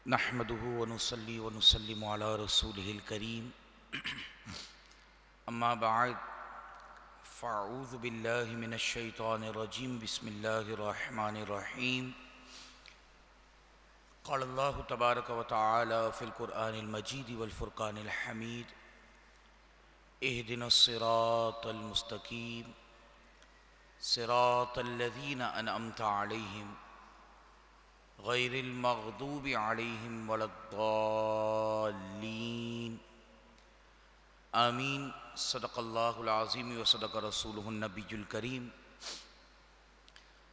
نحمده ونصلي ونسلم على رسوله الكريم أما بعد فأعوذ بالله من الشيطان الرجيم بسم الله الرحمن الرحيم قال الله تبارك وتعالى في القرآن المجيد والفرقان الحميد اهدنا الصراط المستقيم صراط الذين أنعمت عليهم غیر المغضوب علیہم ولا الضالین آمین۔ صدق اللہ العظیم وصدق رسولہ النبی الکریم۔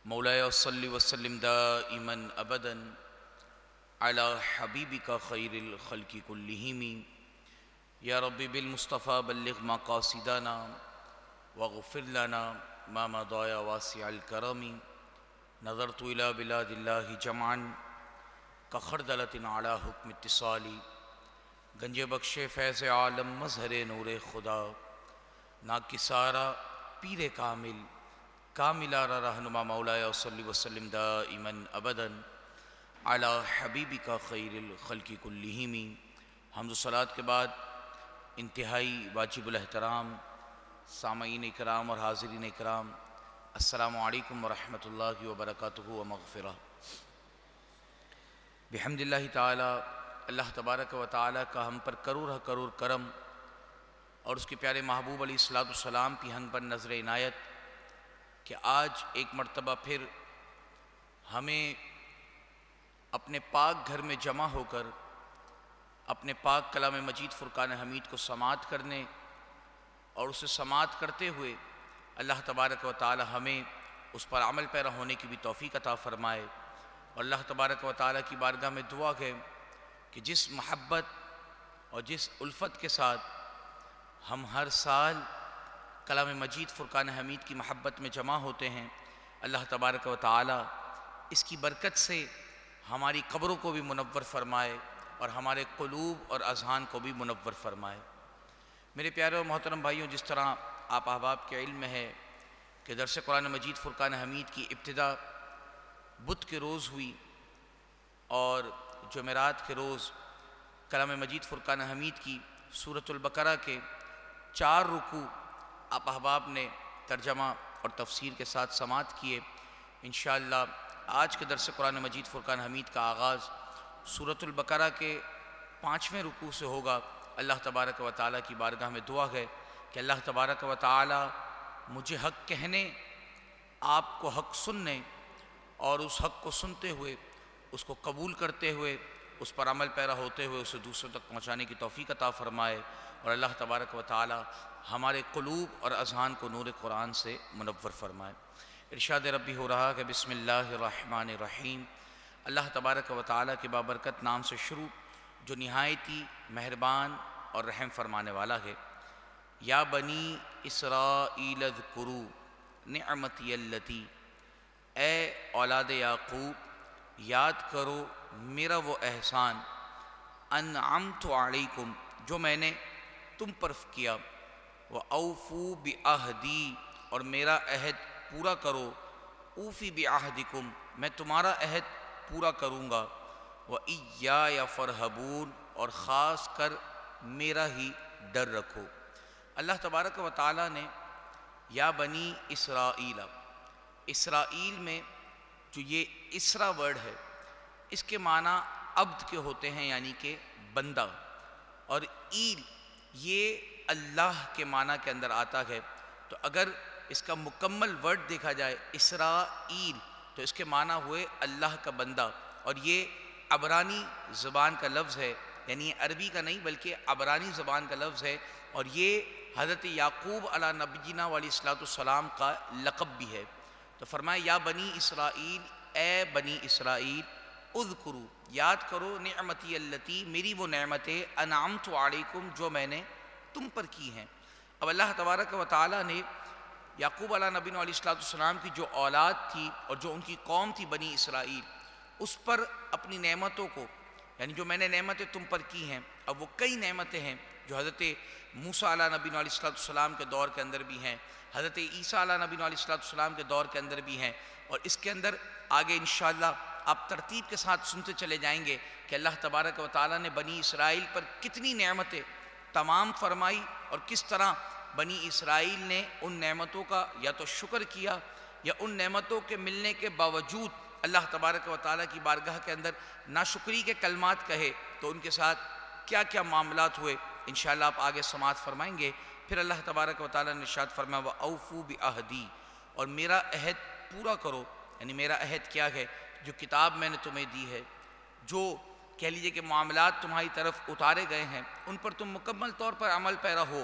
مولاي صلی وسلم دائما ابدا علی حبیبک خیر الخلق کلہم یا رب بالمصطفى بلغ مقاصدنا واغفر لنا ما مضى واسع الکرم۔ نظرت إلى بلاد الله جمعا كخردلة على حکم اتصالی، گنج بخش فیض عالم مظہر نور خدا، ناکسارا پیر کامل کاملارا رہنما مولاي صلی وسلم دائما ابدا على حبیبک خیر الخلق کلہم۔ حمد و صلوات کے بعد انتہائی واجب الاحترام سامعین اکرام اور حاضرین اکرام، السلام علیکم ورحمۃ اللہ وبرکاتہ ومغفرہ۔ بحمد اللہ تعالی، اللہ تبارک و تعالی کا ہم پر کروڑ کروڑ کرم اور اس کے پیارے محبوب علیہ السلام کی ہم پر نظر عنایت کہ آج ایک مرتبہ پھر ہمیں اپنے پاک گھر میں جمع ہو کر اپنے پاک کلام مجید فرقان حمید کو سماعت کرنے اور اسے سماعت کرتے ہوئے اللہ تبارک و تعالی ہمیں اس پر عمل پیرا ہونے کی بھی توفیق عطا فرمائے، اور اللہ تبارک و تعالی کی بارگاہ میں دعا ہے کہ جس محبت اور جس الفت کے ساتھ ہم ہر سال کلام مجید فرقان حمید کی محبت میں جمع ہوتے ہیں، اللہ تبارک و تعالی اس کی برکت سے ہماری قبروں کو بھی منور فرمائے اور ہمارے قلوب اور اذہان کو بھی منور فرمائے۔ میرے پیارے و محترم بھائیوں، جس طرح آپ احباب کے علم میں ہے کہ درس قرآن مجید فرقان حمید کی ابتدا بدھ کے روز ہوئی اور جمعرات کے روز کلام مجید فرقان حمید کی سورۃ البقرہ کے 4 رکوع آپ احباب نے ترجمہ اور تفسیر کے ساتھ سماعت کیے۔ انشاءاللہ آج کے درس قرآن مجید فرقان حمید کا آغاز سورۃ البقرہ کے 5ویں رکوع سے ہوگا۔ اللہ تبارک و تعالی کی بارگاہ میں دعا ہے کہ اللہ تبارک و تعالی مجھے حق کہنے، آپ کو حق سننے اور اس حق کو سنتے ہوئے اس کو قبول کرتے ہوئے اس پر عمل پیرا ہوتے ہوئے اسے دوسروں تک پہنچانے کی توفیق عطا فرمائے، اور اللہ تبارک و تعالی ہمارے قلوب اور اذہان کو نور قرآن سے منور فرمائے۔ ارشاد ربی ہو رہا کہ بسم اللہ الرحمن الرحیم، اللہ تبارک و تعالی کے بابرکت نام سے شروع جو نہایتی مہربان اور رحم فرمانے والا ہے۔ یا بنی اسرائیل اذکروا نعمتی اللتی، اے اولاد یعقوب یاد کرو میرا وہ احسان، انعمت علیکم جو میں نے تم پر کیا، وَأَوْفُوا بِعَہْدِی اور میرا عہد پورا کرو، اوفی بعہدکم میں تمہارا عہد پورا کروں گا، وَإِيَّایَ فَارْہَبُونَ اور خاص کر میرا ہی ڈر رکھو۔ اللہ تبارک و تعالی نے یا بنی اسرائیل، اسرائیل میں جو یہ اسرا ورڈ ہے اس کے معنی عبد کے ہوتے ہیں، یعنی کہ بندہ، اور ایل یہ اللہ کے معنی کے اندر آتا ہے۔ تو اگر اس کا مکمل ورڈ دیکھا جائے اسرائیل تو اس کے معنی ہوئے اللہ کا بندہ، اور یہ عبرانی زبان کا لفظ ہے، یعنی عربی کا نہیں بلکہ عبرانی زبان کا لفظ ہے، اور یہ حضرت یعقوب علیہ نبینا علیہ السلام کا لقب بھی ہے۔ تو فرمایا یا بنی اسرائیل، اے بنی اسرائیل، اذکروا یاد کرو نعمتی اللتی میری وہ نعمتیں، انعمت علیکم جو میں نے تم پر کی ہیں۔ اب اللہ تبارک و تعالی نے یعقوب علیہ نبینا علیہ السلام کی جو اولاد تھی اور جو ان کی قوم تھی بنی اسرائیل، اس پر اپنی نعمتوں کو، یعنی جو میں نے نعمتیں تم پر کی ہیں، اب وہ کئی نعمتیں ہیں جو حضرت موسیٰ علیہ نبی علیہ السلام کے دور کے اندر بھی ہیں، حضرت عیسیٰ علیہ نبی علیہ السلام کے دور کے اندر بھی ہیں، اور اس کے اندر آگے انشاءاللہ آپ ترتیب کے ساتھ سنتے چلے جائیں گے کہ اللہ تبارک و تعالیٰ نے بنی اسرائیل پر کتنی نعمتیں تمام فرمائی، اور کس طرح بنی اسرائیل نے ان نعمتوں کا یا تو شکر کیا یا ان نعمتوں کے ملنے کے باوجود اللہ تبارک و تعالیٰ کی بارگاہ کے اندر ناشکری کے کلمات کہے تو ان کے ساتھ کیا کیا معاملات ہوئے۔ انشاءاللہ آپ آگے سماعت فرمائیں گے۔ پھر اللہ تبارک و تعالیٰ نے ارشاد فرمایا وَأَوْفُوا بِعَهْدِي، اور میرا عہد پورا کرو۔ یعنی میرا عہد کیا ہے؟ جو کتاب میں نے تمہیں دی ہے، جو کہہ لیجئے کہ معاملات تمہاری طرف اتارے گئے ہیں، ان پر تم مکمل طور پر عمل پیرا ہو۔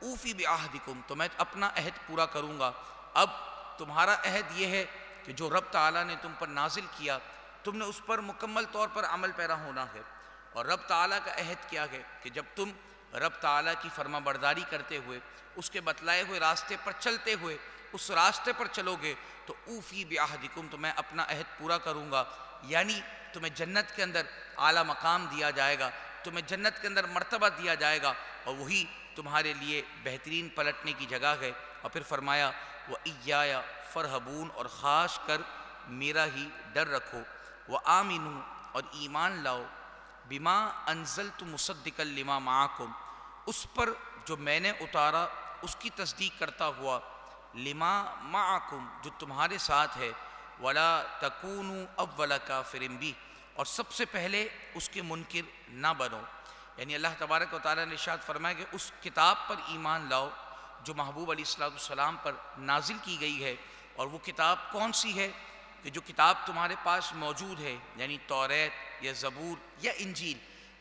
اوفی بعہدکم، تو میں اپنا عہد پورا کروں گا۔ اب تمہارا عہد یہ ہے کہ جو رب تعالیٰ نے تم پر نازل کیا تم نے اس پر مکمل طور پر عمل پیرا ہونا ہے۔ اور رب تعالیٰ کا عہد کیا ہے کہ جب تم رب تعالیٰ کی فرما برداری کرتے ہوئے، اس کے بتلائے ہوئے راستے پر چلتے ہوئے اس راستے پر چلو گے تو اوفی بعہدکم، تو میں اپنا عہد پورا کروں گا۔ یعنی تمہیں جنت کے اندر اعلیٰ مقام دیا جائے گا، تمہیں جنت کے اندر مرتبہ دیا جائے گا، اور وہی تمہارے لیے بہترین پلٹنے کی جگہ ہے۔ اور پھر فرمایا وَإِيَّايَ فَارْهَبُونَ، اور خاص کر میرا ہی ڈر رکھو۔ وَآمِنُوا، اور ایمان لاؤ، بِمَا أَنزَلْتُ مُصَدِّقًا لِمَا مَعَكُمْ، اس پر جو میں نے اتارا اس کی تصدیق کرتا ہوا، لِمَا مَعَكُمْ، جو تمہارے ساتھ ہے، وَلَا تَكُونُوا أَوَّلَ كَافِرٍ بِهِ، اور سب سے پہلے اس کے منکر نہ بنو۔ یعنی اللہ تبارک و تعالیٰ نے ارشاد فرمایا کہ اس کتاب پر ایمان لاؤ جو محبوب علیہ السلام پر نازل کی گئی ہے۔ اور وہ کتاب کون سی ہے؟ کہ جو کتاب تمہارے پاس موجود ہے، یعنی توریت یا زبور یا انجیل،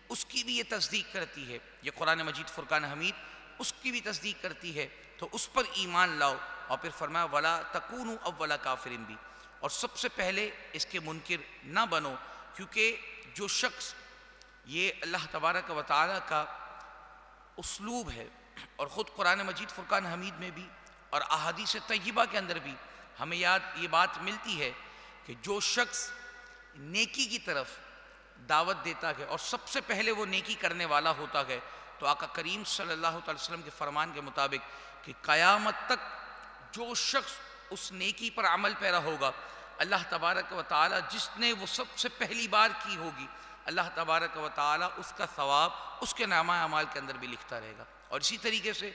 اس کی بھی یہ تصدیق کرتی ہے۔ یہ قرآن مجید فرقان حمید اس کی بھی تصدیق کرتی ہے، تو اس پر ایمان لاؤ۔ اور پھر فرمایا وَلَا تَكُونُوا أَوَّلَ كَافِرٍ بِهِ، اور سب سے پہلے اس کے منکر نہ بنو، کیونکہ جو شخص، یہ اللہ تبارک و تعالیٰ کا اسلوب ہے، اور خود قرآن مجید فرقان حمید میں بھی اور احادیث طیبہ کے اندر بھی ہمیں یہ بات ملتی ہے کہ جو شخص نیکی کی طرف دعوت دیتا ہے اور سب سے پہلے وہ نیکی کرنے والا ہوتا ہے، تو آقا کریم صلی اللہ علیہ وسلم کے فرمان کے مطابق کہ قیامت تک جو شخص اس نیکی پر عمل پیرا ہوگا، اللہ تبارک و تعالیٰ جس نے وہ سب سے پہلی بار کی ہوگی، اللہ تبارک و تعالیٰ اس کا ثواب اس کے نامہ اعمال کے اندر بھی لکھتا رہے گا۔ اور اسی طریقے سے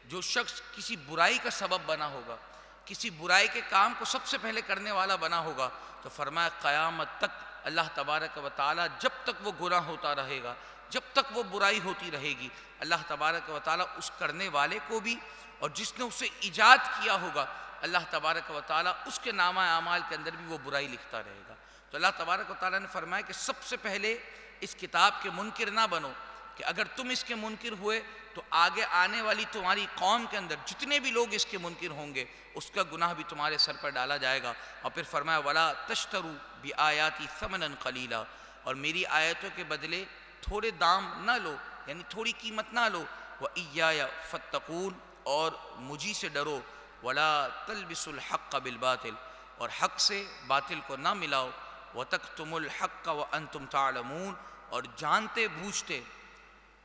جو شخص کسی برائی کا سبب بنا ہوگا، کسی برائی کے کام کو سب سے پہلے کرنے والا بنا ہوگا، تو فرمایا قیامت تک اللہ تبارک و تعالیٰ جب تک وہ گناہ ہوتا رہے گا، جب تک وہ برائی ہوتی رہے گی، اللہ تبارک و تعالیٰ اس کرنے والے کو بھی اور جس نے اسے ایجاد کیا ہوگا، اللہ تبارک و تعالیٰ اس کے نامہ اعمال کے اندر بھی وہ برائی لکھتا رہے گا۔ تو اللہ تبارک و تعالیٰ نے فرمایا کہ سب سے پہلے اس کتاب کے منکر نہ بنو، کہ اگر تم اس کے منکر ہوئے تو آگے آنے والی تمہاری قوم کے اندر جتنے بھی لوگ اس کے منکر ہوں گے اس کا گناہ بھی تمہارے سر پر ڈالا جائے گا۔ اور پھر فرمایا وَلَا تَشْتَرُوا بِآيَاتِي ثَمَنًا قَلِيلًا، اور میری آیتوں کے بدلے تھوڑے دام نہ لو، یعنی تھوڑی قیمت نہ لو۔ وَإِيَّايَ فَاتَّقُونَ، اور مجھی سے ڈرو۔ وَلَا تَلْبِسُوا الْحَقَّ بِالْبَاطِلِ، اور حق سے باطل کو نہ ملاؤ۔ وَتَكْتُمُوا الْحَقَّ وَأَنْتُمْ تَعْلَمُونَ، اور جانتے بوجھتے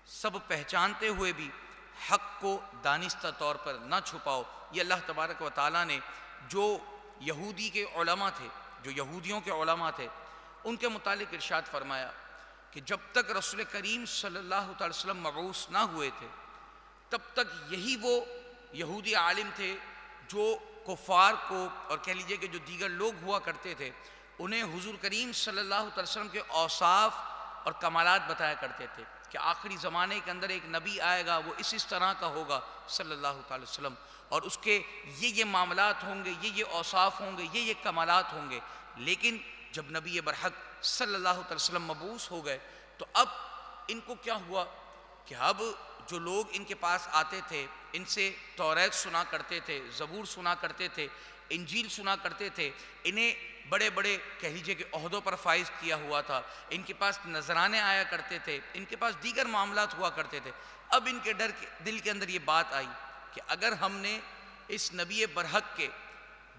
سب پہچانتے ہوئے بھی حق کو دانستہ طور پر نہ چھپاؤ۔ یہ اللہ تبارک و تعالیٰ نے جو یہودی کے علماء تھے، جو یہودیوں کے علماء تھے، ان کے متعلق ارشاد فرمایا کہ جب تک رسول کریم صلی اللہ علیہ وسلم مبعوث نہ ہوئے تھے تب تک یہی وہ یہودی عالم تھے جو کفار کو، اور کہہ لیجئے کہ جو دیگر لوگ ہوا کرتے تھے، انہیں حضور کریم صلی اللہ علیہ وسلم کے اوصاف اور کمالات بتایا کرتے تھے کہ آخری زمانے کے اندر ایک نبی آئے گا، وہ اس طرح کا ہوگا صلی اللہ علیہ وسلم، اور اس کے یہ معاملات ہوں گے، یہ اوصاف ہوں گے، یہ کمالات ہوں گے۔ لیکن جب نبی برحق صلی اللہ علیہ وسلم مبعوث ہو گئے تو اب ان کو کیا ہوا کہ اب جو لوگ ان کے پاس آتے تھے، ان سے توریت سنا کرتے تھے، زبور سنا کرتے تھے، انجیل سنا کرتے تھے، انہیں بڑے بڑے کہہ لیجئے کہ عہدوں پر فائز کیا ہوا تھا، ان کے پاس نذرانے آیا کرتے تھے، ان کے پاس دیگر معاملات ہوا کرتے تھے۔ اب ان کے دل کے اندر یہ بات آئی کہ اگر ہم نے اس نبی برحق کے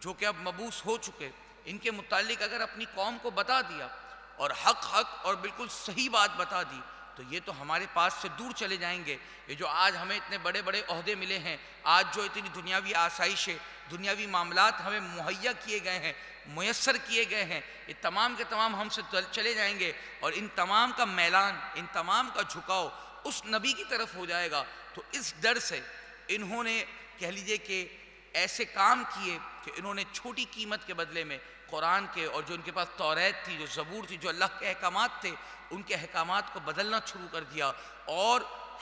جو کہ اب مبعوث ہو چکے، ان کے متعلق اگر اپنی قوم کو بتا دیا اور حق اور بالکل صحیح بات بتا دی، تو تو یہ تو ہمارے پاس سے دور چلے جائیں گے۔ یہ جو آج ہمیں اتنے بڑے بڑے عہدے ملے ہیں، آج جو اتنی دنیاوی آسائشیں، دنیاوی معاملات ہمیں مہیا کیے گئے ہیں، میسر کیے گئے ہیں، یہ تمام کے تمام ہم سے چلے جائیں گے، اور ان تمام کا میلان، ان تمام کا جھکاؤ اس نبی کی طرف ہو جائے گا۔ تو اس ڈر سے انہوں نے کہہ لیجئے کہ ایسے کام کیے کہ انہوں نے چھوٹی قیمت کے بدلے میں قرآن کے، اور جو ان کے پاس توریت تھی، جو زبور تھی، جو اللہ کے احکامات تھے، ان کے احکامات کو بدلنا شروع کر دیا اور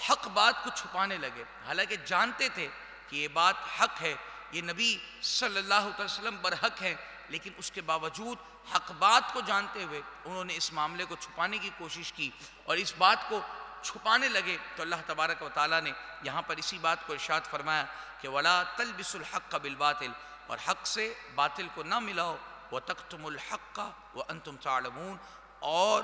حق بات کو چھپانے لگے، حالانکہ جانتے تھے کہ یہ بات حق ہے، یہ نبی صلی اللہ علیہ وسلم برحق ہے، لیکن اس کے باوجود حق بات کو جانتے ہوئے انہوں نے اس معاملے کو چھپانے کی کوشش کی اور اس بات کو چھپانے لگے۔ تو اللہ تبارک و تعالیٰ نے یہاں پر اسی بات کو ارشاد فرمایا کہ وَلَا تَلْبِسُوا الْحَقَّ بِالْبَاطِلِ، اور حق سے باطل کو نہ ملاؤ، وَتَكْتُمُوا الْحَقَّ وَأَنْتُمْ تَعْلَمُونَ، اور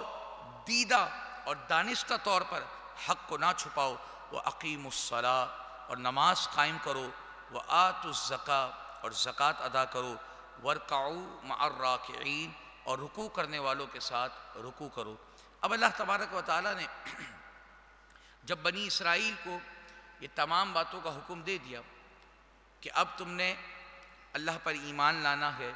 دیدہ اور دانستہ طور پر حق کو نہ چھپاؤ، وَأَقِيمُوا الصَّلَاةَ، اور نماز قائم کرو، وَآتُوا الزَّكَاةَ، اور زکوٰۃ ادا کرو، وَارْكَعُوا مَعَ الرَّاكِعِينَ، اور رکوع کرنے والوں کے ساتھ رکوع کرو۔ اب اللہ تبارک و تعالیٰ نے جب بنی اسرائیل کو یہ تمام باتوں کا حکم دے دیا کہ اب تم نے اللہ پر ایمان لانا ہے،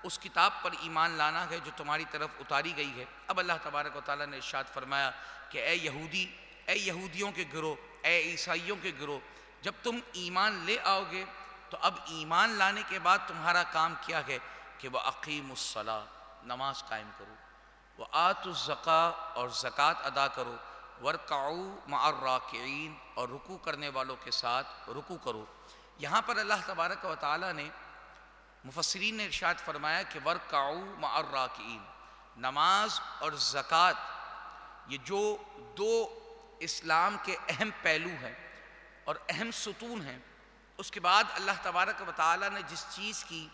اس کتاب پر ایمان لانا ہے جو تمہاری طرف اتاری گئی ہے، اب اللہ تبارک و تعالیٰ نے ارشاد فرمایا کہ اے یہودی، اے یہودیوں کے گروہ، اے عیسائیوں کے گروہ، جب تم ایمان لے آؤ گے تو اب ایمان لانے کے بعد تمہارا کام کیا ہے کہ وَأَقِيمُوا الصَّلَاةَ، نماز قائم کرو، وَآتُوا الزَّكَاةَ، اور زکوٰۃ ادا کرو، وَارْكَعُوا مَعَ الرَّاكِعِينَ، اور رکوع کرنے والوں کے ساتھ رکوع کرو۔ یہاں پر اللہ تبارک و تعالیٰ نے، مفسرین نے ارشاد فرمایا کہ وَارْكَعُوا مَعَ الرَّاكِعِينَ، نماز اور زکوٰۃ یہ جو دو اسلام کے اہم پہلو ہیں اور اہم ستون ہیں، اس کے بعد اللہ تبارک و تعالیٰ نے جس چیز کی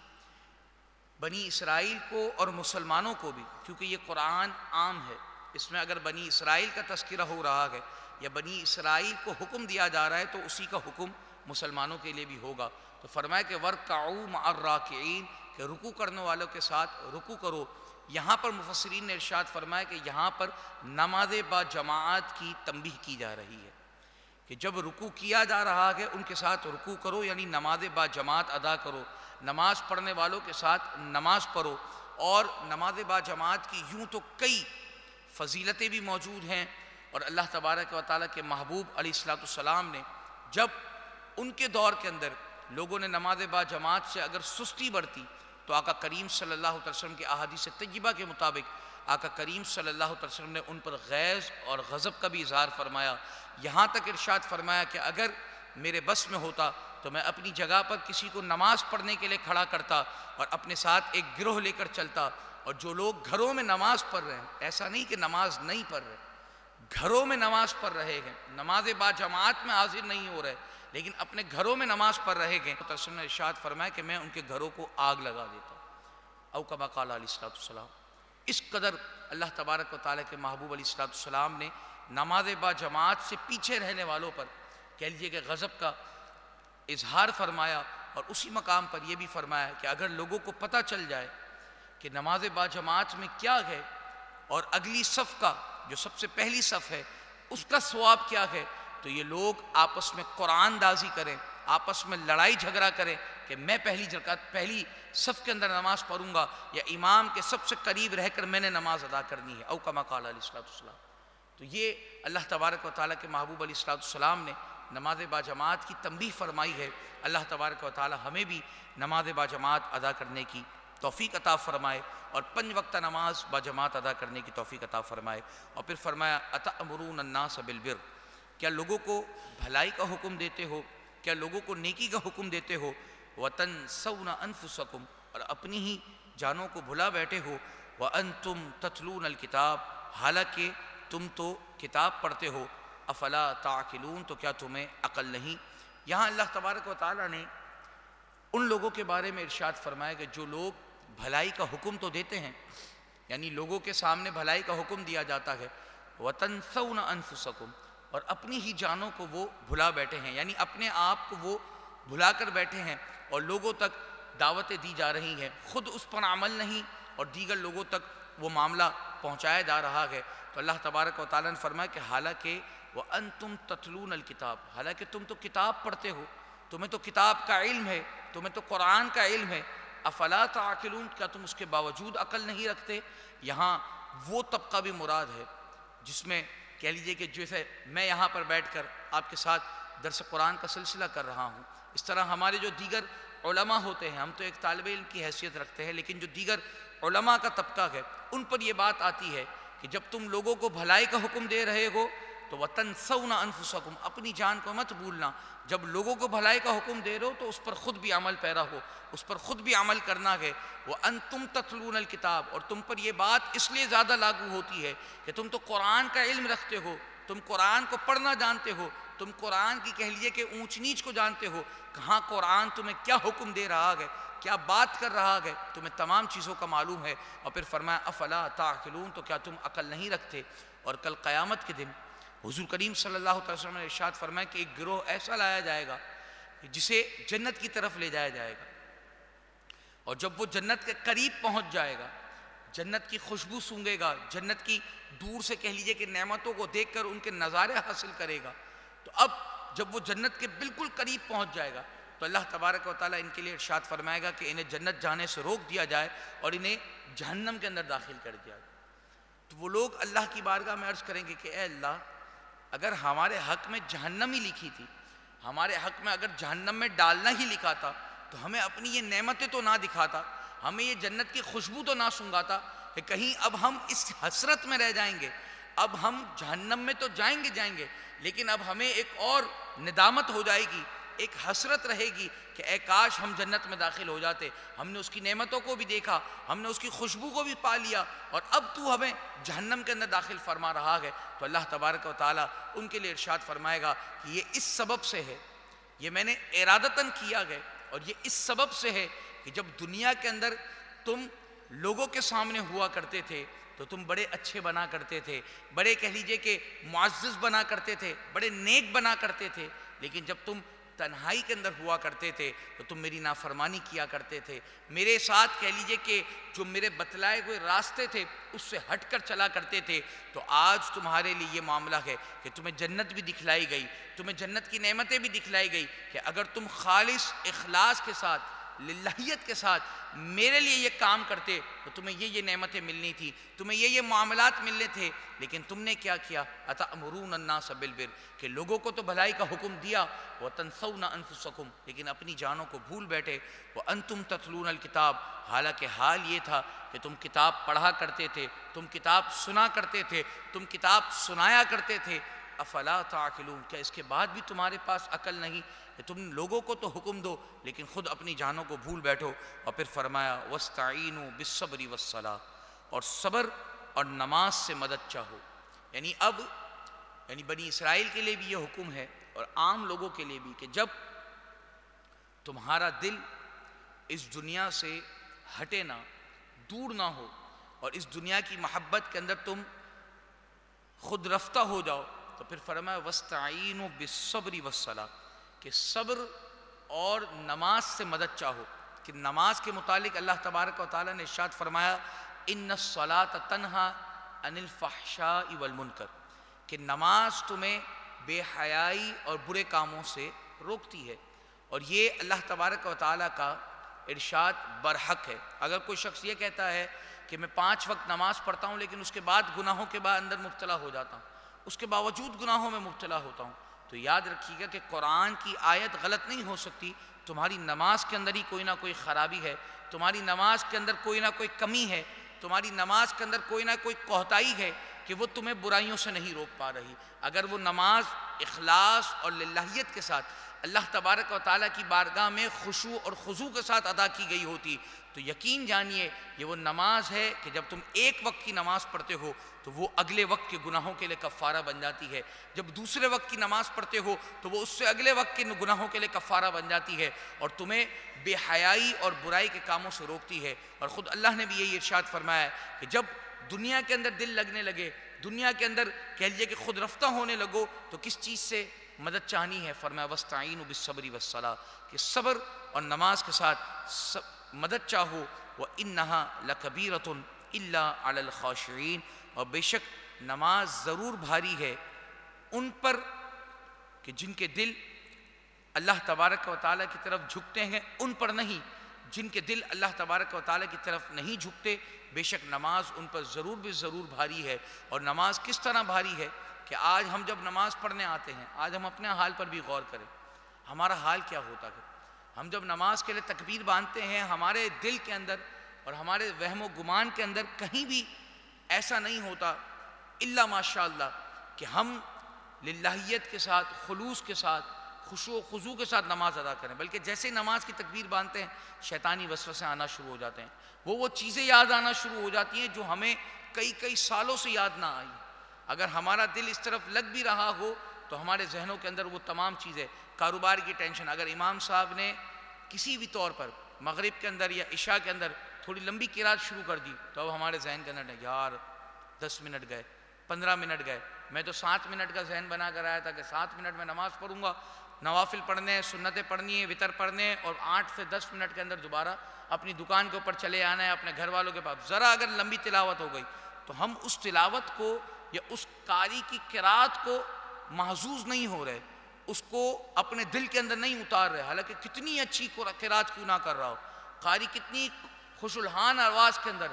بنی اسرائیل کو اور مسلمانوں کو بھی، کیونکہ یہ قرآن عام ہے، اس میں اگر بنی اسرائیل کا تذکرہ ہو رہا ہے یا بنی اسرائیل کو حکم دیا جا رہا ہے تو اسی کا حکم مسلمانوں کے لیے بھی ہوگا۔ تو فرمایا کہ وَارْكَعُوا مَعَ الرَّاكِعِينَ، کہ رکوع کرنے والوں کے ساتھ رکوع کرو۔ یہاں پر مفسرین نے ارشاد فرمایا کہ یہاں پر نماز با جماعت کی تنبیہ کی جا رہی ہے کہ جب رکوع کیا جا رہا ہے ان کے ساتھ رکوع کرو، یعنی نماز با جماعت ادا کرو، نماز پڑھنے والوں کے ساتھ نماز پڑھو۔ اور نماز با جماعت کی یوں تو کئی فضیلتیں بھی موجود ہیں، اور اللہ تبارک و تعالیٰ کے محبوب علیہ السلام نے جب ان کے دور کے اندر لوگوں نے نماز با جماعت سے اگر سستی برتی تو آقا کریم صلی اللہ علیہ وسلم کے احادیث طیبہ کے مطابق آقا کریم صلی اللہ علیہ وسلم نے ان پر غیظ اور غضب کا بھی اظہار فرمایا، یہاں تک ارشاد فرمایا کہ اگر میرے بس میں ہوتا تو میں اپنی جگہ پر کسی کو نماز پڑھنے کے لیے کھڑا کرتا اور اپنے ساتھ ایک گروہ لے کر چلتا، اور جو لوگ گھروں میں نماز پڑھ رہے ہیں، ایسا نہیں کہ نماز نہیں پڑھ رہے، گھروں میں نماز پڑھ رہے ہیں، نماز با جماعت میں حاضر نہیں ہو رہے لیکن اپنے گھروں میں نماز پڑھ رہے ہیں، تو رسول نے ارشاد فرمایا کہ میں ان کے گھروں کو آگ لگا دیتا ہوں، او کما قال علیہ السلام۔ اس قدر اللہ تبارک و تعالیٰ کے محبوب علیہ السلام نے نماز با جماعت سے پیچھے رہنے والوں پر کہہ لیجیے کہ غضب کا اظہار فرمایا، اور اسی مقام پر یہ بھی فرمایا کہ اگر لوگوں کو پتہ چل جائے کہ نماز با جماعت میں کیا ہے اور اگلی صف کا جو سب سے پہلی صف ہے اس کا ثواب کیا ہے، تو یہ لوگ آپس میں قرآن دازی کریں، آپس میں لڑائی جھگڑا کریں کہ میں پہلی صف کے اندر نماز پڑھوں گا یا امام کے سب سے قریب رہ کر میں نے نماز ادا کرنی ہے، او کما قال علیہ السلام۔ تو یہ اللہ تبارک و تعالیٰ کے محبوب علیہ السلام نے نماز با جماعت کی تنبیہ فرمائی ہے۔ اللہ تبارک و تعالیٰ ہمیں بھی نماز با جماعت ادا کرنے کی توفیق عطا فرمائے اور 5 وقتہ نماز با جماعت ادا کرنے کی توفیق عطا فرمائے۔ اور پھر فرمایا اتأمرون الناس بالبر، کیا لوگوں کو بھلائی کا حکم دیتے ہو، کیا لوگوں کو نیکی کا حکم دیتے ہو، وتنسون انفسکم، اور اپنی ہی جانوں کو بھلا بیٹھے ہو، وانتم تتلون الکتاب، حالانکہ تم تو کتاب پڑھتے ہو، افلا تعقلون، تو کیا تمہیں عقل نہیں۔ یہاں اللہ تبارک و تعالیٰ نے ان لوگوں کے بارے میں ارشاد فرمایا کہ جو لوگ بھلائی کا حکم تو دیتے ہیں، یعنی لوگوں کے سامنے بھلائی کا حکم دیا جاتا ہے، وتنسون انفسکم، اور اپنی ہی جانوں کو وہ بھلا بیٹھے ہیں، یعنی اپنے آپ کو وہ بھلا کر بیٹھے ہیں اور لوگوں تک دعوتیں دی جا رہی ہیں، خود اس پر عمل نہیں اور دیگر لوگوں تک وہ معاملہ پہنچایا جا رہا ہے۔ تو اللہ تبارک و تعالیٰ نے فرمایا کہ حالانکہ وَأَنْتُمْ تَتْلُونَ الْكِتَابَ، حالانکہ تم تو کتاب پڑھتے ہو، تمہیں تو کتاب کا علم ہے، تمہیں تو قرآن کا علم ہے، افلا تعقلون، کیا تم اس کے باوجود عقل نہیں رکھتے؟ یہاں وہ طبقہ بھی مراد ہے جس میں کہہ لیجئے کہ جیسے میں یہاں پر بیٹھ کر آپ کے ساتھ درس قرآن کا سلسلہ کر رہا ہوں، اس طرح ہمارے جو دیگر علماء ہوتے ہیں، ہم تو ایک طالب علم کی حیثیت رکھتے ہیں، لیکن جو دیگر علماء کا طبقہ ہے ان پر یہ بات آتی ہے کہ جب تم لوگوں کو بھلائی کا حکم دے رہے ہو تو وَتَنْسَوْنَ أَنفُسَكُمْ، اپنی جان کو مت بھولنا، جب لوگوں کو بھلائی کا حکم دے رہے ہو تو اس پر خود بھی عمل پیرا ہو، اس پر خود بھی عمل کرنا ہے۔ وَأَنْتُمْ تَتْلُونَ الْكِتَابَ، اور تم پر یہ بات اس لیے زیادہ لاگو ہوتی ہے کہ تم تو قرآن کا علم رکھتے ہو، تم قرآن کو پڑھنا جانتے ہو، تم قرآن کی کہہ لیجئے کہ اونچ نیچ کو جانتے ہو، کہاں قرآن تمہیں کیا حکم دے رہا ہے، کیا بات کر رہا ہے، تمہیں تمام چیزوں کا معلوم ہے۔ اور پھر فرمایا افلا تعقلون، تو کیا تم عقل نہیں رکھتے؟ اور کل قیامت کے دن حضور کریم صلی اللہ علیہ وسلم نے ارشاد فرمایا کہ ایک گروہ ایسا لایا جائے گا جسے جنت کی طرف لے جایا جائے گا، اور جب وہ جنت کے قریب پہنچ جائے گا، جنت کی خوشبو سونگے گا، جنت کی دور سے کہہ لیجئے کہ نعمتوں کو دیکھ کر ان کے نظارے حاصل کرے گا، تو اب جب وہ جنت کے بالکل قریب پہنچ جائے گا تو اللہ تبارک و تعالیٰ ان کے لیے ارشاد فرمائے گا کہ انہیں جنت جانے سے روک دیا جائے اور انہیں جہنم کے اندر داخل کر دیا جائے۔ تو وہ لوگ اللہ کی بارگاہ میں عرض کریں گے کہ اے اللہ، اگر ہمارے حق میں جہنم ہی لکھی تھی، ہمارے حق میں اگر جہنم میں ڈالنا ہی لکھا تھا تو ہمیں اپنی یہ نعمتیں تو نہ دکھاتا، ہمیں یہ جنت کی خوشبو تو نہ سنگاتا، کہ کہیں اب ہم اس حسرت میں رہ جائیں گے، اب ہم جہنم میں تو جائیں گے لیکن اب ہمیں ایک اور ندامت ہو جائے گی، ایک حسرت رہے گی کہ اے کاش ہم جنت میں داخل ہو جاتے، ہم نے اس کی نعمتوں کو بھی دیکھا، ہم نے اس کی خوشبو کو بھی پا لیا، اور اب تو ہمیں جہنم کے اندر داخل فرما رہا ہے۔ تو اللہ تبارک و تعالیٰ ان کے لیے ارشاد فرمائے گا کہ یہ اس سبب سے ہے، یہ میں نے ارادتاً کیا ہے، اور یہ اس سبب سے ہے کہ جب دنیا کے اندر تم لوگوں کے سامنے ہوا کرتے تھے تو تم بڑے اچھے بنا کرتے تھے، بڑے کہہ لیجئے کہ معزز بنا کرتے تھے، بڑے نیک بنا کرتے تھے، لیکن جب تم تنہائی کے اندر ہوا کرتے تھے تو تم میری نافرمانی کیا کرتے تھے، میرے ساتھ کہہ لیجئے کہ جو میرے بتلائے ہوئے راستے تھے اس سے ہٹ کر چلا کرتے تھے، تو آج تمہارے لیے یہ معاملہ ہے کہ تمہیں جنت بھی دکھلائی گئی، تمہیں جنت کی نعمتیں بھی دکھلائی گئی کہ اگر تم خالص اخلاص کے ساتھ، للہیت کے ساتھ میرے لیے یہ کام کرتے تو تمہیں یہ نعمتیں ملنی تھی، تمہیں یہ معاملات ملنے تھے، لیکن تم نے کیا کیا؟ اَتَأْمُرُونَ النَّاسَ بِالْبِرِّ، کہ لوگوں کو تو بھلائی کا حکم دیا، وَتَنْسَوْنَ أَنفُسَكُمْ، لیکن اپنی جانوں کو بھول بیٹھے، وَأَنْتُمْ تَتْلُونَ الْكِتَابَ، حالانکہ حال یہ تھا کہ تم کتاب پڑھا کرتے تھے، تم کتاب سنا کرتے تھے، تم کتاب سنایا کرتے تھے، افلا تعقلون، کیا اس کے بعد بھی تمہارے پاس عقل نہیں کہ تم لوگوں کو تو حکم دو لیکن خود اپنی جانوں کو بھول بیٹھو؟ اور پھر فرمایا وَاسْتَعِینُوا بِالصَّبْرِ وَالصَّلَاةِ، اور صبر اور نماز سے مدد چاہو۔ یعنی اب بنی اسرائیل کے لیے بھی یہ حکم ہے اور عام لوگوں کے لیے بھی کہ جب تمہارا دل اس دنیا سے ہٹے نہ، دور نہ ہو، اور اس دنیا کی محبت کے اندر تم خود رفتہ ہو جاؤ، تو پھر فرمایا وَاسْتَعِینُوا بِالصَّبْرِ وَالصَّلَاةِ، کہ صبر اور نماز سے مدد چاہو۔ کہ نماز کے متعلق اللہ تبارک و تعالیٰ نے ارشاد فرمایا اِنَّ الصَّلَاةَ تَنْہَا عَنِ الْفَحْشَاءِ وَالْمُنْکَرِ، کہ نماز تمہیں بے حیائی اور برے کاموں سے روکتی ہے، اور یہ اللہ تبارک و تعالیٰ کا ارشاد برحق ہے۔ اگر کوئی شخص یہ کہتا ہے کہ میں 5 وقت نماز پڑھتا ہوں لیکن اس کے بعد گناہوں کے بعد اندر مبتلا ہو جاتا ہوں، اس کے باوجود گناہوں میں مبتلا ہوتا ہوں، تو یاد رکھیے گا کہ قرآن کی آیت غلط نہیں ہو سکتی، تمہاری نماز کے اندر ہی کوئی نہ کوئی خرابی ہے، تمہاری نماز کے اندر کوئی نہ کوئی کمی ہے، تمہاری نماز کے اندر کوئی نہ کوئی کوتاہی ہے کہ وہ تمہیں برائیوں سے نہیں روک پا رہی۔ اگر وہ نماز اخلاص اور للہیت کے ساتھ اللہ تبارک و تعالیٰ کی بارگاہ میں خشوع اور خضوع کے ساتھ ادا کی گئی ہوتی تو یقین جانیے یہ وہ نماز ہے کہ جب تم ایک وقت کی نماز پڑھتے ہو تو وہ اگلے وقت کے گناہوں کے لیے کفارہ بن جاتی ہے، جب دوسرے وقت کی نماز پڑھتے ہو تو وہ اس سے اگلے وقت کے گناہوں کے لیے کفارہ بن جاتی ہے، اور تمہیں بے حیائی اور برائی کے کاموں سے روکتی ہے۔ اور خود اللہ نے بھی یہی ارشاد فرمایا ہے کہ جب دنیا کے اندر دل لگنے لگے، دنیا کے اندر کہہ لیجیے کہ خود رفتہ ہونے لگو، تو کس چیز سے مدد چاہنی ہے؟ فرمایا وَاسْتَعِینُوا بِالصَّبْرِ وَالصَّلَاةِ، کہ صبر اور نماز کے ساتھ مدد چاہو۔ وَإِنَّهَا لَكَبِیرَةٌ، الا علی الخاشعین، اور بے شک نماز ضرور بھاری ہے ان پر کہ جن کے دل اللہ تبارک و تعالیٰ کی طرف جھکتے ہیں، ان پر نہیں جن کے دل اللہ تبارک و تعالیٰ کی طرف نہیں جھکتے، بے شک نماز ان پر ضرور بھی ضرور بھاری ہے۔ اور نماز کس طرح بھاری ہے کہ آج ہم جب نماز پڑھنے آتے ہیں، آج ہم اپنے حال پر بھی غور کریں، ہمارا حال کیا ہوتا ہے؟ ہم جب نماز کے لیے تکبیر باندھتے ہیں، ہمارے دل کے اندر اور ہمارے وہم و گمان کے اندر کہیں بھی ایسا نہیں ہوتا الا ماشاء اللہ کہ ہم للہیت کے ساتھ، خلوص کے ساتھ، خشوع و خضوع کے ساتھ نماز ادا کریں، بلکہ جیسے نماز کی تکبیر باندھتے ہیں شیطانی وسوسے آنا شروع ہو جاتے ہیں، وہ چیزیں یاد آنا شروع ہو جاتی ہیں جو ہمیں کئی سالوں سے یاد نہ آئی۔ اگر ہمارا دل اس طرف لگ بھی رہا ہو تو ہمارے ذہنوں کے اندر وہ تمام چیزیں، کاروبار کی ٹینشن، اگر امام صاحب نے کسی بھی طور پر مغرب کے اندر یا عشاء کے اندر تھوڑی لمبی قرات شروع کر دی تو اب ہمارے ذہن کے اندر یار 10 منٹ گئے، 15 منٹ گئے، میں تو 7 منٹ کا ذہن بنا کر آیا تھا کہ 7 منٹ میں نماز پڑھوں گا، نوافل پڑھنے، سنتیں پڑھنی ہے، وتر پڑھنے، اور 8 سے 10 منٹ کے اندر دوبارہ اپنی دکان کے اوپر چلے آنا ہے، اپنے گھر والوں کے پاس۔ ذرا اگر لمبی تلاوت ہو گئی تو ہم اس تلاوت کو یا اس قاری کی قرات کو محظوظ نہیں ہو رہے، اس کو اپنے دل کے اندر نہیں اتار رہے، حالانکہ کتنی اچھی قرات کیوں نہ کر رہا ہو، قاری کتنی خوش الحان آواز کے اندر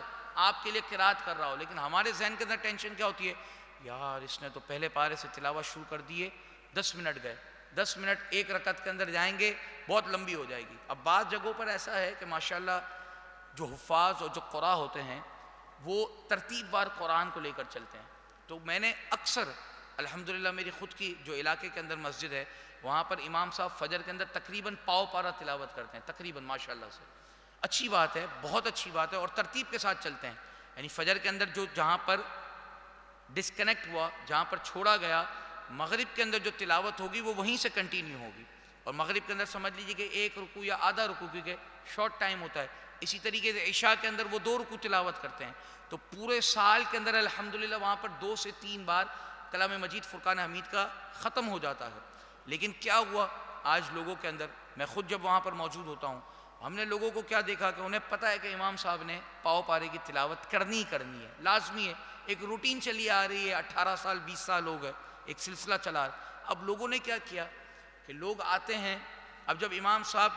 آپ کے لیے قرات کر رہا ہو، لیکن ہمارے ذہن کے اندر ٹینشن کیا ہوتی ہے؟ یار اس نے تو پہلے پارے سے تلاوت شروع کر دیے، 10 منٹ گئے، 10 منٹ ایک رکعت کے اندر جائیں گے، بہت لمبی ہو جائے گی۔ اب بعض جگہوں پر ایسا ہے کہ ماشاءاللہ جو حفاظ اور جو قراء ہوتے ہیں وہ ترتیب وار قرآن کو لے کر چلتے ہیں، تو میں نے اکثر الحمدللہ میری خود کی جو علاقے کے اندر مسجد ہے وہاں پر امام صاحب فجر کے اندر تقریباً پاؤ پارا تلاوت کرتے ہیں، تقریباً ماشاءاللہ سے، اچھی بات ہے، بہت اچھی بات ہے، اور ترتیب کے ساتھ چلتے ہیں، یعنی فجر کے اندر جو جہاں پر ڈسکنیکٹ ہوا، جہاں پر چھوڑا گیا، مغرب کے اندر جو تلاوت ہوگی وہ وہیں سے کنٹینیو ہوگی، اور مغرب کے اندر سمجھ لیجیے کہ 1 رکوع یا آدھا رکوع، کیونکہ شارٹ ٹائم ہوتا ہے، اسی طریقے سے عشاء کے اندر وہ 2 رکوع تلاوت کرتے ہیں، تو پورے سال کے اندر الحمدللہ وہاں پر 2 سے 3 بار کلام مجید فرقان حمید کا ختم ہو جاتا ہے۔ لیکن کیا ہوا آج لوگوں کے اندر، میں خود جب وہاں پر موجود ہوتا ہوں، ہم نے لوگوں کو کیا دیکھا کہ انہیں پتہ ہے کہ امام صاحب نے پاؤ پارے کی تلاوت کرنی ہے، لازمی ہے، ایک روٹین چلی آ رہی ہے، 18 سال 20 سال ہو گئے، ایک سلسلہ چلا رہا۔ اب لوگوں نے کیا کیا کہ لوگ آتے ہیں، اب جب امام صاحب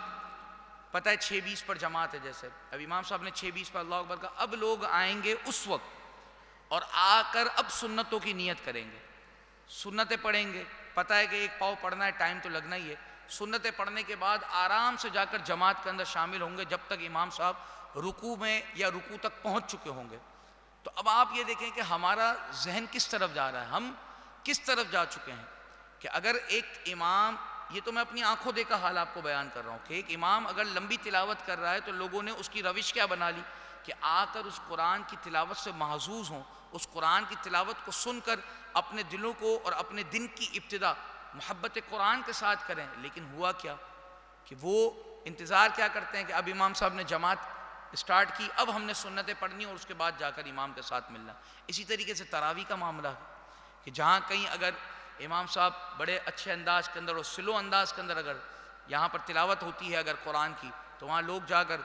پتہ ہے 6:20 پر جماعت ہے، جیسے اب امام صاحب نے 6:20 پر اللہ اکبر کہا، اب لوگ آئیں گے اس وقت اور آ کر اب سنتوں کی نیت کریں گے، سنتیں پڑھیں گے، پتہ ہے کہ ایک پاؤ پڑھنا ہے، ٹائم تو لگنا ہی ہے، سنتیں پڑھنے کے بعد آرام سے جا کر جماعت کے اندر شامل ہوں گے جب تک امام صاحب رکوع میں یا رکوع تک پہنچ چکے ہوں گے۔ تو اب آپ یہ دیکھیں کہ ہمارا ذہن کس طرف جا رہا ہے، ہم کس طرف جا چکے ہیں کہ اگر ایک امام، یہ تو میں اپنی آنکھوں دیکھا حال آپ کو بیان کر رہا ہوں کہ ایک امام اگر لمبی تلاوت کر رہا ہے تو لوگوں نے اس کی روش کیا بنا لی کہ آ کر اس قرآن کی تلاوت سے محظوظ ہوں، اس قرآن کی تلاوت کو سن کر اپنے دلوں کو اور اپنے دن کی ابتدا محبت قرآن کے ساتھ کریں۔ لیکن ہوا کیا کہ وہ انتظار کیا کرتے ہیں کہ اب امام صاحب نے جماعت اسٹارٹ کی، اب ہم نے سنتیں پڑھنی اور اس کے بعد جا کر امام کے ساتھ ملنا۔ اسی طریقے سے تراویح کا معاملہ ہے کہ جہاں کہیں اگر امام صاحب بڑے اچھے انداز کے اندر اور سلو انداز کے اندر اگر یہاں پر تلاوت ہوتی ہے اگر قرآن کی، تو وہاں لوگ جا کر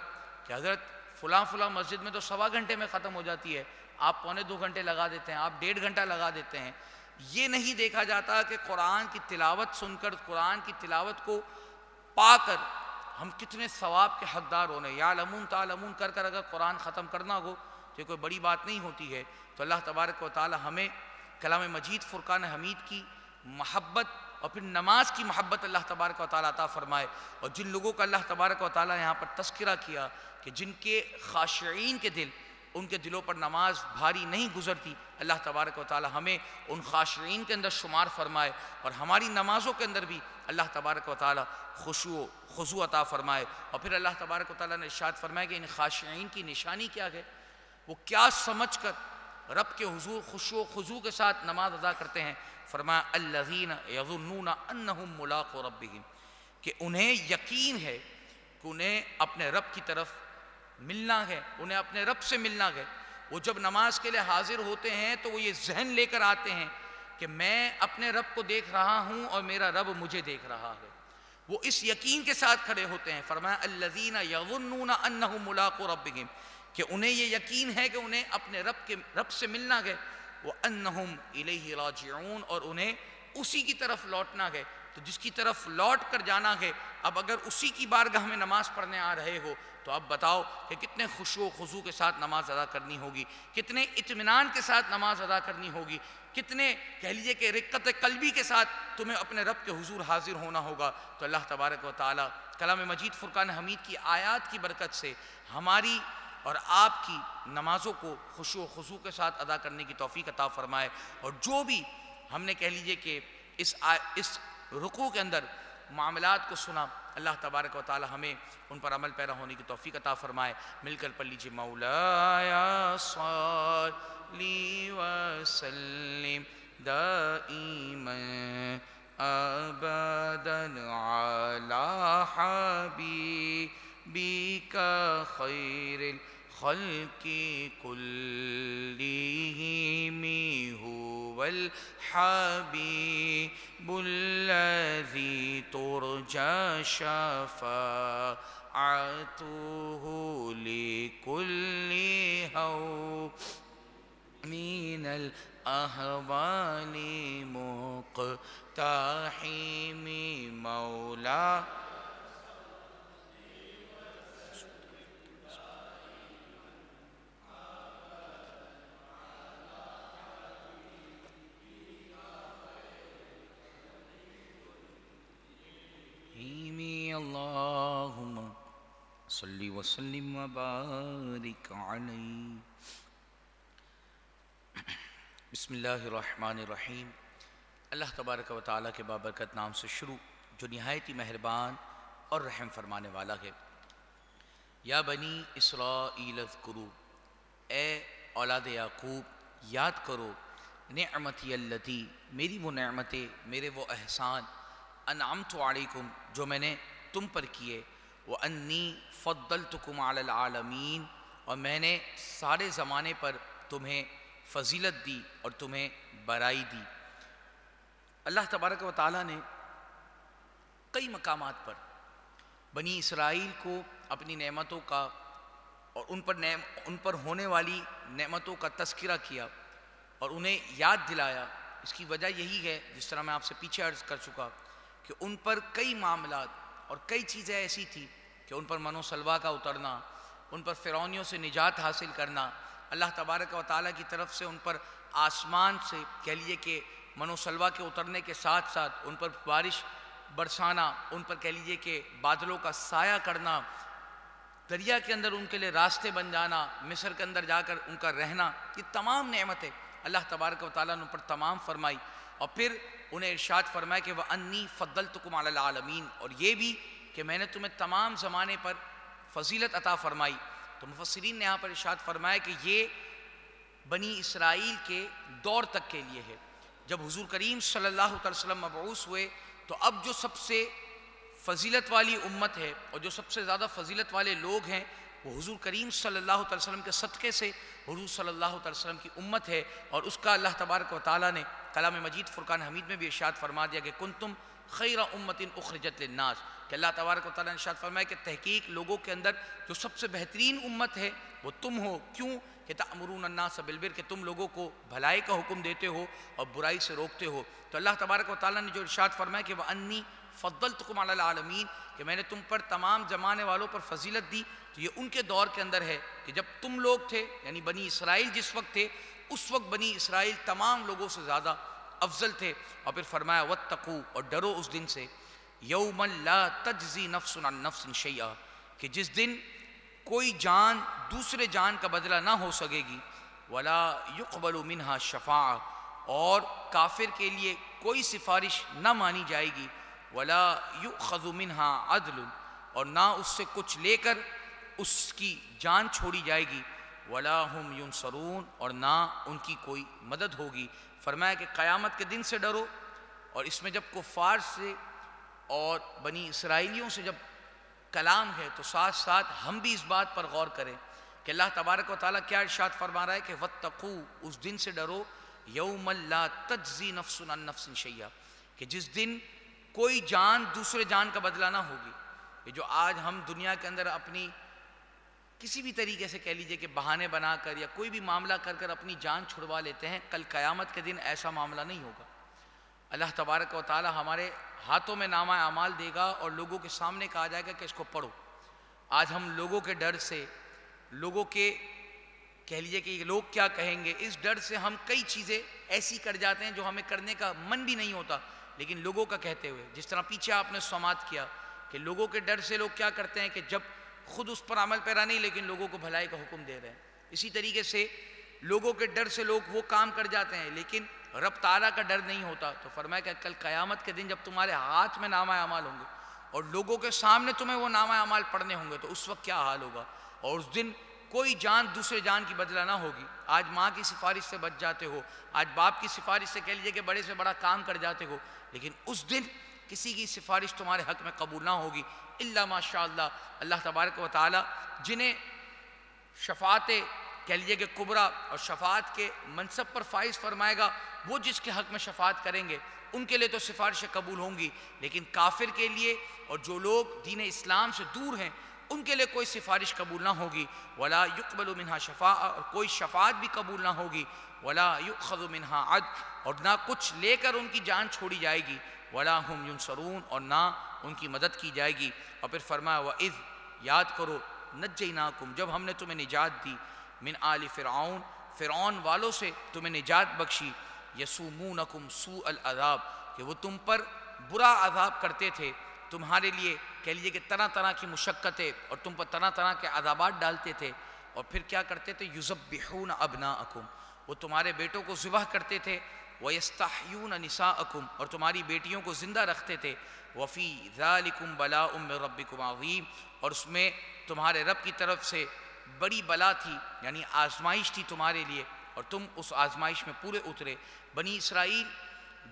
کہ حضرت فلاں مسجد میں تو 1.25 گھنٹے میں ختم ہو جاتی ہے، آپ 1.25 گھنٹے لگا دیتے ہیں، آپ 1.5 گھنٹہ لگا دیتے ہیں۔ یہ نہیں دیکھا جاتا کہ قرآن کی تلاوت سن کر، قرآن کی تلاوت کو پا کر ہم کتنے ثواب کے حقدار ہونے، یعلمون تعلمون کر کر اگر قرآن ختم کرنا ہو تو یہ کوئی بڑی بات نہیں ہوتی ہے۔ تو اللہ تبارک و تعالی ہمیں کلام مجید فرقان حمید کی محبت اور پھر نماز کی محبت اللہ تبارک و تعالی عطا فرمائے، اور جن لوگوں کا اللہ تبارک و تعالی یہاں پر تذکرہ کیا کہ جن کے خاشعین کے دل، ان کے دلوں پر نماز بھاری نہیں گزرتی، اللہ تبارک و تعالی ہمیں ان خاشعین کے اندر شمار فرمائے، اور ہماری نمازوں کے اندر بھی اللہ تبارک و تعالی خشوع خضوع عطا فرمائے۔ اور پھر اللہ تبارک و تعالی نے ارشاد فرمایا کہ ان خاشعین کی نشانی کیا ہے، وہ کیا سمجھ کر رب کے حضور خشوع خضوع کے ساتھ نماز ادا کرتے ہیں۔ فرمایا الذین یظنون انہم ملاقو ربہم، کہ انہیں یقین ہے کہ انہیں اپنے رب کی طرف ملنا ہے، انہیں اپنے رب سے ملنا ہے۔ وہ جب نماز کے لیے حاضر ہوتے ہیں تو وہ یہ ذہن لے کر آتے ہیں کہ میں اپنے رب کو دیکھ رہا ہوں اور میرا رب مجھے دیکھ رہا ہے، وہ اس یقین کے ساتھ کھڑے ہوتے ہیں۔ فرمایا الذین یظنون انہم ملاقو ربہم، کہ انہیں یہ یقین ہے کہ انہیں اپنے رب سے ملنا گئے، وَأَنَّهُمْ إِلَيْهِ رَاجِعُونَ، اور انہیں اسی کی طرف لوٹنا گئے۔ تو جس کی طرف لوٹ کر جانا ہے، اب اگر اسی کی بارگاہ میں نماز پڑھنے آ رہے ہو تو اب بتاؤ کہ کتنے خشوع و خضوع کے ساتھ نماز ادا کرنی ہوگی، کتنے اطمینان کے ساتھ نماز ادا کرنی ہوگی، کتنے کہہ لیجئے کہ رقت قلبی کے ساتھ تمہیں اپنے رب کے حضور حاضر ہونا ہوگا۔ تو اللہ تبارک و تعالی کلام مجید فرقان حمید کی آیات کی برکت سے ہماری اور آپ کی نمازوں کو خشوع و خضوع کے ساتھ ادا کرنے کی توفیق عطا فرمائے، اور جو بھی ہم نے کہہ لیجئے کہ اس رکوع کے اندر معاملات کو سنا، اللہ تبارک و تعالی ہمیں ان پر عمل پیرا ہونے کی توفیق عطا فرمائے۔ مل کر پڑھ لیجئے مولایا صلی وسلم دائما ابدا علی حبیبک خیر الخلق کلہم هو الحبیب الذی ترجى شفاعته لكل هو من الأهوال مقتحم مولا اللہم صلی وسلم وبارک علیہ۔ بسم اللہ الرحمن الرحیم۔ اللہ تبارک و تعالیٰ کے بابرکت نام سے شروع جو نہایت ہی مہربان اور رحم فرمانے والا ہے۔ یا بنی اسرائیل اذکروا، اے اولاد یعقوب یاد کرو، نعمتی اللتی، میری وہ نعمتیں، میرے وہ احسان، انعمت علیکم جو میں نے تم پر کیے، وانی فضلتکم علی العالمین، اور میں نے سارے زمانے پر تمہیں فضیلت دی اور تمہیں برائی دی۔ اللہ تبارک و تعالیٰ نے کئی مقامات پر بنی اسرائیل کو اپنی نعمتوں کا اور ان پر ہونے والی نعمتوں کا تذکرہ کیا اور انہیں یاد دلایا۔ اس کی وجہ یہی ہے، جس طرح میں آپ سے پیچھے عرض کر چکا، کہ ان پر کئی معاملات اور کئی چیزیں ایسی تھی کہ ان پر من و سلوہ کا اترنا، ان پر فرعونیوں سے نجات حاصل کرنا، اللہ تبارک و تعالیٰ کی طرف سے ان پر آسمان سے کہہ لیجئے کہ من و سلوہ کے اترنے کے ساتھ ساتھ ان پر بارش برسانا، ان پر کہہ لیجئے کہ بادلوں کا سایہ کرنا، دریا کے اندر ان کے لیے راستے بن جانا، مصر کے اندر جا کر ان کا رہنا، یہ تمام نعمتیں اللہ تبارک و تعالیٰ نے ان پر تمام فرمائی، اور پھر انہیں ارشاد فرمایا کہ وَأَنِّي فَضَّلْتُكُمْ عَلَى الْعَالَمِينَ، اور یہ بھی کہ میں نے تمہیں تمام زمانے پر فضیلت عطا فرمائی۔ تو مفسرین نے یہاں پر ارشاد فرمایا کہ یہ بنی اسرائیل کے دور تک کے لیے ہے۔ جب حضور کریم صلی اللہ علیہ وسلم مبعوث ہوئے تو اب جو سب سے فضیلت والی امت ہے اور جو سب سے زیادہ فضیلت والے لوگ ہیں وہ حضور کریم صلی اللہ علیہ وسلم کے صدقے سے حضور صلی اللہ علیہ وسلم کی امت ہے، اور اس کا اللہ تبارک و تعالیٰ نے کلام مجید فرقان حمید میں بھی ارشاد فرما دیا کہ کنتم خیر امت اخرجت للناس، کہ اللہ تبارک و تعالیٰ نے ارشاد فرمایا کہ تحقیق لوگوں کے اندر جو سب سے بہترین امت ہے وہ تم ہو۔ کیوں؟ کہ تأمرون الناس بالبر، کہ تم لوگوں کو بھلائی کا حکم دیتے ہو اور برائی سے روکتے ہو۔ تو اللہ تبارک و تعالیٰ نے جو ارشاد فرمایا کہ وَأَنِّي فَضَّلْتُكُمْ عَلَى الْعَالَمِينَ، کہ میں نے تم پر تمام زمانے والوں پر فضیلت دی، تو یہ ان کے دور کے اندر ہے کہ جب تم لوگ تھے، یعنی بنی اسرائیل جس وقت تھے، اس وقت بنی اسرائیل تمام لوگوں سے زیادہ افضل تھے۔ اور پھر فرمایا وَاتَّقُوا، اور ڈرو اس دن سے، يَوْمًا لَا تَجْزِي نَفْسٌ عَن نَفْسٍ شَيْئًا، کہ جس دن کوئی جان دوسرے جان کا بدلہ نہ ہو سکے گی، وَلَا يُقْبَلُ مِنْهَا شَفَاعَةٌ، اور کافر کے لیے کوئی سفارش نہ مانی جائے گی، وَلَا يُؤْخَذُ مِنْهَا عَدْلٌ، اور نہ اس سے کچھ لے کر اس کی جان چھوڑی جائے گی، وَلَا هُمْ يُنصَرُونَ، اور نہ ان کی کوئی مدد ہوگی۔ فرمایا کہ قیامت کے دن سے ڈرو، اور اس میں جب کفار سے اور بنی اسرائیلیوں سے جب کلام ہے تو ساتھ ساتھ ہم بھی اس بات پر غور کریں کہ اللہ تبارک و تعالیٰ کیا ارشاد فرما رہا ہے کہ وَاتَّقُوا، اس دن سے ڈرو، يَوْمًا لَا تَجْزِي نَفْسٌ عَن نَفْسٍ شَيْئًا، کہ جس دن کوئی جان دوسرے جان کا بدلہ نہ ہوگی۔ یہ جو آج ہم دنیا کے اندر اپنی کسی بھی طریقے سے کہہ لیجئے کہ بہانے بنا کر یا کوئی بھی معاملہ کر کر اپنی جان چھڑوا لیتے ہیں، کل قیامت کے دن ایسا معاملہ نہیں ہوگا۔ اللہ تبارک و تعالی ہمارے ہاتھوں میں نامہ اعمال دے گا اور لوگوں کے سامنے کہا جائے گا کہ اس کو پڑھو۔ آج ہم لوگوں کے ڈر سے، لوگوں کے کہہ لیجئے کہ لوگ کیا کہیں گے، اس ڈر سے ہم کئی چیزیں ایسی کر جاتے ہیں جو ہمیں کرنے کا من بھی نہیں ہوتا، لیکن لوگوں کا کہتے ہوئے، جس طرح پیچھے آپ نے سماعت کیا کہ لوگوں کے ڈر سے لوگ کیا کرتے ہیں کہ جب خود اس پر عمل پیرا نہیں لیکن لوگوں کو بھلائی کا حکم دے رہے ہیں۔ اسی طریقے سے لوگوں کے ڈر سے لوگ وہ کام کر جاتے ہیں لیکن رب تعالیٰ کا ڈر نہیں ہوتا۔ تو فرمایا کہ کل قیامت کے دن جب تمہارے ہاتھ میں نامہ اعمال ہوں گے اور لوگوں کے سامنے تمہیں وہ نامہ اعمال پڑھنے ہوں گے تو اس وقت کیا حال ہوگا، اور اس دن کوئی جان دوسرے جان کی بدلہ نہ ہوگی۔ آج ماں کی سفارش سے بچ جاتے ہو، آج باپ کی سفارش سے کہہ لیجئے کہ بڑے سے بڑا کام کر جاتے ہو، لیکن اس دن کسی کی سفارش تمہارے حق میں قبول نہ ہوگی الا ماشاء اللہ۔ اللہ تبارک و تعالی جنہیں شفاعت کہہ لیجئے کہ کبریٰ اور شفاعت کے منصب پر فائز فرمائے گا، وہ جس کے حق میں شفاعت کریں گے ان کے لیے تو سفارشیں قبول ہوں گی، لیکن کافر کے لیے اور جو لوگ دین اسلام سے دور ہیں ان کے لیے کوئی سفارش قبول نہ ہوگی۔ ولا يقبل منها شفاعہ، اور کوئی شفاعت بھی قبول نہ ہوگی۔ ولا يؤخذ منها عدل، اور نہ کچھ لے کر ان کی جان چھوڑی جائے گی۔ ولا هم ينصرون، اور نہ ان کی مدد کی جائے گی۔ اور پھر فرمایا وَإِذْ، یاد کرو، نجیناکم، جب ہم نے تمہیں نجات دی، من آل فرعون، فرعون والوں سے تمہیں نجات بخشی، یسومونکم سوء العذاب، کہ وہ تم پر برا عذاب کرتے تھے، تمہارے لیے کہہ لیجئے کہ طرح طرح کی مشقتیں اور تم پر طرح طرح کے عذابات ڈالتے تھے، اور پھر کیا کرتے تھے، یذبحون ابناءکم، وہ تمہارے بیٹوں کو ذبح کرتے تھے، وَيَسْتَحْيُونَ نِسَاءَكُمْ، اور تمہاری بیٹیوں کو زندہ رکھتے تھے، وَفِي ذَلِكُمْ بَلَاءٌ مِّن رَبِّكُمْ عَظِيمٌ، اور اس میں تمہارے رب کی طرف سے بڑی بلا تھی، یعنی آزمائش تھی تمہارے لیے، اور تم اس آزمائش میں پورے اترے۔ بنی اسرائیل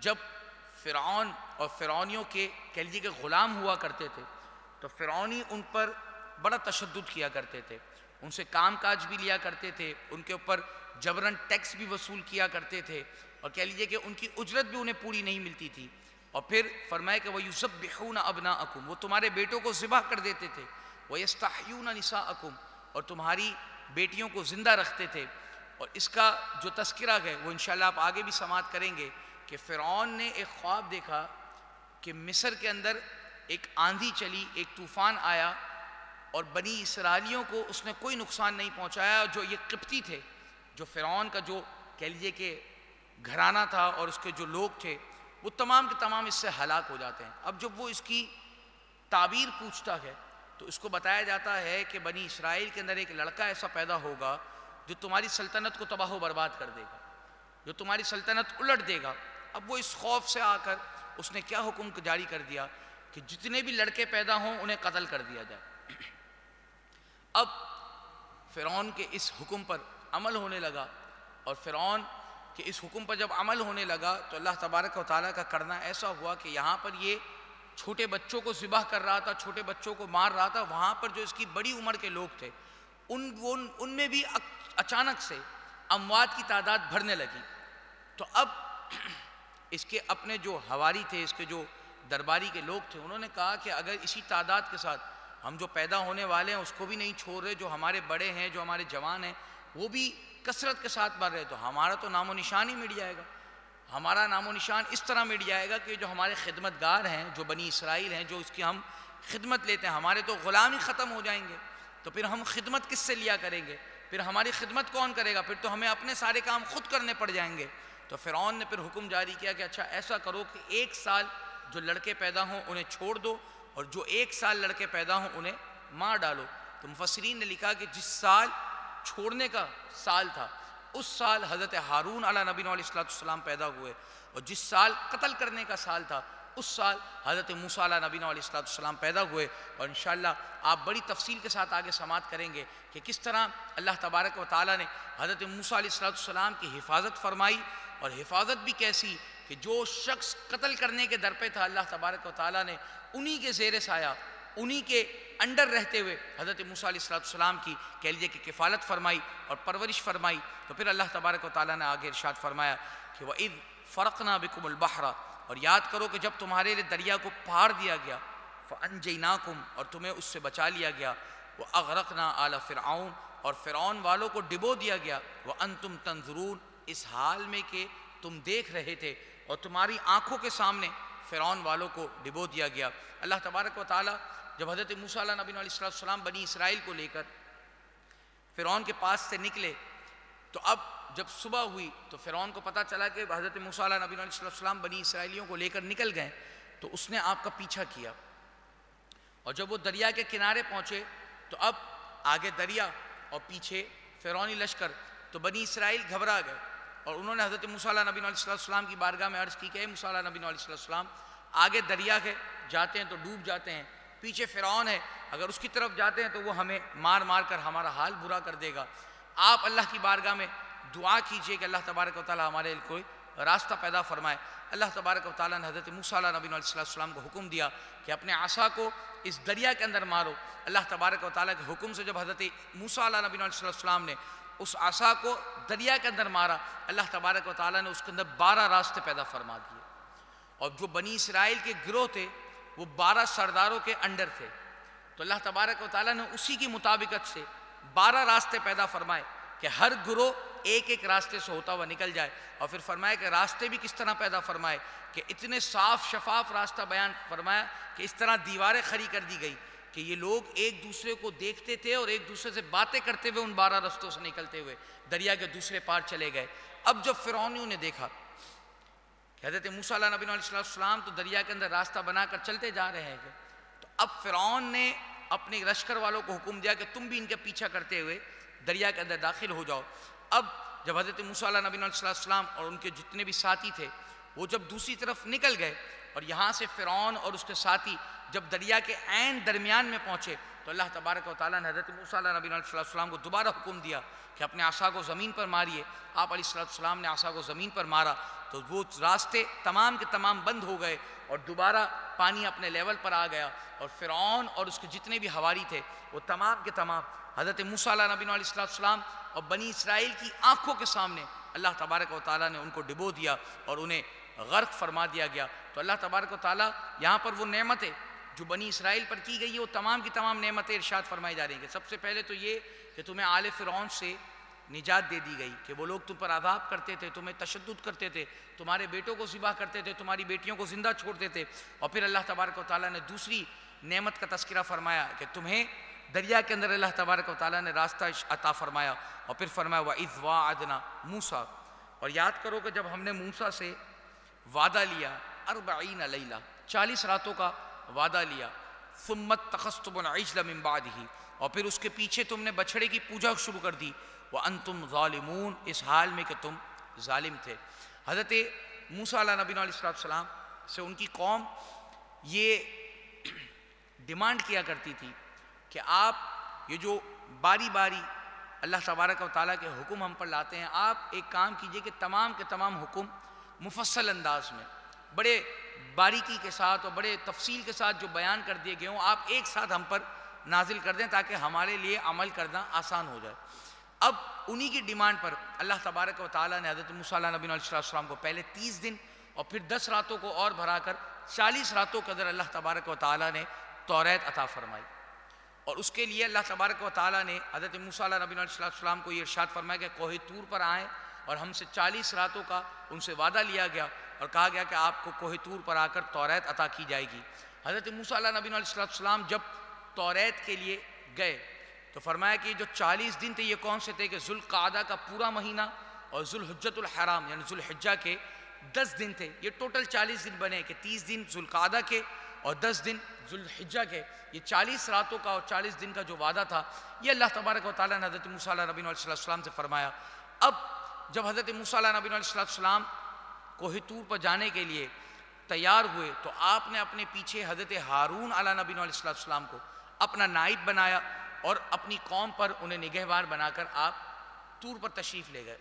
جب فرعون اور فرعونیوں کے کہہ لیجیے کہ غلام ہوا کرتے تھے تو فرعونی ان پر بڑا تشدد کیا کرتے تھے، ان سے کام کاج بھی لیا کرتے تھے، ان کے اوپر جبراً ٹیکس بھی وصول کیا کرتے تھے، اور کہہ لیجیے کہ ان کی اجرت بھی انہیں پوری نہیں ملتی تھی۔ اور پھر فرمایا کہ وَيُذَبِّحُونَ أَبْنَاءَكُمْ، وہ تمہارے بیٹوں کو ذبح کر دیتے تھے، وَيَسْتَحْيُونَ نِسَاءَكُمْ، اور تمہاری بیٹیوں کو زندہ رکھتے تھے۔ اور اس کا جو تذکرہ ہے وہ انشاءاللہ آپ آگے بھی سماعت کریں گے کہ فرعون نے ایک خواب دیکھا کہ مصر کے اندر ایک آندھی چلی، ایک طوفان آیا، اور بنی اسرائیلیوں کو اس نے کوئی نقصان نہیں پہنچایا۔ جو یہ قبطی تھے، جو فرعون کا جو کہہ لیجیے کہ گھرانہ تھا اور اس کے جو لوگ تھے، وہ تمام کے تمام اس سے ہلاک ہو جاتے ہیں۔ اب جب وہ اس کی تعبیر پوچھتا ہے تو اس کو بتایا جاتا ہے کہ بنی اسرائیل کے اندر ایک لڑکا ایسا پیدا ہوگا جو تمہاری سلطنت کو تباہ و برباد کر دے گا، جو تمہاری سلطنت الٹ دے گا۔ اب وہ اس خوف سے آ کر اس نے کیا حکم جاری کر دیا کہ جتنے بھی لڑکے پیدا ہوں انہیں قتل کر دیا جائے۔ اب فرعون کے اس حکم پر عمل ہونے لگا، اور فرعون کہ اس حکم پر جب عمل ہونے لگا تو اللہ تبارک و تعالیٰ کا کرنا ایسا ہوا کہ یہاں پر یہ چھوٹے بچوں کو ذبح کر رہا تھا، چھوٹے بچوں کو مار رہا تھا، وہاں پر جو اس کی بڑی عمر کے لوگ تھے ان میں بھی اچانک سے اموات کی تعداد بڑھنے لگی۔ تو اب اس کے اپنے جو حواری تھے، اس کے جو درباری کے لوگ تھے، انہوں نے کہا کہ اگر اسی تعداد کے ساتھ ہم جو پیدا ہونے والے ہیں اس کو بھی نہیں چھوڑ رہے، جو ہمارے بڑے ہیں، جو ہمارے جوان ہیں، وہ بھی کثرت کے ساتھ مر رہے، تو ہمارا تو نام و نشان ہی مٹ جائے گا۔ ہمارا نام و نشان اس طرح مٹ جائے گا کہ جو ہمارے خدمت گار ہیں، جو بنی اسرائیل ہیں، جو اس کی ہم خدمت لیتے ہیں، ہمارے تو غلام ہی ختم ہو جائیں گے۔ تو پھر ہم خدمت کس سے لیا کریں گے؟ پھر ہماری خدمت کون کرے گا؟ پھر تو ہمیں اپنے سارے کام خود کرنے پڑ جائیں گے۔ تو فرعون نے پھر حکم جاری کیا کہ اچھا ایسا کرو کہ 1 سال جو لڑکے پیدا ہوں انہیں چھوڑ دو، اور جو 1 سال لڑکے پیدا ہوں انہیں مار ڈالو۔ تو مفسرین نے لکھا کہ جس سال چھوڑنے کا سال تھا اس سال حضرت ہارون علیہ نبی علیہ السلام پیدا ہوئے، اور جس سال قتل کرنے کا سال تھا اس سال حضرت موسیٰ علیہ نبی علیہ السلام پیدا ہوئے۔ اور انشاءاللہ آپ بڑی تفصیل کے ساتھ آگے سماعت کریں گے کہ کس طرح اللہ تبارک و تعالیٰ نے حضرت موسیٰ علیہ السلام کی حفاظت فرمائی، اور حفاظت بھی کیسی کہ جو شخص قتل کرنے کے در پہ تھا، اللہ تبارک و تعالیٰ نے انہی کے زیر سایہ، انہی کے انڈر رہتے ہوئے حضرت موسیٰ علیہ السلام کی کہہ لیجیے کہ کفالت فرمائی اور پرورش فرمائی۔ تو پھر اللہ تبارک و تعالیٰ نے آگے ارشاد فرمایا کہ وَإِذْ فَرَقْنَا بِكُمُ الْبَحْرَ، اور یاد کرو کہ جب تمہارے لیے دریا کو پار دیا گیا، فَأَنْجَيْنَاكُمْ، اور تمہیں اس سے بچا لیا گیا، وَأَغْرَقْنَا آلَ فِرْعَوْنَ، اور فرعون والوں کو ڈبو دیا گیا، وَأَنْتُمْ تَنْظُرُونَ، اس حال میں کہ تم دیکھ رہے تھے اور تمہاری آنکھوں کے سامنے فرعون والوں کو ڈبو دیا گیا۔ اللہ تبارک و تعالیٰ جب حضرت موسیٰ علیہ نبی علیہ السلام بنی اسرائیل کو لے کر فرعون کے پاس سے نکلے، تو اب جب صبح ہوئی تو فرعون کو پتہ چلا کہ حضرت موسیٰ علیہ نبی علیہ السلام بنی اسرائیلیوں کو لے کر نکل گئے، تو اس نے آپ کا پیچھا کیا، اور جب وہ دریا کے کنارے پہنچے تو اب آگے دریا اور پیچھے فرعونی لشکر، تو بنی اسرائیل گھبرا گئے، اور انہوں نے حضرت موسیٰ علیہ نبی علیہ السلام کی بارگاہ میں عرض کی کہ اے موسیٰ علیہ نبی علیہ السلام، آگے دریا ہے، جاتے ہیں تو ڈوب جاتے ہیں، پیچھے فرعون ہے، اگر اس کی طرف جاتے ہیں تو وہ ہمیں مار مار کر ہمارا حال برا کر دے گا، آپ اللہ کی بارگاہ میں دعا کیجئے کہ اللہ تبارک و تعالی ہمارے لیے کوئی راستہ پیدا فرمائے۔ اللہ تبارک و تعالیٰ نے حضرت موسیٰ علیہ نبی علیہ السلام کو حکم دیا کہ اپنے عصا کو اس دریا کے اندر مارو۔ اللہ تبارک و تعالیٰ کے حکم سے جب حضرت موسیٰ علیہ نبی علیہ السلام نے اس عصا کو دریا کے اندر مارا، اللہ تبارک و تعالیٰ نے اس کے اندر 12 راستے پیدا فرما دیے، اور جو بنی اسرائیل کے گروہ تھے وہ 12 سرداروں کے انڈر تھے، تو اللہ تبارک و تعالیٰ نے اسی کی مطابقت سے 12 راستے پیدا فرمائے کہ ہر گروہ ایک ایک راستے سے ہوتا ہوا نکل جائے، اور پھر فرمایا کہ راستے بھی کس طرح پیدا فرمائے کہ اتنے صاف شفاف راستہ بیان فرمایا کہ اس طرح دیواریں کھڑی کر دی گئی کہ یہ لوگ ایک دوسرے کو دیکھتے تھے اور ایک دوسرے سے باتیں کرتے ہوئے ان 12 رستوں سے نکلتے ہوئے دریا کے دوسرے پار چلے گئے۔ اب جب فرعونیوں نے دیکھا کہ حضرت موسیٰ علیہ نبی علیہ السلام تو دریا کے اندر راستہ بنا کر چلتے جا رہے ہیں، تو اب فرعون نے اپنے لشکر والوں کو حکم دیا کہ تم بھی ان کے پیچھا کرتے ہوئے دریا کے اندر داخل ہو جاؤ۔ اب جب حضرت موسیٰ علیہ نبی علیہ السلام اور ان کے جتنے بھی ساتھی تھے وہ جب دوسری طرف نکل گئے، اور یہاں سے فرعون اور اس کے ساتھی جب دریا کے عین درمیان میں پہنچے، تو اللہ تبارک و تعالیٰ نے حضرت موسیٰ علیہ نبی علیہ السلام کو دوبارہ حکم دیا کہ اپنے عصا کو زمین پر ماریے۔ آپ علیہ السلام نے عصا کو زمین پر مارا تو وہ راستے تمام کے تمام بند ہو گئے، اور دوبارہ پانی اپنے لیول پر آ گیا، اور فرعون اور اس کے جتنے بھی حواری تھے وہ تمام کے تمام حضرت موسیٰ علیہ نبی علیہ السلام اور بنی اسرائیل کی آنکھوں کے سامنے اللہ تبارک و تعالیٰ نے ان کو ڈبو دیا اور انہیں غرق فرما دیا گیا۔ تو اللہ تبارک و تعالیٰ یہاں پر وہ نعمتیں جو بنی اسرائیل پر کی گئی ہیں وہ تمام کی تمام نعمتیں ارشاد فرمائی جا رہی ہیں۔ سب سے پہلے تو یہ کہ تمہیں آل فرعون سے نجات دے دی گئی کہ وہ لوگ تم پر عذاب کرتے تھے، تمہیں تشدد کرتے تھے، تمہارے بیٹوں کو ذبح کرتے تھے، تمہاری بیٹیوں کو زندہ چھوڑتے تھے۔ اور پھر اللہ تبارک و تعالیٰ نے دوسری نعمت کا تذکرہ فرمایا کہ تمہیں دریا کے اندر اللہ تبارک و تعالیٰ نے راستہ عطا فرمایا، اور پھر فرمایا وَإِذْ وَاعَدْنَا مُوسَىٰ، اور یاد کرو کہ جب ہم نے موسیٰ سے وعدہ لیا 40 لیلہ 40 راتوں کا وعدہ لیا، ثُمَّ اتَّخَذْتُمُ الْعِجْلَ مِن بَعْدِهِ، اور پھر اس کے پیچھے تم نے بچھڑے کی پوجا شروع کر دی، وَأَنْتُمْ ظَالِمُونَ، اس حال میں کہ تم ظالم تھے۔ حضرت موسیٰ علیہ نبی علیہ السلام سے ان کی قوم یہ ڈیمانڈ کیا کرتی تھی کہ آپ یہ جو باری باری اللہ تبارک و تعالیٰ کے حکم ہم پر لاتے ہیں، آپ ایک کام کیجئے کہ تمام کے تمام حکم مفصل انداز میں بڑے باریکی کے ساتھ اور بڑے تفصیل کے ساتھ جو بیان کر دیے گئے ہوں آپ ایک ساتھ ہم پر نازل کر دیں تاکہ ہمارے لیے عمل کرنا آسان ہو جائے۔ اب انہی کی ڈیمانڈ پر اللہ تبارک و تعالیٰ نے حضرت موسیٰ علیہ نبی علیہ السلام کو پہلے 30 دن اور پھر 10 راتوں کو اور بھرا کر 40 راتوں کے اندر اللہ تبارک و تعالیٰ نے توریت عطا فرمائی، اور اس کے لیے اللہ تبارک و تعالیٰ نے حضرت موسیٰ علیہ نبی علیہ السلام کو یہ ارشاد فرمایا کہ کوہ طور پر آئیں، اور ہم سے 40 راتوں کا ان سے وعدہ لیا گیا اور کہا گیا کہ آپ کو کوہ طور پر آ کر توریت عطا کی جائے گی۔ حضرت موسیٰ علیہ نبی علیہ السلام جب توریت کے لیے گئے تو فرمایا کہ جو 40 دن تھے یہ کون سے تھے کہ ذوالقعدہ کا پورا مہینہ اور ذوالحجۃ الحرام یعنی ذوالحجہ کے 10 دن تھے، یہ ٹوٹل 40 دن بنے کہ 30 دن ذوالقعدہ کے اور 10 دن ذوالحجہ کے، یہ 40 راتوں کا اور 40 دن کا جو وعدہ تھا یہ اللہ تبارک و تعالیٰ نے حضرت موسیٰ علیہ نبی علیہ السلام سے فرمایا۔ اب جب حضرت موسیٰ علیہ نبی علیہ السلام کوہ طور پر جانے کے لیے تیار ہوئے تو آپ نے اپنے پیچھے حضرت ہارون علیہ نبی علیہ السلام کو اپنا نائب بنایا اور اپنی قوم پر انہیں نگہبان بنا کر آپ طور پر تشریف لے گئے۔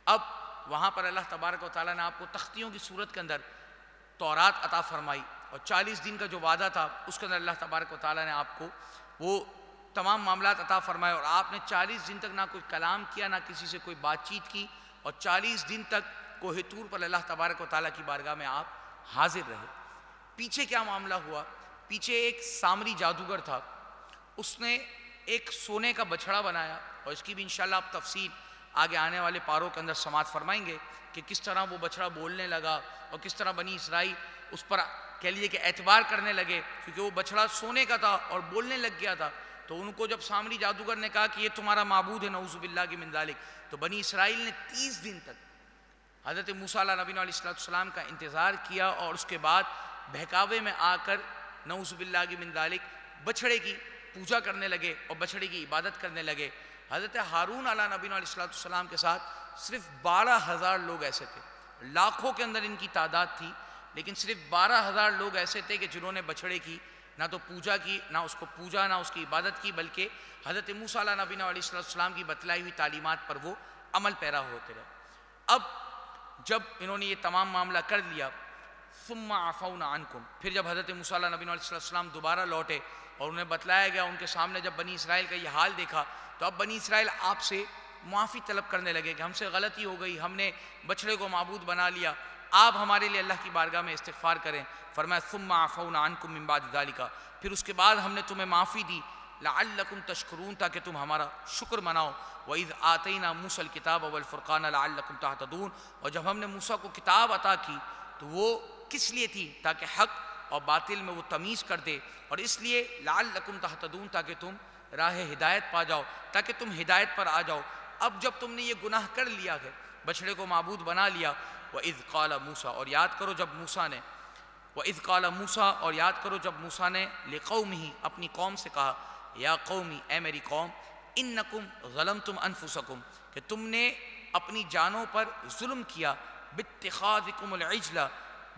اب وہاں پر اللہ تبارک و تعالیٰ نے آپ کو تختیوں کی صورت کے اندر تورات عطا فرمائی، اور 40 دن کا جو وعدہ تھا اس کے اندر اللہ تبارک و تعالیٰ نے آپ کو وہ تمام معاملات عطا فرمائے، اور آپ نے 40 دن تک نہ کوئی کلام کیا نہ کسی سے کوئی بات چیت کی، اور 40 دن تک کوہ طور پر اللہ تبارک و تعالیٰ کی بارگاہ میں آپ حاضر رہے۔ پیچھے کیا معاملہ ہوا؟ پیچھے ایک سامری جادوگر تھا، اس نے ایک سونے کا بچھڑا بنایا، اور اس کی بھی انشاءاللہ آپ تفصیل آگے آنے والے پاروں کے اندر سماعت فرمائیں گے کہ کس طرح وہ بچھڑا بولنے لگا اور کس طرح بنی اسرائیل اس پر کہہ لیجیے کہ اعتبار کرنے لگے، کیونکہ وہ بچھڑا سونے کا تھا اور بولنے لگ گیا تھا۔ تو ان کو جب سامری جادوگر نے کہا کہ یہ تمہارا معبود ہے نعوذ باللہ کی من ذالک، تو بنی اسرائیل نے 30 دن تک حضرت موسیٰ علیہ نبی علیہ السلام کا انتظار کیا، اور اس کے بعد بہکاوے میں آ کر نعوذ باللہ کی من ذالک بچھڑے کی پوجا کرنے لگے اور بچھڑے کی عبادت کرنے لگے۔ حضرت ہارون علیہ نبی علیہ السلام کے ساتھ صرف 12,000 لوگ ایسے تھے، لاکھوں کے اندر ان کی تعداد تھی، لیکن صرف 12,000 لوگ ایسے تھے کہ جنہوں نے بچھڑے کی نہ تو پوجا کی، نہ اس کو پوجا، نہ اس کی عبادت کی، بلکہ حضرت موسیٰ علیہ نبی علیہ السلام کی بتلائی ہوئی تعلیمات پر وہ عمل پیرا ہوتے رہے۔ اب جب انہوں نے یہ تمام معاملہ کر لیا، ثم عفونا عنکم، پھر جب حضرت موسیٰ علیہ نبی علیہ السلام دوبارہ لوٹے اور انہیں بتلایا گیا، ان کے سامنے جب بنی اسرائیل کا یہ حال دیکھا، تو اب بنی اسرائیل آپ سے معافی طلب کرنے لگے کہ ہم سے غلطی ہو گئی، ہم نے بچھڑے کو معبود بنا لیا، آپ ہمارے لیے اللہ کی بارگاہ میں استغفار کریں۔ فرمایا ثم عفونا عنکم من بعد ذالک، پھر اس کے بعد ہم نے تمہیں معافی دی، لعلکم تشکرون، تاکہ تم ہمارا شکر مناؤ۔ وَإِذْ آتَيْنَا مُوسَى الْكِتَابَ وَالْفُرْقَانَ لَعَلَّكُمْ تَهْتَدُونَ، اور جب ہم نے موسیٰ کو کتاب عطا کی تو وہ کس لیے تھی؟ تاکہ حق اور باطل میں وہ تمیز کر دے، اور اس لیے لعلکم تہتدون، تاکہ تم راہ ہدایت پا جاؤ، تاکہ تم ہدایت پر آ جاؤ۔ اب جب تم نے یہ گناہ کر لیا ہے، بچھڑے کو معبود بنا لیا، وَإِذْ قَالَ مُوسَىٰ، اور یاد کرو جب موسیٰ نے وَإِذْ قَالَ مُوسَىٰ، اور یاد کرو جب موسیٰ نے لِقَوْمِهِ، اپنی قوم سے کہا، یا قومی، اے میری قوم، انکم ظلمتم انفسکم، کہ تم نے اپنی جانوں پر ظلم کیا، باتخاذکم العجل،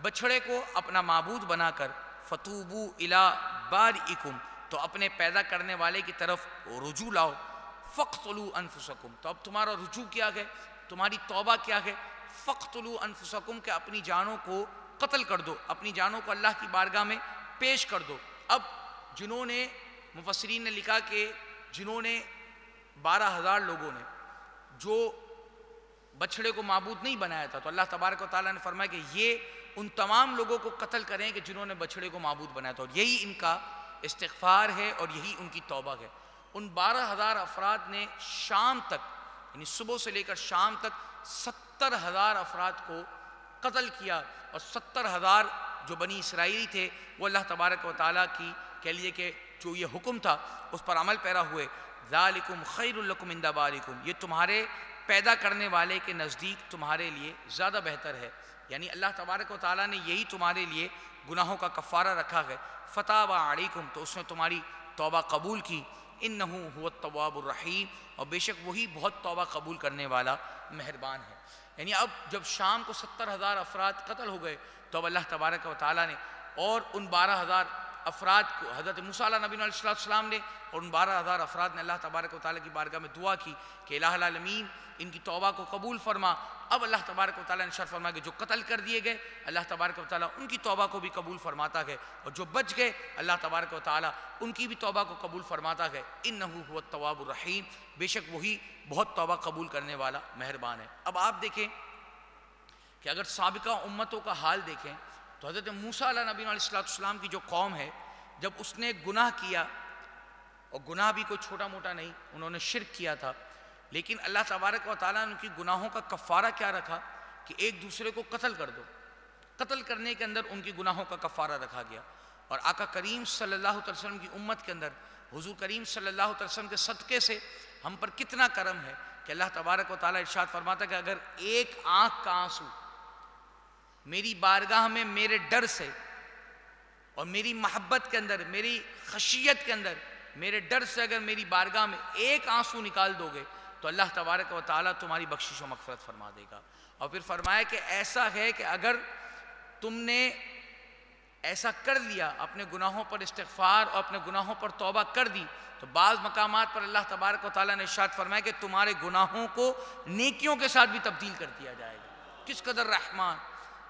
بچھڑے کو اپنا معبود بنا کر، فتوبوا الی بارئکم، تو اپنے پیدا کرنے والے کی طرف رجوع لاؤ، فاقتلوا انفسکم، تو اب تمہارا رجوع کیا ہے، تمہاری توبہ کیا ہے، فاقتلوا انفسکم، کہ اپنی جانوں کو قتل کر دو، اپنی جانوں کو اللہ کی بارگاہ میں پیش کر دو۔ اب جنہوں نے، مفسرین نے لکھا کہ جنہوں نے 12,000 لوگوں نے جو بچھڑے کو معبود نہیں بنایا تھا، تو اللہ تبارک و تعالیٰ نے فرمایا کہ یہ ان تمام لوگوں کو قتل کریں کہ جنہوں نے بچھڑے کو معبود بنایا تھا، اور یہی ان کا استغفار ہے اور یہی ان کی توبہ ہے۔ ان 12,000 افراد نے شام تک، یعنی صبح سے لے کر شام تک 70,000 افراد کو قتل کیا، اور 70,000 جو بنی اسرائیلی تھے وہ اللہ تبارک و تعالیٰ کی کہہ لیے کہ جو یہ حکم تھا اس پر عمل پیرا ہوئے۔ ذالکم خیر لکم عند بارئکم، یہ تمہارے پیدا کرنے والے کے نزدیک تمہارے لیے زیادہ بہتر ہے، یعنی اللہ تبارک و تعالیٰ نے یہی تمہارے لیے گناہوں کا کفارہ رکھا ہے۔ فتاب علیکم، تو اس نے تمہاری توبہ قبول کی، انہ هو التواب الرحیم، اور بے شک وہی بہت توبہ قبول کرنے والا مہربان ہے۔ یعنی اب جب شام کو 70,000 افراد قتل ہو گئے، تو اب اللہ تبارک و تعالیٰ نے اور ان 12,000 افراد کو حضرت موسیٰ علیہ نبی علیہ السلام نے اور ان 12,000 افراد نے اللہ تبارک و تعالیٰ کی بارگاہ میں دعا کی کہ الہ العالمین ان کی توبہ کو قبول فرما۔ اب اللہ تبارک و تعالیٰ نے ارشاد فرمایا کہ جو قتل کر دیے گئے اللہ تبارک و تعالیٰ ان کی توبہ کو بھی قبول فرماتا ہے، اور جو بچ گئے اللہ تبارک و تعالیٰ ان کی بھی توبہ کو قبول فرماتا ہے۔ انہ هو التواب الرحیم، بے شک وہی بہت توبہ قبول کرنے والا مہربان ہے۔ اب آپ دیکھیں کہ اگر سابقہ امتوں کا حال دیکھیں تو حضرت موسیٰ علیہ نبی علیہ السلام کی جو قوم ہے، جب اس نے گناہ کیا، اور گناہ بھی کوئی چھوٹا موٹا نہیں، انہوں نے شرک کیا تھا، لیکن اللہ تبارک و تعالیٰ نے ان کی گناہوں کا کفارہ کیا رکھا کہ ایک دوسرے کو قتل کر دو۔ قتل کرنے کے اندر ان کی گناہوں کا کفارہ رکھا گیا، اور آقا کریم صلی اللہ علیہ وسلم کی امت کے اندر حضور کریم صلی اللہ علیہ وسلم کے صدقے سے ہم پر کتنا کرم ہے کہ اللہ تبارک و تعالیٰ ارشاد فرماتا ہے کہ اگر ایک آنکھ کا آنسو میری بارگاہ میں میرے ڈر سے اور میری محبت کے اندر، میری خشیت کے اندر، میرے ڈر سے اگر میری بارگاہ میں ایک آنسو نکال دو گے تو اللہ تبارک و تعالیٰ تمہاری بخشش و مغفرت فرما دے گا۔ اور پھر فرمایا کہ ایسا ہے کہ اگر تم نے ایسا کر لیا، اپنے گناہوں پر استغفار اور اپنے گناہوں پر توبہ کر دی، تو بعض مقامات پر اللہ تبارک و تعالیٰ نے ارشاد فرمایا کہ تمہارے گناہوں کو نیکیوں کے ساتھ بھی تبدیل کر دیا جائے گا۔ کس قدر رحمان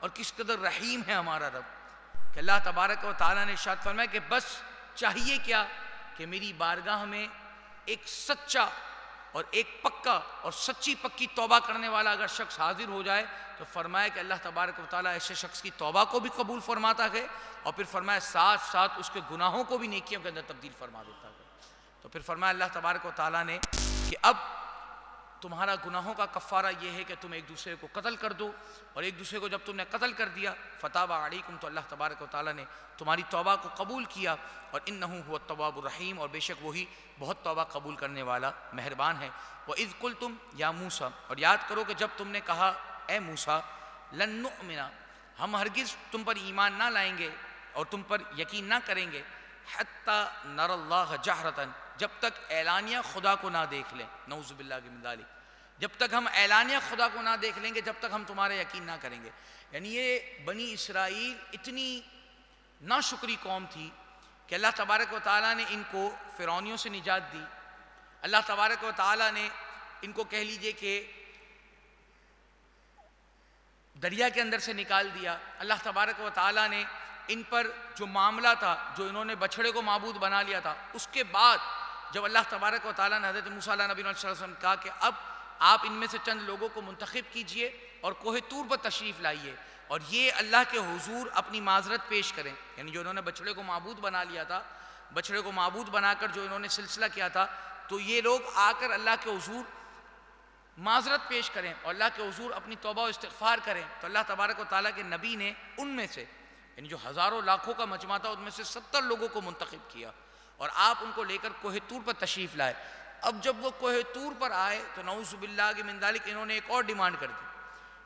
اور کس قدر رحیم ہے ہمارا رب کہ اللہ تبارک و تعالیٰ نے ارشاد فرمایا کہ بس چاہیے کیا کہ میری بارگاہ میں ایک سچا اور ایک پکا اور سچی پکی توبہ کرنے والا اگر شخص حاضر ہو جائے تو فرمایا کہ اللہ تبارک و تعالیٰ ایسے شخص کی توبہ کو بھی قبول فرماتا ہے، اور پھر فرمایا ساتھ ساتھ اس کے گناہوں کو بھی نیکیوں کے اندر تبدیل فرما دیتا ہے۔ تو پھر فرمایا اللہ تبارک و تعالیٰ نے کہ اب تمہارا گناہوں کا کفارہ یہ ہے کہ تم ایک دوسرے کو قتل کر دو، اور ایک دوسرے کو جب تم نے قتل کر دیا فتاب علیکم، تو اللہ تبارک و تعالیٰ نے تمہاری توبہ کو قبول کیا، اور انہ هو التواب الرحیم، اور بے شک وہی بہت توبہ قبول کرنے والا مہربان ہے۔ وَإِذْ قُلْتُمْ يَا مُوسَىٰ، اور یاد کرو کہ جب تم نے کہا اے موسیٰ، لن نؤمن، ہم ہرگز تم پر ایمان نہ لائیں گے اور تم پر یقین نہ کریں گے، حتی نر اللہ جہرتاً، جب تک اعلانیہ خدا کو نہ دیکھ لیں، نعوذ باللہ من ذالک، جب تک ہم اعلانیہ خدا کو نہ دیکھ لیں گے جب تک ہم تمہارا یقین نہ کریں گے۔ یعنی یہ بنی اسرائیل اتنی ناشکری قوم تھی کہ اللہ تبارک و تعالیٰ نے ان کو فرعونیوں سے نجات دی، اللہ تبارک و تعالیٰ نے ان کو کہہ لیجئے کہ دریا کے اندر سے نکال دیا، اللہ تبارک و تعالیٰ نے ان پر جو معاملہ تھا، جو انہوں نے بچھڑے کو معبود بنا لیا تھا، اس کے بعد جب اللہ تبارک و تعالیٰ نے حضرت موسیٰ علیہ نبی صلی اللہ علیہ وسلم کہا کہ اب آپ ان میں سے چند لوگوں کو منتخب کیجئے اور کوہ طور پر تشریف لائیے اور یہ اللہ کے حضور اپنی معذرت پیش کریں، یعنی جو انہوں نے بچھڑے کو معبود بنا لیا تھا، بچھڑے کو معبود بنا کر جو انہوں نے سلسلہ کیا تھا، تو یہ لوگ آ کر اللہ کے حضور معذرت پیش کریں اور اللہ کے حضور اپنی توبہ و استغفار کریں۔ تو اللہ تبارک و تعالیٰ کے نبی نے ان میں سے، یعنی جو ہزاروں لاکھوں کا مجمع تھا، ان میں سے 70 لوگوں کو منتخب کیا اور آپ ان کو لے کر کوہ طور پر تشریف لائے۔ اب جب وہ کوہ طور پر آئے تو نعوذ باللہ من ذالک انہوں نے ایک اور ڈیمانڈ کر دی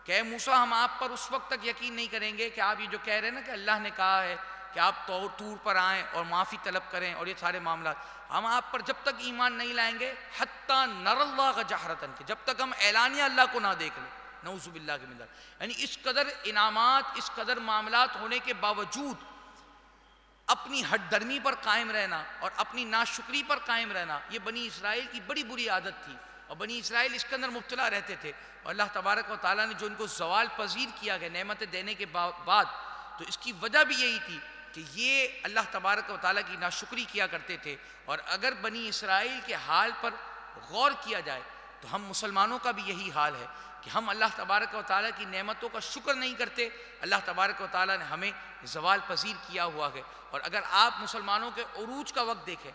کہ اے موسیٰ، ہم آپ پر اس وقت تک یقین نہیں کریں گے کہ آپ یہ جو کہہ رہے ہیں نا کہ اللہ نے کہا ہے کہ آپ طور پر آئیں اور معافی طلب کریں اور یہ سارے معاملات، ہم آپ پر جب تک ایمان نہیں لائیں گے حتی نر اللہ جہرتاً، کہ جب تک ہم اعلانیہ اللہ کو نہ دیکھ لیں، نعوذ باللہ من ذالک۔ یعنی اس قدر انعامات، اس قدر معاملات ہونے کے باوجود اپنی ہٹ درمی پر قائم رہنا اور اپنی ناشکری پر قائم رہنا، یہ بنی اسرائیل کی بڑی بری عادت تھی، اور بنی اسرائیل اس کے اندر مبتلا رہتے تھے۔ اور اللہ تبارک و تعالیٰ نے جو ان کو زوال پذیر کیا گیا نعمتیں دینے کے بعد، تو اس کی وجہ بھی یہی تھی کہ یہ اللہ تبارک و تعالیٰ کی ناشکری کیا کرتے تھے۔ اور اگر بنی اسرائیل کے حال پر غور کیا جائے تو ہم مسلمانوں کا بھی یہی حال ہے کہ ہم اللہ تبارک و تعالیٰ کی نعمتوں کا شکر نہیں کرتے۔ اللہ تبارک و تعالیٰ نے ہمیں زوال پذیر کیا ہوا ہے، اور اگر آپ مسلمانوں کے عروج کا وقت دیکھیں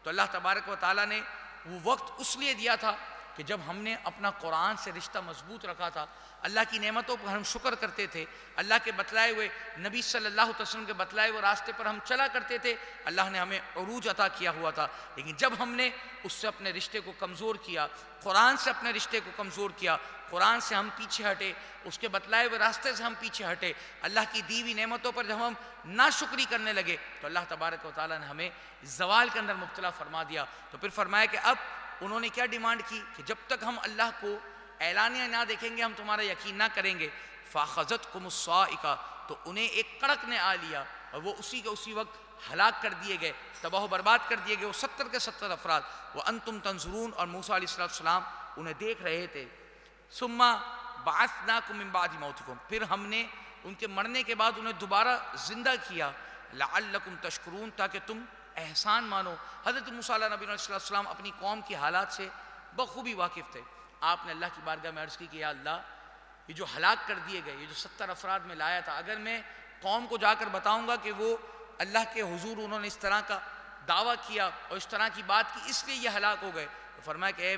تو اللہ تبارک و تعالیٰ نے وہ وقت اس لیے دیا تھا کہ جب ہم نے اپنا قرآن سے رشتہ مضبوط رکھا تھا، اللہ کی نعمتوں پر ہم شکر کرتے تھے، اللہ کے بتلائے ہوئے نبی صلی اللہ علیہ وسلم کے بتلائے ہوئے راستے پر ہم چلا کرتے تھے، اللہ نے ہمیں عروج عطا کیا ہوا تھا۔ لیکن جب ہم نے اس سے اپنے رشتے کو کمزور کیا، قرآن سے اپنے رشتے کو کمزور کیا، قرآن سے ہم پیچھے ہٹے، اس کے بتلائے ہوئے راستے سے ہم پیچھے ہٹے، اللہ کی دی ہوئی نعمتوں پر جب ہم ناشکری کرنے لگے تو اللہ تبارک و تعالیٰ نے ہمیں زوال کے اندر مبتلا فرما دیا۔ تو پھر فرمایا کہ اب انہوں نے کیا ڈیمانڈ کی کہ جب تک ہم اللہ کو اعلانیہ نہ دیکھیں گے ہم تمہارا یقین نہ کریں گے۔ فَأَخَذَتْكُمُ الصَّاعِقَةُ، تو انہیں ایک کڑک نے آ لیا اور وہ اسی کے اسی وقت ہلاک کر دیے گئے، تباہ و برباد کر دیے گئے وہ 70 کے 70 افراد۔ وَأَنْتُمْ تَنْظُرُونَ، اور موسیٰ علیہ السلام انہیں دیکھ رہے تھے۔ ثُمَّ بَعَثْنَاكُم مِّن بَعْدِ مَوْتِكُمْ، پھر ہم نے ان کے مرنے کے بعد انہیں دوبارہ زندہ کیا، لَعَلَّكُمْ تَشْكُرُونَ، تاکہ تم احسان مانو۔ حضرت موسیٰ علیہ نبی صلی اللہ علیہ وسلم اپنی قوم کی حالات سے بخوبی واقف تھے۔ آپ نے اللہ کی بارگاہ میں عرض کی کہ یا اللہ، یہ جو ہلاک کر دیے گئے، یہ جو 70 افراد میں لایا تھا، اگر میں قوم کو جا کر بتاؤں گا کہ وہ اللہ کے حضور انہوں نے اس طرح کا دعویٰ کیا اور اس طرح کی بات کی اس لیے یہ ہلاک ہو گئے، تو فرمایا کہ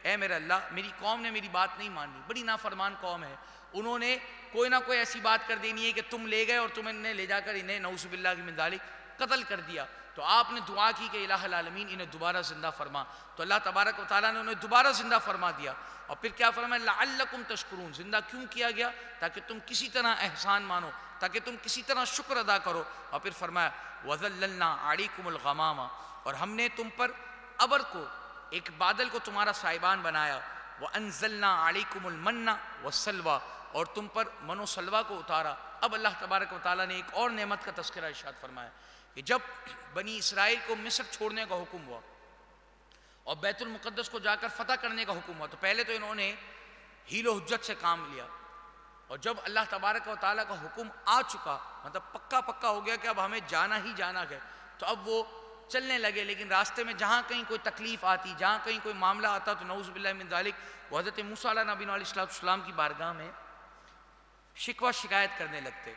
اے میرا اللہ، میری قوم نے میری بات نہیں مانی، بڑی نافرمان قوم ہے، انہوں نے کوئی نہ کوئی ایسی بات کر دینی ہے کہ تم لے گئے اور تم نے لے جا کر انہیں نعوذ باللہ من ذالک قتل کر دیا۔ تو آپ نے دعا کی کہ الہ العالمین انہیں دوبارہ زندہ فرما، تو اللہ تبارک و تعالیٰ نے انہیں دوبارہ زندہ فرما دیا۔ اور پھر کیا فرمایا؟ لعلکم تشکرون، زندہ کیوں کیا گیا؟ تاکہ تم کسی طرح احسان مانو، تاکہ تم کسی طرح شکر ادا کرو۔ اور پھر فرمایا وَذَلَّلْنَا عَلَيْكُمُ الْغَمَامَ، اور ہم نے تم پر ابر کو، ایک بادل کو تمہارا سائبان بنایا، وَأَنزَلْنَا عَلَيْكُمُ الْمَنَّ وَالسَّلْوَىٰ، اور تم پر من و سلوہ کو اتارا۔ اب اللہ تبارک و تعالیٰ نے ایک اور نعمت کا تذکرہ ارشاد فرمایا کہ جب بنی اسرائیل کو مصر چھوڑنے کا حکم ہوا اور بیت المقدس کو جا کر فتح کرنے کا حکم ہوا، تو پہلے تو انہوں نے حیل و حجت سے کام لیا، اور جب اللہ تبارک و تعالیٰ کا حکم آ چکا، مطلب پکا ہو گیا کہ اب ہمیں جانا ہی جانا ہے، تو اب وہ چلنے لگے۔ لیکن راستے میں جہاں کہیں کوئی تکلیف آتی، جہاں کہیں کوئی معاملہ آتا، تو نعوذ باللہ من ذالک وہ حضرت موسیٰ علیہ نبی علیہ السلام کی بارگاہ میں شکوہ شکایت کرنے لگتے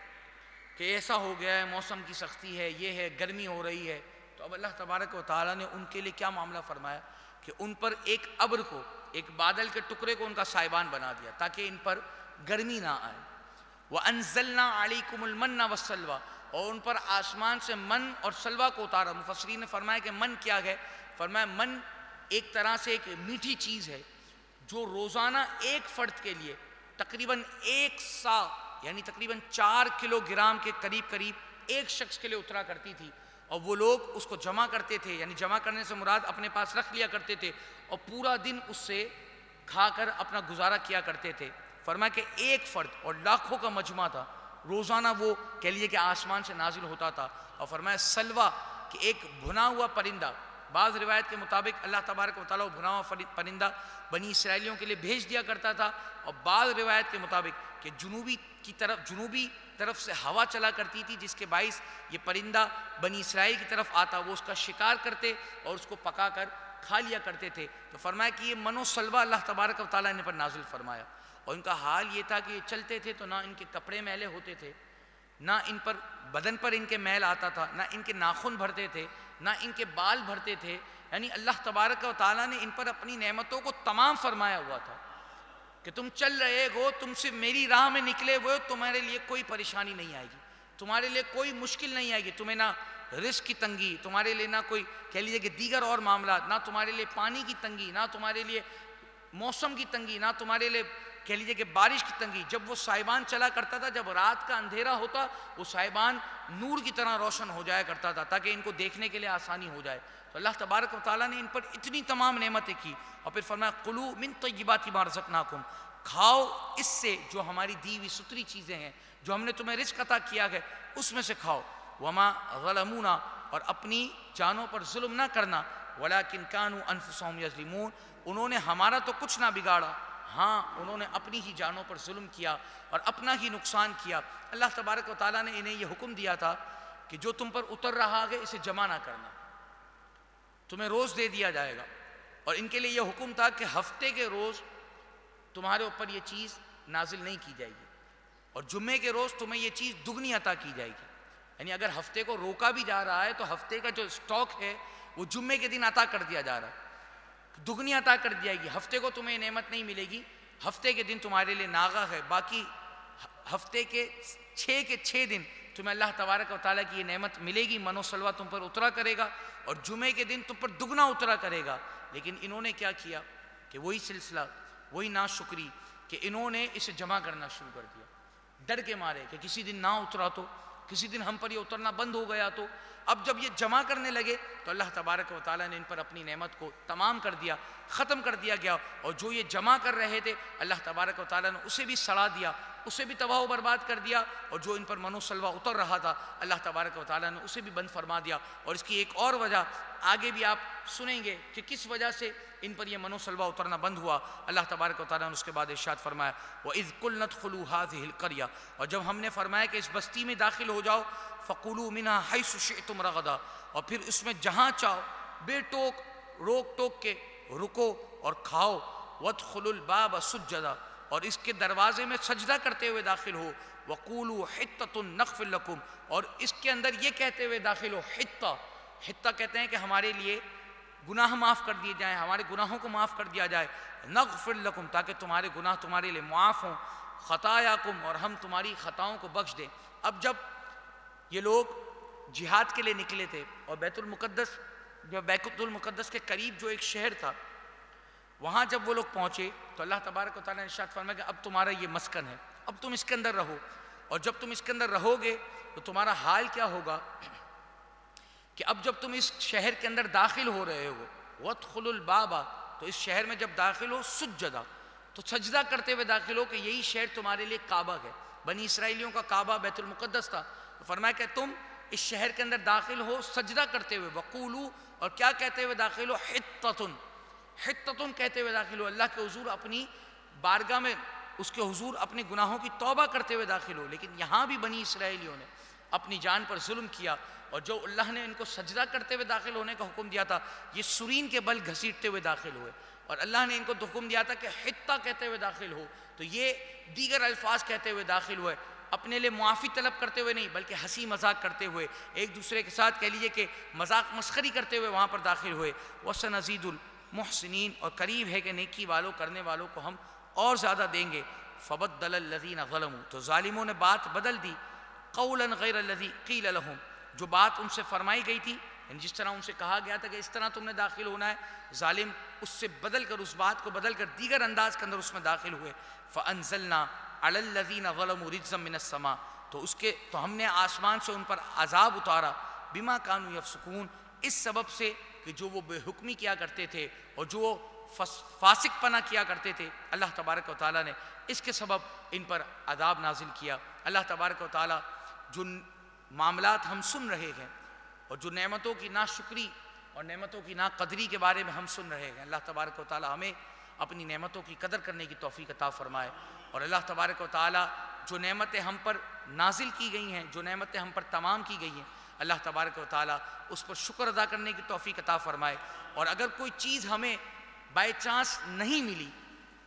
کہ ایسا ہو گیا ہے، موسم کی سختی ہے، یہ ہے، گرمی ہو رہی ہے۔ تو تو اب اللہ تبارک و تعالیٰ نے ان کے لیے کیا معاملہ فرمایا کہ ان پر ایک ابر کو، ایک بادل کے ٹکڑے کو ان کا سائبان بنا دیا تاکہ ان پر گرمی نہ آئے۔ وَأَنزَلْنَا عَلَيْكُمُ الْمَنَّ وَالسَّلْوَىٰ، اور ان پر آسمان سے من اور سلوہ کو اتارا۔ مفسرین نے فرمایا کہ من کیا ہے؟ فرمایا من ایک طرح سے ایک میٹھی چیز ہے جو روزانہ ایک فرد کے لیے تقریباً 1 سا یعنی تقریباً 4 کلو گرام کے قریب ایک شخص کے لیے اترا کرتی تھی، اور وہ لوگ اس کو جمع کرتے تھے، یعنی جمع کرنے سے مراد اپنے پاس رکھ لیا کرتے تھے اور پورا دن اس سے کھا کر اپنا گزارا کیا کرتے تھے۔ فرمایا کہ ایک فرد اور لاکھوں کا مجمع تھا، روزانہ وہ کہہ لیے کہ آسمان سے نازل ہوتا تھا۔ اور فرمایا سلوہ کہ ایک بھنا ہوا پرندہ، بعض روایت کے مطابق اللہ تبارک و تعالیٰ بھنا ہوا پرندہ بنی اسرائیلیوں کے لیے بھیج دیا کرتا تھا، اور بعض روایت کے مطابق کہ جنوبی طرف سے ہوا چلا کرتی تھی جس کے باعث یہ پرندہ بنی اسرائیل کی طرف آتا، وہ اس کا شکار کرتے اور اس کو پکا کر کھا لیا کرتے تھے۔ تو فرمایا کہ یہ من و سلوہ اللہ تبارک و تعالیٰ نے پر نازل فرمایا، اور ان کا حال یہ تھا کہ یہ چلتے تھے تو نہ ان کے کپڑے میلے ہوتے تھے، نہ ان پر بدن پر ان کے میل آتا تھا، نہ ان کے ناخن بھرتے تھے، نہ ان کے بال بھرتے تھے، یعنی اللہ تبارک و تعالیٰ نے ان پر اپنی نعمتوں کو تمام فرمایا ہوا تھا کہ تم چل رہے ہو، تم سے میری راہ میں نکلے ہوئے، تمہارے لیے کوئی پریشانی نہیں آئے گی، تمہارے لیے کوئی مشکل نہیں آئے گی، تمہیں نہ رزق کی تنگی، تمہارے لیے نہ کوئی کہہ لیجیے کہ دیگر اور معاملات، نہ تمہارے لیے پانی کی تنگی، نہ تمہارے لیے موسم کی تنگی، نہ تمہارے لیے کہہ لیجیے کہ بارش کی تنگی۔ جب وہ سائبان چلا کرتا تھا، جب رات کا اندھیرا ہوتا، وہ سائبان نور کی طرح روشن ہو جایا کرتا تھا تاکہ ان کو دیکھنے کے لیے آسانی ہو جائے۔ تو اللہ تبارک و تعالیٰ نے ان پر اتنی تمام نعمتیں کی، اور پھر فرمایا قُلُوا مِن طَيِّبَاتِ مَا رَزَقْنَاكُمْ، کھاؤ اس سے جو ہماری دی ہوئی ستری چیزیں ہیں، جو ہم نے تمہیں رزق عطا کیا ہے اس میں سے کھاؤ۔ وَمَا ظَلَمُونَا، اور اپنی جانوں پر ظلم نہ کرنا، وَلَكِنْ كَانُوا أَنفُسَهُمْ يَظْلِمُونَ، انہوں نے ہمارا تو کچھ نہ بگاڑا، ہاں انہوں نے اپنی ہی جانوں پر ظلم کیا اور اپنا ہی نقصان کیا۔ اللہ تبارک و تعالیٰ نے انہیں یہ حکم دیا تھا کہ جو تم پر اتر رہا ہے اسے جمع نہ کرنا، تمہیں روز دے دیا جائے گا، اور ان کے لیے یہ حکم تھا کہ ہفتے کے روز تمہارے اوپر یہ چیز نازل نہیں کی جائے گی، اور جمعے کے روز تمہیں یہ چیز دگنی عطا کی جائے گی، یعنی اگر ہفتے کو روکا بھی جا رہا ہے تو ہفتے کا جو سٹاک ہے وہ جمعے کے دن عطا کر دیا جا رہا ہے، دگنی عطا کر دی جائے گی۔ ہفتے کو تمہیں نعمت نہیں ملے گی، ہفتے کے دن تمہارے لیے ناغہ ہے، باقی ہفتے کے 6 دن تمہیں اللہ تبارک و تعالیٰ کی یہ نعمت ملے گی، من و سلوہ تم پر اترا کرے گا، اور جمعے کے دن تم پر دگنا اترا کرے گا۔ لیکن انہوں نے کیا کیا کہ وہی سلسلہ، وہی ناشکری کہ انہوں نے اسے جمع کرنا شروع کر دیا، ڈر کے مارے کہ کسی دن نہ اترا تو، کسی دن ہم پر یہ اترنا بند ہو گیا تو۔ اب جب یہ جمع کرنے لگے تو اللہ تبارک و تعالیٰ نے ان پر اپنی نعمت کو تمام کر دیا، ختم کر دیا گیا، اور جو یہ جمع کر رہے تھے اللہ تبارک و تعالیٰ نے اسے بھی سڑا دیا، اسے بھی تباہ و برباد کر دیا، اور جو ان پر من و سلوہ اتر رہا تھا اللہ تبارک و تعالیٰ نے اسے بھی بند فرما دیا۔ اور اس کی ایک اور وجہ آگے بھی آپ سنیں گے کہ کس وجہ سے ان پر یہ من و سلوہ اترنا بند ہوا۔ اللہ تبارک و تعالیٰ نے اس کے بعد ارشاد فرمایا وَإِذْ قُلْنَا ادْخُلُوا هَٰذِهِ الْقَرْيَةَ، اور جب ہم نے فرمایا کہ اس بستی میں داخل ہو جاؤ، فَقُولُوا مِنْهَا حَيْثُ شِئْتُمْ رَغَدًا، اور پھر اس میں جہاں چاہو بے ٹوک روک ٹوک کے رکو اور کھاؤ، وَادْخُلُوا الْبَابَ سُجَّدًا، اور اس کے دروازے میں سجدہ کرتے ہوئے داخل ہو، وَقُولُوا حِطَّةٌ نَغْفِرْ لَكُمْ، اور اس کے اندر یہ کہتے ہوئے داخل ہو، حطہ کہتے ہیں کہ ہمارے لیے گناہ معاف کر دیے جائیں، ہمارے گناہوں کو معاف کر دیا جائے، نغفر لکم، تاکہ تمہارے گناہ تمہارے لیے معاف ہوں، خطایاکم، اور ہم تمہاری خطاؤں کو بخش دیں۔ اب جب یہ لوگ جہاد کے لیے نکلے تھے، اور بیت المقدس کے قریب جو ایک شہر تھا، وہاں جب وہ لوگ پہنچے تو اللہ تبارک و تعالیٰ نے ارشاد فرمایا کہ اب تمہارا یہ مسکن ہے، اب تم اس کے اندر رہو، اور جب تم اس کے اندر رہو گے تو تمہارا حال کیا ہوگا کہ اب جب تم اس شہر کے اندر داخل ہو رہے ہو، وَادْخُلُوا الْبَابَ، تو اس شہر میں جب داخل ہو سجدہ، تو سجدہ کرتے ہوئے داخل ہو کہ یہی شہر تمہارے لیے کعبہ ہے، بنی اسرائیلیوں کا کعبہ بیت المقدس تھا۔ تو فرمایا کہ تم اس شہر کے اندر داخل ہو سجدہ کرتے ہوئے، وَقُولُوا، اور کیا کہتے ہوئے داخل ہو، حِطَّةٌ کہتے ہوئے داخل ہو، اللہ کے حضور اپنی بارگاہ میں اس کے حضور اپنے گناہوں کی توبہ کرتے ہوئے داخل ہو۔ لیکن یہاں بھی بنی اسرائیلیوں نے اپنی جان پر ظلم کیا، اور جو اللہ نے ان کو سجدہ کرتے ہوئے داخل ہونے کا حکم دیا تھا، یہ سرین کے بل گھسیٹتے ہوئے داخل ہوئے، اور اللہ نے ان کو حکم دیا تھا کہ حطہ کہتے ہوئے داخل ہو، تو یہ دیگر الفاظ کہتے ہوئے داخل ہوئے۔ اپنے لیے معافی طلب کرتے ہوئے نہیں بلکہ ہنسی مذاق کرتے ہوئے ایک دوسرے کے ساتھ کہہ لیجئے کہ مذاق مسخری کرتے ہوئے وہاں پر داخل ہوئے. وَسَنَزِيدُ الْمُحْسِنِينَ اور قریب ہے کہ نیکی والوں کرنے والوں کو ہم اور زیادہ دیں گے. فَبَدَّلَ الَّذِينَ ظَلَمُوا تو ظالموں نے بات بدل دی. قَوْلًا غَيْرَ الَّذِي قِيلَ لَهُمْ جو بات ان سے فرمائی گئی تھی یعنی جس طرح ان سے کہا گیا تھا کہ اس طرح تم نے داخل ہونا ہے, ظالم اس سے بدل کر اس بات کو بدل کر دیگر انداز کے اندر اس میں داخل ہوئے. فَأَنزَلْنَا عَلَى الَّذِينَ ظَلَمُوا رِجْزًا مِّنَ السَّمَاءِ تو ہم نے آسمان سے ان پر عذاب اتارا. بِمَا كَانُوا يَفْسُقُونَ اس سبب سے کہ جو وہ بے حکمی کیا کرتے تھے اور جو وہ فاسق پنا کیا کرتے تھے, اللہ تبارک و تعالیٰ نے اس کے سبب ان پر عذاب نازل کیا. اللہ تبارک و تعالیٰ جو معاملات ہم سن رہے ہیں اور جو نعمتوں کی ناشکری اور نعمتوں کی ناقدری کے بارے میں ہم سن رہے ہیں, اللہ تبارک و تعالیٰ ہمیں اپنی نعمتوں کی قدر کرنے کی توفیق عطا فرمائے. اور اللہ تبارک و تعالیٰ جو نعمتیں ہم پر نازل کی گئی ہیں, جو نعمتیں ہم پر تمام کی گئی ہیں, اللہ تبارک و تعالیٰ اس پر شکر ادا کرنے کی توفیق عطا فرمائے. اور اگر کوئی چیز ہمیں بائی چانس نہیں ملی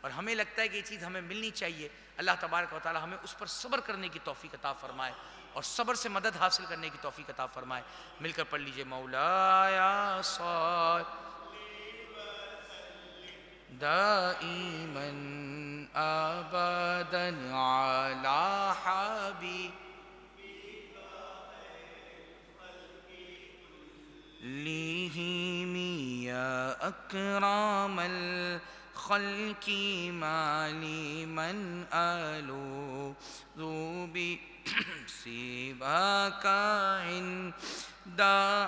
اور ہمیں لگتا ہے کہ یہ چیز ہمیں ملنی چاہیے, اللہ تبارک و تعالیٰ ہمیں اس پر صبر کرنے کی توفیق عطا فرمائے اور صبر سے مدد حاصل کرنے کی توفیق عطا فرمائے. مل کر پڑھ لیجئے مولایا صل دائما ابدا علی حبیبک یا اکرم الخلق ما لمن الوذ بسواک عند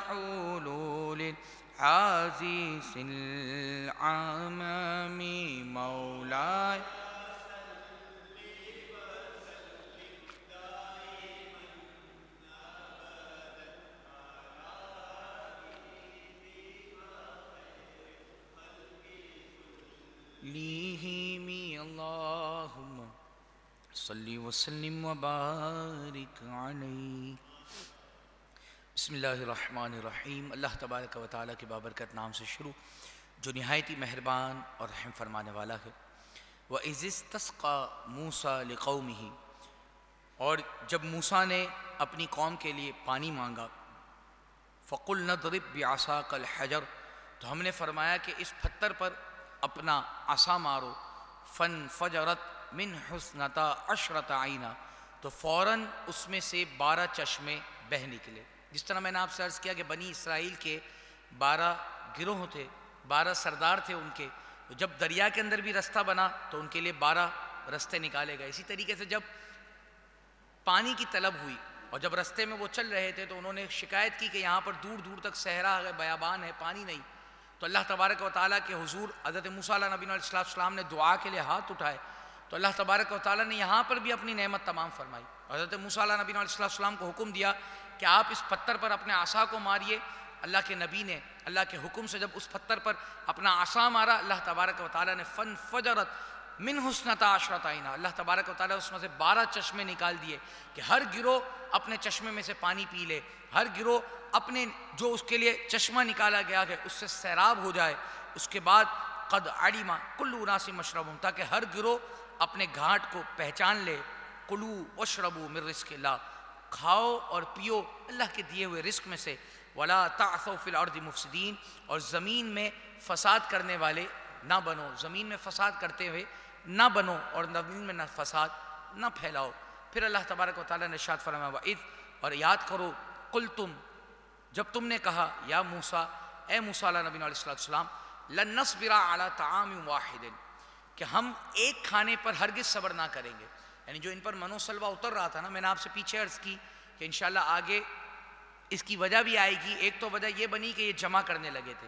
حلول الحادث العمم مولاي لیہمی اللہم صلی وسلم وبارک علیہ. بسم اللہ الرحمن الرحیم. اللہ تبارک و تعالیٰ کے بابرکت نام سے شروع جو نہایت ہی مہربان اور رحم فرمانے والا ہے. وَإِذِ اسْتَسْقَىٰ مُوسَىٰ لِقَوْمِهِ اور جب موسیٰ نے اپنی قوم کے لیے پانی مانگا. فَقُلْنَا اضْرِبْ بِعَصَاكَ الْحَجَرَ تو ہم نے فرمایا کہ اس پتھر پر اپنا عصا مارو. فَانْفَجَرَتْ مِنْ حُسْنَتَا عَشْرَةَ عَيْنًا تو فوراً اس میں سے 12 چشمے بہہ نکلے. جس طرح میں نے آپ سے عرض کیا کہ بنی اسرائیل کے 12 گروہ تھے, 12 سردار تھے ان کے. جب دریا کے اندر بھی رستہ بنا تو ان کے لیے 12 رستے نکالے گئے. اسی طریقے سے جب پانی کی طلب ہوئی اور جب رستے میں وہ چل رہے تھے تو انہوں نے شکایت کی کہ یہاں پر دور دور تک صحرا ہے, بیابان ہے, پانی نہیں. تو اللہ تبارک و تعالیٰ کے حضور حضرت موسیٰ علیہ نبی علیہ السلام نے دعا کے لیے ہاتھ اٹھائے تو اللہ تبارک و تعالیٰ نے یہاں پر بھی اپنی نعمت تمام فرمائی. حضرت موسیٰ علیہ نبی علیہ السلام کو حکم دیا کہ آپ اس پتھر پر اپنے عصا کو ماریے. اللہ کے نبی نے اللہ کے حکم سے جب اس پتھر پر اپنا عصا مارا, اللہ تبارک و تعالیٰ نے فَانْفَجَرَتْ مِنْ حُسْنَتَا عَشْرَةَ عَيْنًا اللہ تبارک و تعالیٰ اس میں سے 12 چشمے نکال دیے کہ ہر گروہ اپنے چشمے میں سے پانی پی لے, ہر گروہ اپنے جو اس کے لیے چشمہ نکالا گیا ہے اس سے سیراب ہو جائے. اس کے بعد قد علم کل اناس مشربہم تاکہ ہر گروہ اپنے گھاٹ کو پہچان لے. کلوا واشربوا من رزق اللہ کھاؤ اور پیو اللہ کے دیے ہوئے رزق میں سے. ولا تعثوا فی الارض مفسدین اور زمین میں فساد کرنے والے نہ بنو, زمین میں فساد کرتے ہوئے نہ بنو اور زمین میں نہ فساد نہ پھیلاؤ. پھر اللہ تبارک و تعالیٰ نے ارشاد فرمایا وَإِذْ اور یاد کرو قلتم جب تم نے کہا یا موسیٰ اے موسیٰ علیہ نبی علیہ السلام لن نصبر علی طعام واحد کہ ہم ایک کھانے پر ہرگز صبر نہ کریں گے. یعنی جو ان پر منو سلوہ اتر رہا تھا نا, میں نے آپ سے پیچھے عرض کی کہ انشاءاللہ آگے اس کی وجہ بھی آئے گی. ایک تو وجہ یہ بنی کہ یہ جمع کرنے لگے تھے,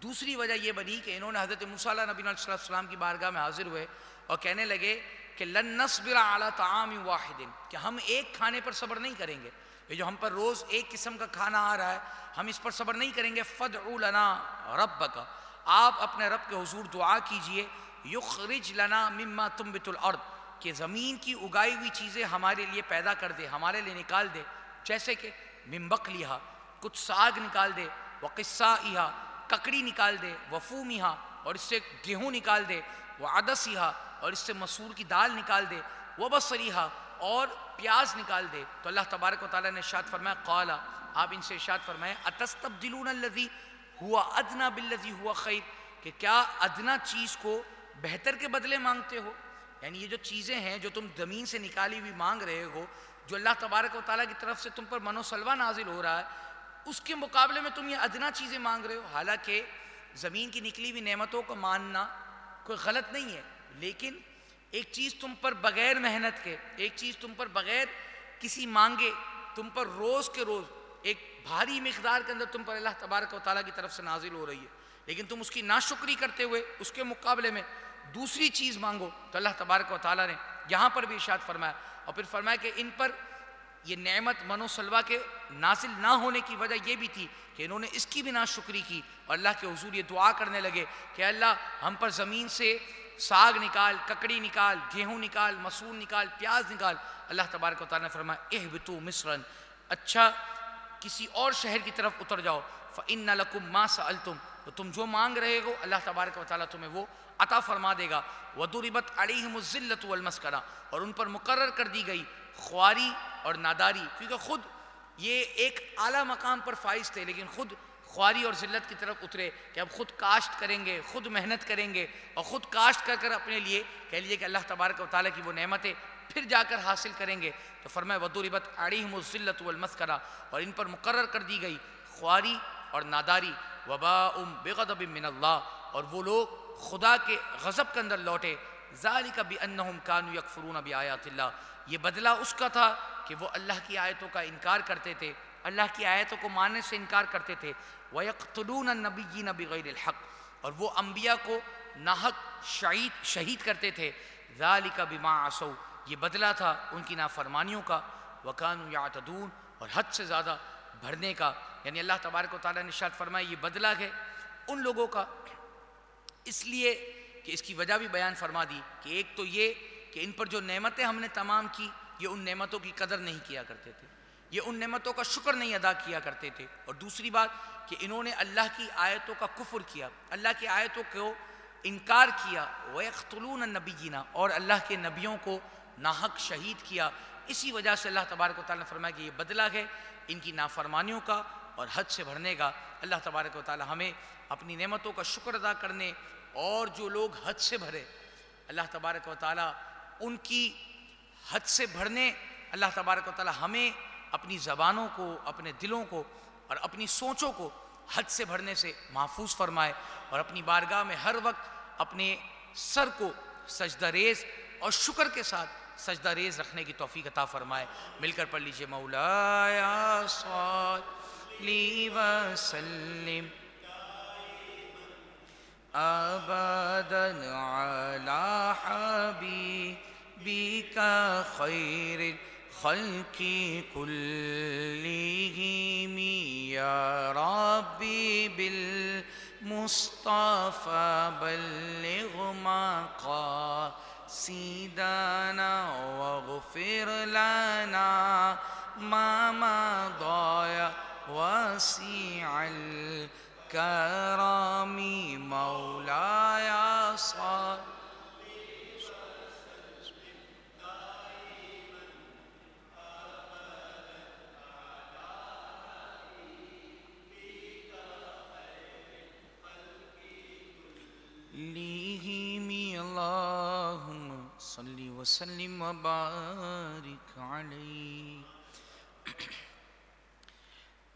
دوسری وجہ یہ بنی کہ انہوں نے حضرت موسیٰ علیہ نبی علیہ السلام کی بارگاہ میں حاضر ہوئے اور کہنے لگے کہ لن نصبر علی طعام واحد کہ ہم ایک کھانے پر صبر نہیں کریں گے. یہ جو ہم پر روز ایک قسم کا کھانا آ رہا ہے ہم اس پر صبر نہیں کریں گے. فَادْعُ لَنَا رَبَّكَ آپ اپنے رب کے حضور دعا کیجئے. یخرج لنا مما تنبت الارض کہ زمین کی اگائی ہوئی چیزیں ہمارے لیے پیدا کر دے, ہمارے لیے نکال دے. جیسے کہ من بقلیہا کچھ ساگ نکال دے, وقصائہا ککڑی نکال دے, وفومہا اور اس سے گیہوں نکال دے, وعدسہا اور اس سے مسور کی دال نکال دے, وبصریہا اور پیاز نکال دے. تو اللہ تبارک و تعالیٰ نے ارشاد فرمایا قال، آپ ان سے ارشاد فرمائیں اتستبدلون الذی ہوا ادنی بالذی ہوا خیر، کہ کیا ادنا چیز کو بہتر کے بدلے مانگتے ہو. یعنی یہ جو چیزیں ہیں جو تم زمین سے نکالی ہوئی مانگ رہے ہو، جو اللہ تبارک و تعالیٰ کی طرف سے تم پر من و سلوہ نازل ہو رہا ہے، اس کے مقابلے میں تم یہ ادنا چیزیں مانگ رہے ہو. حالانکہ زمین کی نکلی ہوئی نعمتوں کو ماننا کوئی غلط نہیں ہے، لیکن ایک چیز تم پر بغیر محنت کے، ایک چیز تم پر بغیر کسی مانگے تم پر روز کے روز ایک بھاری مقدار کے اندر تم پر اللہ تبارک و تعالیٰ کی طرف سے نازل ہو رہی ہے، لیکن تم اس کی ناشکری کرتے ہوئے اس کے مقابلے میں دوسری چیز مانگو. تو اللہ تبارک و تعالیٰ نے یہاں پر بھی ارشاد فرمایا، اور پھر فرمایا کہ ان پر یہ نعمت من و سلوہ کے نازل نہ ہونے کی وجہ یہ بھی تھی کہ انہوں نے اس کی بھی ناشکری کی، اور اللہ کے حضور یہ دعا کرنے لگے کہ اللہ ہم پر زمین سے ساگ نکال، ککڑی نکال، گیہوں نکال، مسور نکال، پیاز نکال. اللہ تبارک و تعالیٰ نے فرمایا اہبطوا مصرا، اچھا کسی اور شہر کی طرف اتر جاؤ، فإن لکم ما سألتم، تو تم جو مانگ رہے ہو اللہ تبارک و تعالیٰ تمہیں وہ عطا فرما دے گا. وضربت علیہم الذلۃ والمسکنہ، اور ان پر مقرر کر دی گئی خواری اور ناداری، کیونکہ خود یہ ایک اعلیٰ مقام پر فائز تھے لیکن خود خواری اور ذلت کی طرف اترے کہ اب خود کاشت کریں گے، خود محنت کریں گے، اور خود کاشت کر کر اپنے لیے کہہ لیجیے کہ اللہ تبارک و تعالیٰ کی وہ نعمتیں پھر جا کر حاصل کریں گے. تو فرمایا وضربت علیہم الذلۃ والمسکنہ، اور ان پر مقرر کر دی گئی خواری اور ناداری. وباء بغضب من اللہ، اور وہ لوگ خدا کے غضب کے اندر لوٹے. ذالک بانہم کانوا یکفرون بآیات اللہ، یہ بدلہ اس کا تھا کہ وہ اللہ کی آیتوں کا انکار کرتے تھے، اللہ کی آیتوں کو ماننے سے انکار کرتے تھے. وَيَقْتُلُونَ النَّبِيِّينَ بِغَيْرِ الْحَقِّ، اور وہ انبیاء کو ناحق شہید کرتے تھے. ذَلِكَ بِمَا عَصَوْا، یہ بدلہ تھا ان کی نافرمانیوں کا. وَكَانُوا يَعْتَدُونَ، اور حد سے زیادہ بڑھنے کا. یعنی اللہ تبارک و تعالیٰ نے ارشاد فرمایا یہ بدلہ ہے ان لوگوں کا، اس لیے کہ اس کی وجہ بھی بیان فرما دی کہ ایک تو یہ کہ ان پر جو نعمتیں ہم نے تمام کی، یہ ان نعمتوں کی قدر نہیں کیا کرتے تھے، یہ ان نعمتوں کا شکر نہیں ادا کیا کرتے تھے. اور دوسری بات کہ انہوں نے اللہ کی آیتوں کا کفر کیا، اللہ کی آیتوں کو انکار کیا. وَيَقْتُلُونَ النَّبِيِّينَ، اور اللہ کے نبیوں کو ناحق شہید کیا. اسی وجہ سے اللہ تبارک و تعالیٰ نے فرمایا کہ یہ بدلہ ہے ان کی نافرمانیوں کا اور حد سے بڑھنے کا. اللہ تبارک و تعالیٰ ہمیں اپنی نعمتوں کا شکر ادا کرنے، اور جو لوگ حد سے بھرے اللہ تبارک و تعالیٰ ان کی حد سے بڑھنے، اللہ تبارک و تعالیٰ ہمیں اپنی زبانوں کو، اپنے دلوں کو اور اپنی سوچوں کو حد سے بڑھنے سے محفوظ فرمائے، اور اپنی بارگاہ میں ہر وقت اپنے سر کو سجدہ ریز اور شکر کے ساتھ سجدہ ریز رکھنے کی توفیق عطا فرمائے. مل کر پڑھ لیجئے مولایا صلی وسلم ابدا علی حبیبک خیر الخلق کلہم یا ربی بالمصطفى بلغ مقاصدنا واغفر لنا ما مضى واسع الكرم مولاي صل اللہم صلی وسلم وبارک علیہ.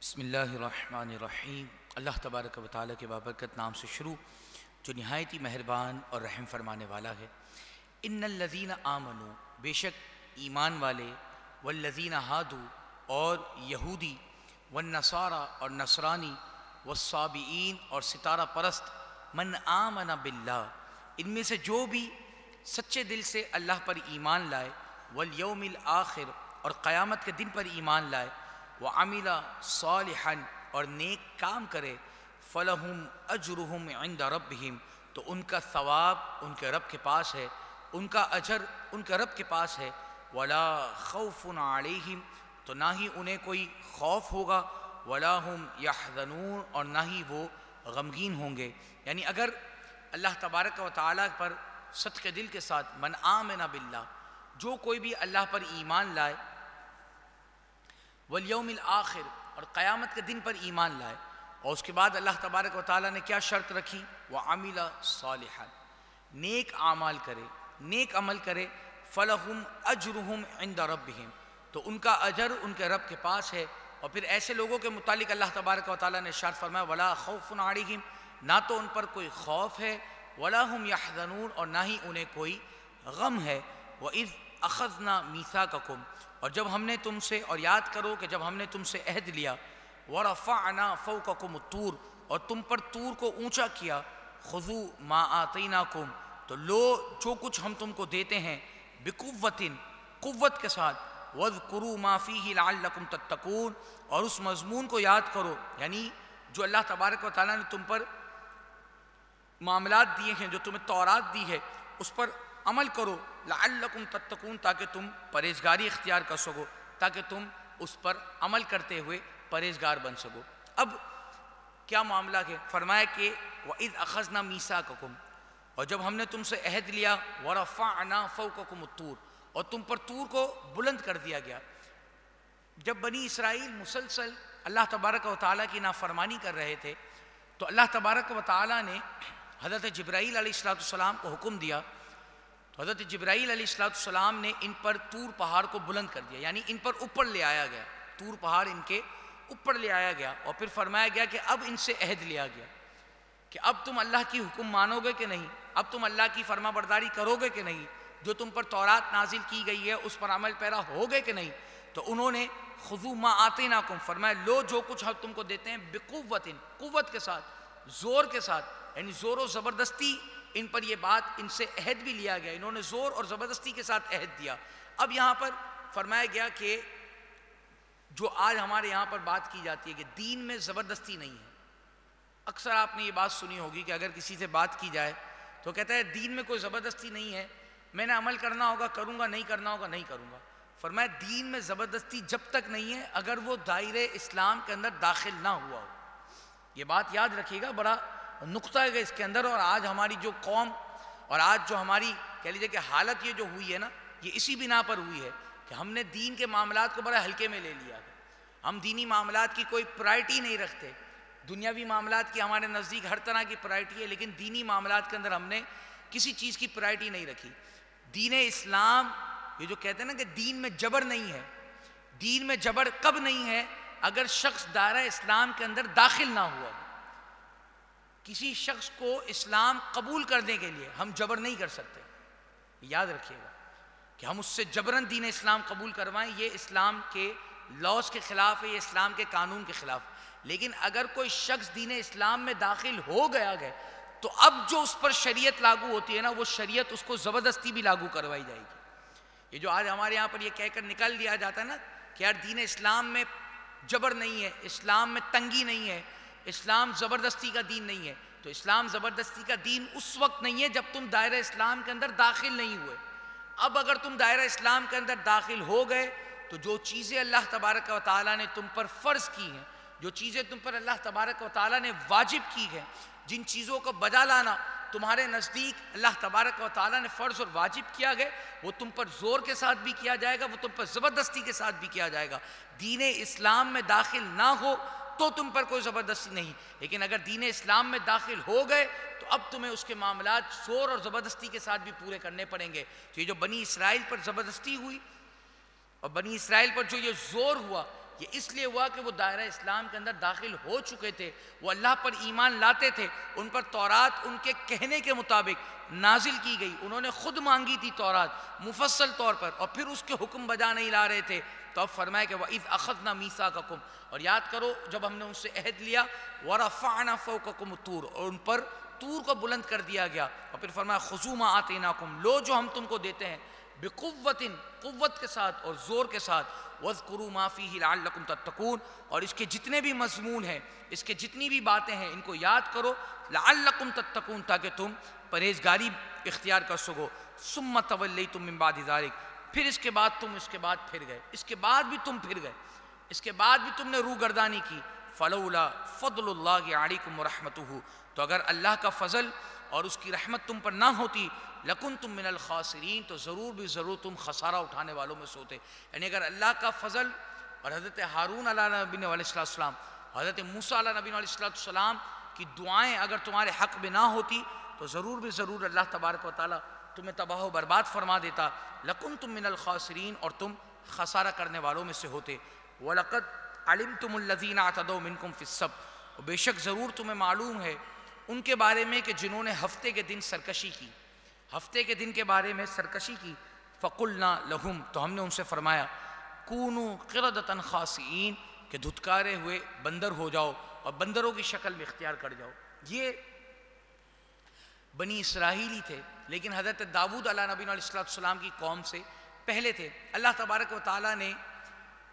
بسم اللہ الرحمن الرحیم. اللہ تبارک و تعالیٰ کے بابرکت نام سے شروع جو نہایت ہی مہربان اور رحم فرمانے والا ہے. ان الذین آمنوا، بے شک ایمان والے، والذین ہادوا، اور یہودی، والنصارى، اور نصرانی، والصابئین، اور ستارہ پرست، من آمن باللہ، ان میں سے جو بھی سچے دل سے اللہ پر ایمان لائے، والیوم الآخر، اور قیامت کے دن پر ایمان لائے، وعمل صالحا، اور نیک کام کرے، فلہم اجرہم عند ربہم، تو ان کا ثواب ان کے رب کے پاس ہے، ان کا اجر ان کے رب کے پاس ہے. ولا خوف علیہم، تو نہ ہی انہیں کوئی خوف ہوگا، ولا ہم یحزنون، اور نہ ہی وہ غمگین ہوں گے. یعنی اگر اللہ تبارک و تعالیٰ پر صدق دل کے ساتھ من آمن باللہ، جو کوئی بھی اللہ پر ایمان لائے، والیوم الآخر، اور قیامت کے دن پر ایمان لائے، اور اس کے بعد اللہ تبارک و تعالیٰ نے کیا شرط رکھی؟ وعمل صالحا، نیک اعمال کرے، نیک عمل کرے، فلہم اجرہم عند ربہم، تو ان کا اجر ان کے رب کے پاس ہے۔ اور پھر ایسے لوگوں کے متعلق اللہ تبارک و تعالیٰ نے ارشاد فرمایا ولا خوف علیہم، نہ تو ان پر کوئی خوف ہے، ولا ہم یحزنون، اور نہ ہی انہیں کوئی غم ہے۔ وَإِذْ أَخَذْنَا مِيثَاقَكُمْ، اور جب ہم نے تم سے، اور یاد کرو کہ جب ہم نے تم سے عہد لیا، وَرَفَعْنَا فَوْقَكُمُ الطُّورَ، اور تم پر طور کو اونچا کیا، خُذُوا مَا آتَيْنَاكُمْ، تو لو جو کچھ ہم تم کو دیتے ہیں، بِقُوَّةٍ، قوت کے ساتھ، وَاذْكُرُوا مَا فِيهِ لَعَلَّكُمْ تَتَّقُونَ، اور اس مضمون کو یاد کرو، یعنی جو اللہ تبارک و تعالیٰ نے تم پر معاملات دیے ہیں، جو تمہیں تورات دی ہے، اس پر عمل کرو، لعلکم تتقون، تاکہ تم پرہیزگاری اختیار کر سکو، تاکہ تم اس پر عمل کرتے ہوئے پرہیزگار بن سکو۔ اب کیا معاملہ ہے؟ فرمایا کہ وَإِذْ أَخَذْنَا مِيثَاقَكُمْ، اور جب ہم نے تم سے عہد لیا، وَرَفَعْنَا فَوْقَكُمُ الطُّورَ، اور تم پر طور کو بلند کر دیا گیا۔ جب بنی اسرائیل مسلسل اللہ تبارک و تعالیٰ کی نافرمانی کر رہے تھے، تو اللہ تبارک و تعالیٰ نے حضرت جبرائیل علیہ السلام کو حکم دیا، تو حضرت جبرائیل علیہ السلام نے ان پر طور پہاڑ کو بلند کر دیا، یعنی ان پر اوپر لے آیا گیا، طور پہاڑ ان کے اوپر لے آیا گیا، اور پھر فرمایا گیا کہ اب ان سے عہد لیا گیا کہ اب تم اللہ کی حکم مانو گے کہ نہیں، اب تم اللہ کی فرما برداری کرو گے کہ نہیں، جو تم پر تورات نازل کی گئی ہے اس پر عمل پیرا ہوگے کہ نہیں۔ تو انہوں نے خذوا ما آتیناکم، فرمایا لو جو کچھ ہم تم کو دیتے ہیں، بقوت، قوت کے ساتھ، زور کے ساتھ، یعنی زور و زبردستی ان پر یہ بات، ان سے عہد بھی لیا گیا، انہوں نے زور اور زبردستی کے ساتھ عہد دیا۔ اب یہاں پر فرمایا گیا کہ جو آج ہمارے یہاں پر بات کی جاتی ہے کہ دین میں زبردستی نہیں ہے، اکثر آپ نے یہ بات سنی ہوگی کہ اگر کسی سے بات کی جائے تو کہتا ہے دین میں کوئی زبردستی نہیں ہے، میں نے عمل کرنا ہوگا کروں گا، نہیں کرنا ہوگا نہیں کروں گا۔ فرمایا دین میں زبردستی جب تک نہیں ہے اگر وہ دائرے اسلام کے اندر داخل نہ ہوا ہو۔ یہ بات یاد رکھیے گا، بڑا نقطہ ہے اس کے اندر۔ اور آج ہماری جو قوم، اور آج جو ہماری کہہ لیجیے کہ حالت یہ جو ہوئی ہے نا، یہ اسی بنا پر ہوئی ہے کہ ہم نے دین کے معاملات کو بڑا ہلکے میں لے لیا ہے۔ ہم دینی معاملات کی کوئی پرائرٹی نہیں رکھتے، دنیاوی معاملات کی ہمارے نزدیک ہر طرح کی پرائرٹی ہے، لیکن دینی معاملات کے اندر ہم نے کسی چیز کی پرائرٹی نہیں رکھی۔ دین اسلام، یہ جو کہتے ہیں نا کہ دین میں جبر نہیں ہے، دین میں جبر کب نہیں ہے؟ اگر شخص دائرہ اسلام کے اندر داخل نہ ہوا۔ کسی شخص کو اسلام قبول کرنے کے لیے ہم جبر نہیں کر سکتے، یاد رکھیے گا کہ ہم اس سے جبراً دین اسلام قبول کروائیں، یہ اسلام کے لاز کے خلاف ہے، یہ اسلام کے قانون کے خلاف۔ لیکن اگر کوئی شخص دین اسلام میں داخل ہو گیا ہے تو اب جو اس پر شریعت لاگو ہوتی ہے نا، وہ شریعت اس کو زبردستی بھی لاگو کروائی جائے گی۔ یہ جو آج ہمارے یہاں پر یہ کہہ کر نکال دیا جاتا ہے نا کہ یار دین اسلام میں جبر نہیں ہے، اسلام میں تنگی نہیں ہے، اسلام زبردستی کا دین نہیں ہے، تو اسلام زبردستی کا دین اس وقت نہیں ہے جب تم دائرہ اسلام کے اندر داخل نہیں ہوئے۔ اب اگر تم دائرہ اسلام کے اندر داخل ہو گئے تو جو چیزیں اللہ تبارک و تعالیٰ نے تم پر فرض کی ہیں، جو چیزیں تم پر اللہ تبارک و تعالیٰ نے واجب کی ہیں، جن چیزوں کو بجا لانا تمہارے نزدیک اللہ تبارک و تعالیٰ نے فرض اور واجب کیا گیا، وہ تم پر زور کے ساتھ بھی کیا جائے گا، وہ تم پر زبردستی کے ساتھ بھی کیا جائے گا۔ دین اسلام میں داخل نہ ہو تو تم پر کوئی زبردستی نہیں، لیکن اگر دین اسلام میں داخل ہو گئے تو اب تمہیں اس کے معاملات زور اور زبردستی کے ساتھ بھی پورے کرنے پڑیں گے۔ تو یہ جو بنی اسرائیل پر زبردستی ہوئی اور بنی اسرائیل پر جو یہ زور ہوا، یہ اس لیے ہوا کہ وہ دائرہ اسلام کے اندر داخل ہو چکے تھے، وہ اللہ پر ایمان لاتے تھے، ان پر تورات ان کے کہنے کے مطابق نازل کی گئی، انہوں نے خود مانگی تھی تورات مفصل طور پر، اور پھر اس کے حکم بجا نہیں لا رہے تھے۔ تو اب فرمایا کہ وَإِذْ أَخَذْنَا مِيثَاقَكُمْ، اور یاد کرو جب ہم نے ان سے عہد لیا، وَرَفَعْنَا فَوْقَكُمُ الطُّورَ، اور ان پر طور کو بلند کر دیا گیا، اور پھر فرمایا خُذُوا مَا آتَيْنَاكُمْ، لو جو ہم تم کو دیتے ہیں، بِقُوَّةٍ، قوت کے ساتھ اور زور کے ساتھ، وَاذْكُرُوا مَا فِيهِ لَعَلَّكُمْ تَتَّقُونَ، اور اس کے جتنے بھی مضمون ہیں، اس کے جتنی بھی باتیں ہیں، ان کو یاد کرو، لَعَلَّكُمْ تَتَّقُونَ، تاکہ تم پرہیزگاری اختیار کر سکو۔ ثُمَّ تَوَلَّيْتُم مِّن بَعْدِ ذَلِكَ، پھر اس کے بعد تم اس کے بعد پھر گئے، اس کے بعد بھی تم پھر گئے، اس کے بعد بھی تم نے روگردانی کی۔ فَلَوْلَا فَضْلُ اللَّهِ عَلَيْكُمْ وَرَحْمَتُهُ، تو اگر اللہ کا فضل اور اس کی رحمت تم پر نہ ہوتی لکنتم من الخاسرین، تو ضرور بھی ضرور تم خسارہ اٹھانے والوں میں سے ہوتے۔ یعنی اگر اللہ کا فضل اور حضرت ہارون علیہ نبی علیہ السلام، حضرت موسیٰ علیہ نبی علیہ السلام کی دعائیں اگر تمہارے حق میں نہ ہوتی تو ضرور بھی ضرور اللہ تبارک و تعالیٰ تمہیں تباہ و برباد فرما دیتا، لکنتم من الخاسرین، اور تم خسارہ کرنے والوں میں سے ہوتے۔ وَلَقَدْ عَلِمْتُمُ الَّذِينَ اعْتَدَوْا مِنْكُمْ فِي السَّبْتِ، اور بے شک ضرور تمہیں معلوم ہے ان کے بارے میں کہ جنہوں نے ہفتے کے دن سرکشی کی، ہفتے کے دن کے بارے میں سرکشی کی۔ فَقُلْنَا لَهُمْ، تو ہم نے ان سے فرمایا كُونُوا قِرَدَةً خَاسِئِينَ، کہ دھتکارے ہوئے بندر ہو جاؤ اور بندروں کی شکل میں اختیار کر جاؤ۔ یہ بنی اسرائیلی تھے، لیکن حضرت داؤد علیہ نبی علیہ السلام کی قوم سے پہلے تھے۔ اللہ تبارک و تعالیٰ نے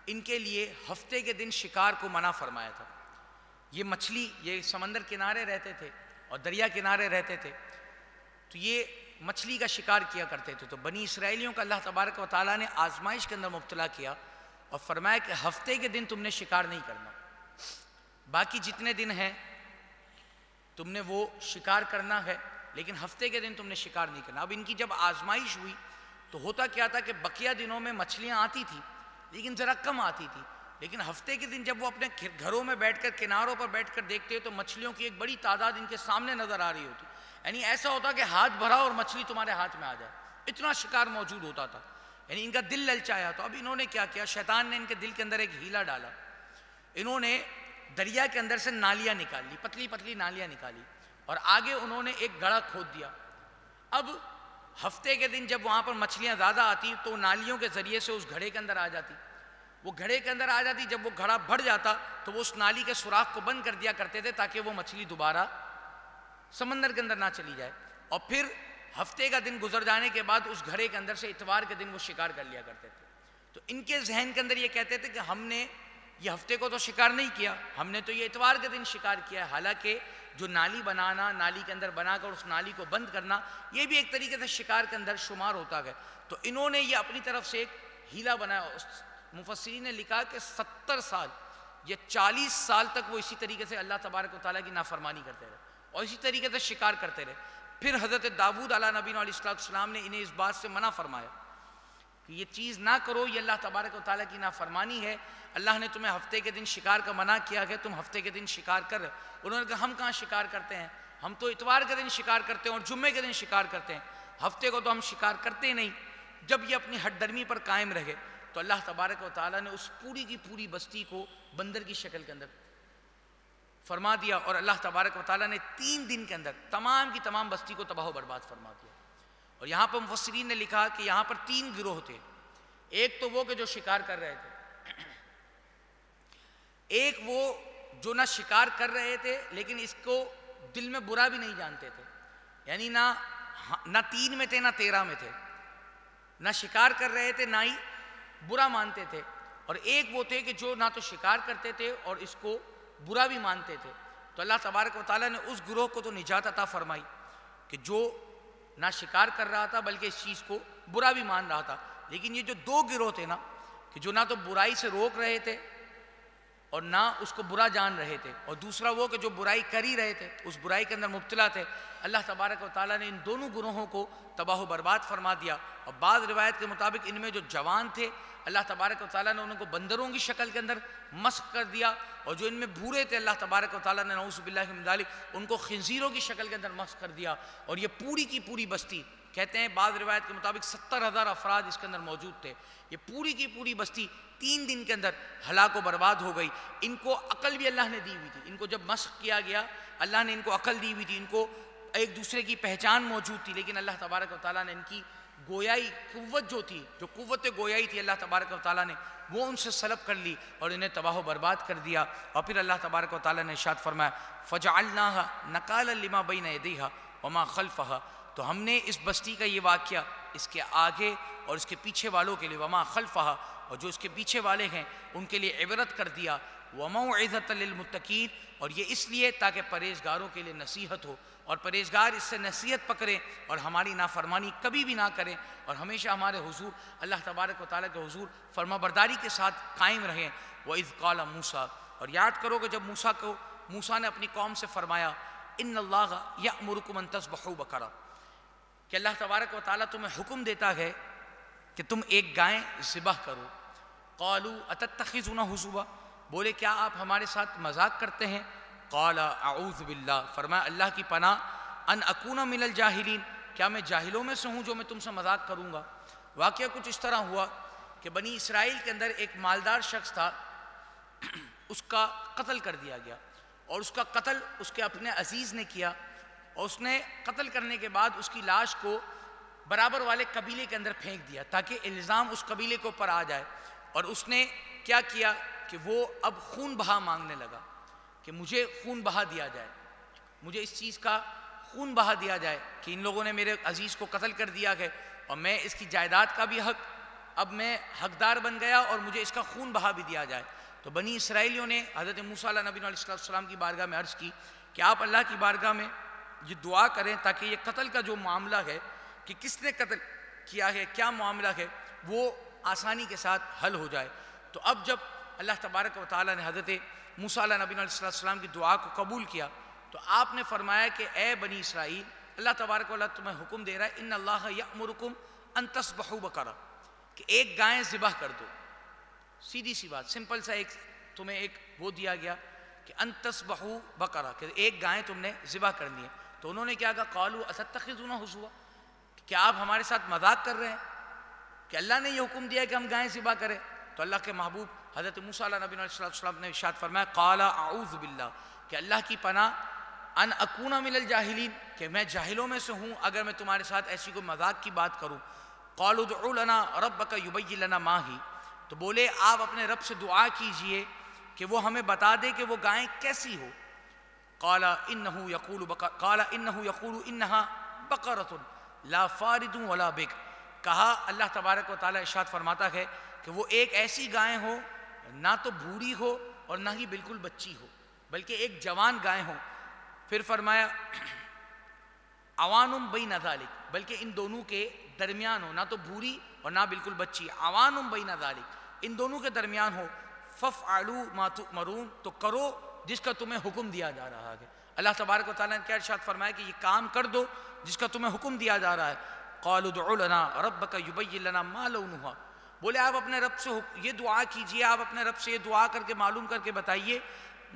ان کے لیے ہفتے کے دن شکار کو منع فرمایا تھا۔ یہ مچھلی، یہ سمندر کنارے رہتے تھے اور دریا کنارے رہتے تھے، تو یہ مچھلی کا شکار کیا کرتے تھے۔ تو بنی اسرائیلیوں کا اللہ تبارک و تعالیٰ نے آزمائش کے اندر مبتلا کیا اور فرمایا کہ ہفتے کے دن تم نے شکار نہیں کرنا، باقی جتنے دن ہیں تم نے وہ شکار کرنا ہے، لیکن ہفتے کے دن تم نے شکار نہیں کرنا۔ اب ان کی جب آزمائش ہوئی تو ہوتا کیا تھا کہ بقیہ دنوں میں مچھلیاں آتی تھی لیکن ذرا کم آتی تھی، لیکن ہفتے کے دن جب وہ اپنے گھروں میں بیٹھ کر کناروں پر بیٹھ کر دیکھتے تو مچھلیوں کی ایک بڑی تعداد ان کے سامنے نظر آ رہی ہوتی، یعنی ایسا ہوتا کہ ہاتھ بھرا اور مچھلی تمہارے ہاتھ میں آ جائے، اتنا شکار موجود ہوتا تھا، یعنی ان کا دل للچایا۔ تو اب انہوں نے کیا کیا، شیطان نے ان کے دل کے اندر ایک ہیلا ڈالا، انہوں نے دریا کے اندر سے نالیاں نکال لی، پتلی پتلی نالیاں نکالی، اور آگے انہوں نے ایک گڑھا کھود دیا۔ اب ہفتے کے دن جب وہاں پر مچھلیاں زیادہ آتی تو نالیوں کے ذریعے سے اس گھڑے کے اندر آ جاتی، وہ گھڑے کے اندر آ جاتی، جب وہ گھڑا بھر جاتا تو وہ اس نالی کے سوراخ کو بند کر دیا کرتے تھے تاکہ وہ مچھلی دوبارہ سمندر کے اندر نہ چلی جائے، اور پھر ہفتے کا دن گزر جانے کے بعد اس گھڑے کے اندر سے اتوار کے دن وہ شکار کر لیا کرتے تھے۔ تو ان کے ذہن کے اندر یہ کہتے تھے کہ ہم نے یہ ہفتے کو تو شکار نہیں کیا، ہم نے تو یہ اتوار کے دن شکار کیا ہے، حالانکہ جو نالی بنانا، نالی کے اندر بنا کر اس نالی کو بند کرنا، یہ بھی ایک طریقے سے شکار کے اندر شمار ہوتا ہے۔ تو انہوں نے یہ اپنی طرف سے ایک ہیلا بنایا۔ مفسرین نے لکھا کہ 70 سال یا 40 سال تک وہ اسی طریقے سے اللہ تبارک و تعالیٰ کی نافرمانی کرتے رہے اور اسی طریقے سے شکار کرتے رہے۔ پھر حضرت داؤد علیہ نبی علیہ السلام نے انہیں اس بات سے منع فرمایا کہ یہ چیز نہ کرو، یہ اللہ تبارک و تعالیٰ کی نافرمانی ہے، اللہ نے تمہیں ہفتے کے دن شکار کا منع کیا کہ تم ہفتے کے دن شکار کر رہے۔ انہوں نے کہا ہم کہاں شکار کرتے ہیں، ہم تو اتوار کے دن شکار کرتے ہیں اور جمعے کے دن شکار کرتے ہیں، ہفتے کو تو ہم شکار کرتے نہیں۔ جب یہ اپنی ہٹ درمی پر قائم رہے تو اللہ تبارک و تعالیٰ نے اس پوری کی پوری بستی کو بندر کی شکل کے اندر فرما دیا، اور اللہ تبارک و تعالیٰ نے 3 دن کے اندر تمام کی تمام بستی کو تباہ و برباد فرما دیا۔ اور یہاں پر مفسرین نے لکھا کہ یہاں پر 3 گروہ تھے، ایک تو وہ کہ جو شکار کر رہے تھے، ایک وہ جو نہ شکار کر رہے تھے لیکن اس کو دل میں برا بھی نہیں جانتے تھے، یعنی نہ 3 میں تھے نہ 13 میں تھے، نہ شکار کر رہے تھے نہ ہی برا مانتے تھے، اور ایک وہ تھے کہ جو نہ تو شکار کرتے تھے اور اس کو برا بھی مانتے تھے۔ تو اللہ تبارک و تعالیٰ نے اس گروہ کو تو نجات عطا فرمائی کہ جو نہ شکار کر رہا تھا بلکہ اس چیز کو برا بھی مان رہا تھا، لیکن یہ جو 2 گروہ تھے نا کہ جو نہ تو برائی سے روک رہے تھے اور نہ اس کو برا جان رہے تھے، اور دوسرا وہ کہ جو برائی کر ہی رہے تھے، اس برائی کے اندر مبتلا تھے، اللہ تبارک و تعالیٰ نے ان دونوں گروہوں کو تباہ و برباد فرما دیا۔ اور بعض روایت کے مطابق ان میں جو جوان تھے اللہ تبارک و تعالیٰ نے ان کو بندروں کی شکل کے اندر مسخ کر دیا، اور جو ان میں بھورے تھے اللہ تبارک و تعالیٰ نے نعوذ باللہ من ذالک ان کو خنزیروں کی شکل کے اندر مسخ کر دیا۔ اور یہ پوری کی پوری بستی، کہتے ہیں بعض روایت کے مطابق 70,000 افراد اس کے اندر موجود تھے، یہ پوری کی پوری بستی 3 دن کے اندر ہلاک و برباد ہو گئی۔ ان کو عقل بھی اللہ نے دی ہوئی تھی، ان کو جب مسخ کیا گیا اللہ نے ان کو عقل دی ہوئی تھی، ان کو ایک دوسرے کی پہچان موجود تھی، لیکن اللہ تبارک و تعالیٰ نے ان کی گویائی قوت جو تھی، جو قوت گویائی تھی اللہ تبارک و تعالیٰ نے وہ ان سے سلب کر لی اور انہیں تباہ و برباد کر دیا۔ اور پھر اللہ تبارک و تعالیٰ نے ارشاد فرمایا فَجَعَلْنَاهَا نَكَالًا لِمَا بَيْنَ يَدَيْهَا وَمَا خَلْفَهَا، تو ہم نے اس بستی کا یہ واقعہ اس کے آگے اور اس کے پیچھے والوں کے لیے وَمَا خَلْفَهَا، اور جو اس کے پیچھے والے ہیں ان کے لیے عبرت کر دیا، وَمَوْعِظَةً لِّلْمُتَّقِينَ، اور یہ اس لیے تاکہ پرہیزگاروں کے لیے نصیحت ہو اور پرہیزگار اس سے نصیحت پکڑیں اور ہماری نافرمانی کبھی بھی نہ کریں اور ہمیشہ ہمارے حضور اللہ تبارک و تعالیٰ کے حضور فرما برداری کے ساتھ قائم رہیں۔ وَإِذْ قَالَ مُوسیٰ، اور یاد کرو کہ جب موسیٰ نے اپنی قوم سے فرمایا ان اللہ یأمرکم ان تذبحوا بقرہ، کہ اللہ تبارک و تعالیٰ تمہیں حکم دیتا ہے کہ تم ایک گائے ذبح کرو۔ قالوا اتتخذون حضوا، بولے کیا آپ ہمارے ساتھ مذاق کرتے ہیں؟ قال اعوذ باللہ، فرمایا اللہ کی پناہ، ان اکون من الجاہلین، کیا میں جاہلوں میں سے ہوں جو میں تم سے مذاق کروں گا؟ واقعہ کچھ اس طرح ہوا کہ بنی اسرائیل کے اندر ایک مالدار شخص تھا، اس کا قتل کر دیا گیا، اور اس کا قتل اس کے اپنے عزیز نے کیا، اور اس نے قتل کرنے کے بعد اس کی لاش کو برابر والے قبیلے کے اندر پھینک دیا تاکہ الزام اس قبیلے کے اوپر آ جائے۔ اور اس نے کیا کیا کہ وہ اب خون بہا مانگنے لگا کہ مجھے خون بہا دیا جائے، مجھے اس چیز کا خون بہا دیا جائے کہ ان لوگوں نے میرے عزیز کو قتل کر دیا ہے اور میں اس کی جائیداد کا بھی حق، اب میں حقدار بن گیا اور مجھے اس کا خون بہا بھی دیا جائے۔ تو بنی اسرائیلیوں نے حضرت موسیٰ علیہ نبی علیہ السلام کی بارگاہ میں عرض کی کہ آپ اللہ کی بارگاہ میں یہ دعا کریں تاکہ یہ قتل کا جو معاملہ ہے کہ کس نے قتل کیا ہے، کیا معاملہ ہے، وہ آسانی کے ساتھ حل ہو جائے۔ تو اب جب اللہ تبارک و تعالیٰ نے حضرت موسیٰ علیہ نبی علیہ السلام کی دعا کو قبول کیا تو آپ نے فرمایا کہ اے بنی اسرائیل، اللہ تبارک و تعالیٰ تمہیں حکم دے رہا ہے ان اللہ یأمرکم ان تذبحوا بقرہ، کہ ایک گائے ذبح کر دو۔ سیدھی سی بات، سمپل سا ایک تمہیں ایک وہ دیا گیا کہ ان تذبحوا بقرہ، کہ ایک گائے تم نے ذبح کرنی ہے۔ تو انہوں نے کیا کہا؟ قالوا اتتخذون حضوا، کیا آپ ہمارے ساتھ مذاق کر رہے ہیں کہ اللہ نے یہ حکم دیا ہے کہ ہم گائے ذبح کریں؟ تو اللہ کے محبوب حضرت موسیٰ علیہ نبی علیہ السلام نے ارشاد فرمایا قال اعوذ باللہ، کہ اللہ کی پناہ، ان اکون من الجاہلین، کہ میں جاہلوں میں سے ہوں اگر میں تمہارے ساتھ ایسی کوئی مذاق کی بات کروں۔ قالوا ادع لنا ربک یبین لنا ما ہی، تو بولے آپ اپنے رب سے دعا کیجئے کہ وہ ہمیں بتا دے کہ وہ گائیں کیسی ہو۔ قال انه يقول انها بقرۃ لا فارض ولا بکر، کہا اللہ تبارک و تعالیٰ ارشاد فرماتا ہے کہ وہ ایک ایسی گائے ہو نہ تو بھوری ہو اور نہ ہی بالکل بچی ہو، بلکہ ایک جوان گائے ہو۔ پھر فرمایا عوان بین ذالک، بلکہ ان دونوں کے درمیان ہو، نہ تو بھوری اور نہ بالکل بچی، عوان بین ذالک، ان دونوں کے درمیان ہو۔ فافعلوا ما تؤمرون، تو کرو جس کا تمہیں حکم دیا جا رہا ہے۔ اللہ تبارک و تعالیٰ نے کیا ارشاد فرمایا کہ یہ کام کر دو جس کا تمہیں حکم دیا جا رہا ہے۔ قالوا ادع لنا ربک یبین لنا ما لونها، بولے آپ اپنے رب سے یہ دعا کیجئے، آپ اپنے رب سے یہ دعا کر کے معلوم کر کے بتائیے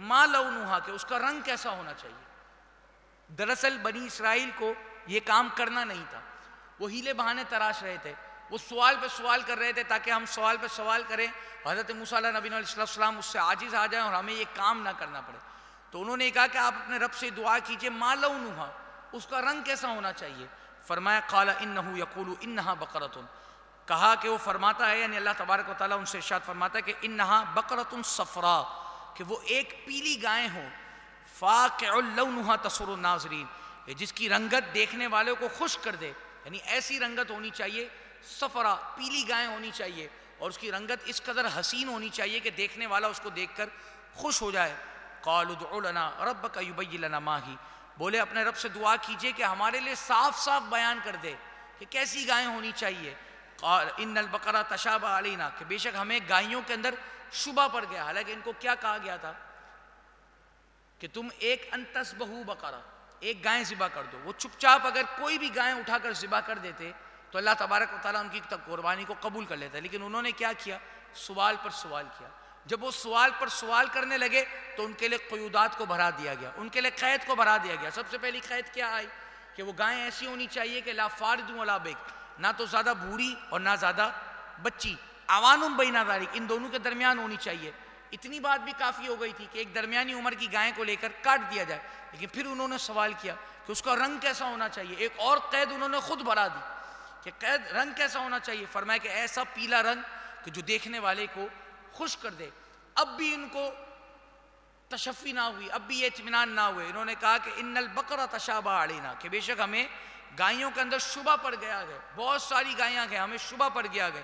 ما لونها، کہ اس کا رنگ کیسا ہونا چاہیے۔ دراصل بنی اسرائیل کو یہ کام کرنا نہیں تھا، وہ ہیلے بہانے تراش رہے تھے، وہ سوال پہ سوال کر رہے تھے تاکہ ہم سوال پہ سوال کریں، حضرت موسیٰ علیہ نبی علیہ السلام اس سے عاجز آ جائیں اور ہمیں یہ کام نہ کرنا پڑے۔ تو انہوں نے کہا کہ آپ اپنے رب سے دعا کیجئے ما لونها، اس کا رنگ کیسا ہونا چاہیے۔ فرمایا قال انه يقول انها بقرۃ، کہا کہ وہ فرماتا ہے، یعنی اللہ تبارک و تعالیٰ ان سے ارشاد فرماتا ہے کہ انها بقرۃ صفراء، کہ وہ ایک پیلی گائے ہوں، فاقع لونها تسر الناظرین، جس کی رنگت دیکھنے والوں کو خوش کر دے، یعنی ایسی رنگت ہونی چاہیے، صفراء پیلی گائے ہونی چاہیے، اور اس کی رنگت اس قدر حسین ہونی چاہیے کہ دیکھنے والا اس کو دیکھ کر خوش ہو جائے۔ قالوا ادع لنا ربک یبین لنا ما ہی، بولے اپنے رب سے دعا کیجئے کہ ہمارے لیے صاف صاف بیان کر دے کہ کیسی گائیں ہونی چاہیے۔ قال ان البقرہ تشابہ علینا، کہ بے شک ہمیں گائیوں کے اندر شبہ پڑ گیا، حالانکہ ان کو کیا کہا گیا تھا کہ تم ایک ان تذبحوا بقرہ، ایک گائیں ذبح کر دو۔ وہ چپ چاپ اگر کوئی بھی گائیں اٹھا کر ذبح کر دیتے تو اللہ تبارک و تعالیٰ ان کی قربانی کو قبول کر لیتا ہے، لیکن انہوں نے کیا کیا؟ سوال پر سوال کیا۔ جب وہ سوال پر سوال کرنے لگے تو ان کے لیے قیودات کو بڑھا دیا گیا، ان کے لیے قید کو بڑھا دیا گیا۔ سب سے پہلی قید کیا آئی کہ وہ گائیں ایسی ہونی چاہیے کہ لا فارض ولا بکر، نہ تو زیادہ بوڑھی اور نہ زیادہ بچی، عوان بین ذالک، ان دونوں کے درمیان ہونی چاہیے۔ اتنی بات بھی کافی ہو گئی تھی کہ ایک درمیانی عمر کی گائیں کو لے کر کاٹ دیا جائے، لیکن پھر انہوں نے سوال کیا کہ اس کا رنگ کیسا ہونا چاہیے۔ ایک اور قید انہوں نے خود بڑھا دی کہ قید رنگ کیسا ہونا چاہیے، فرمایا کہ ایسا پیلا رنگ کہ جو دیکھنے والے کو خوش کر دے۔ اب بھی ان کو تشفی نہ ہوئی، اب بھی یہ اطمینان نہ ہوئے، انہوں نے کہا کہ ان البقرہ تشابہ علینا، کہ بے شک ہمیں گائیوں کے اندر شبہ پڑ گیا ہے، بہت ساری گائیاں ہیں، ہمیں شبہ پڑ گیا ہے۔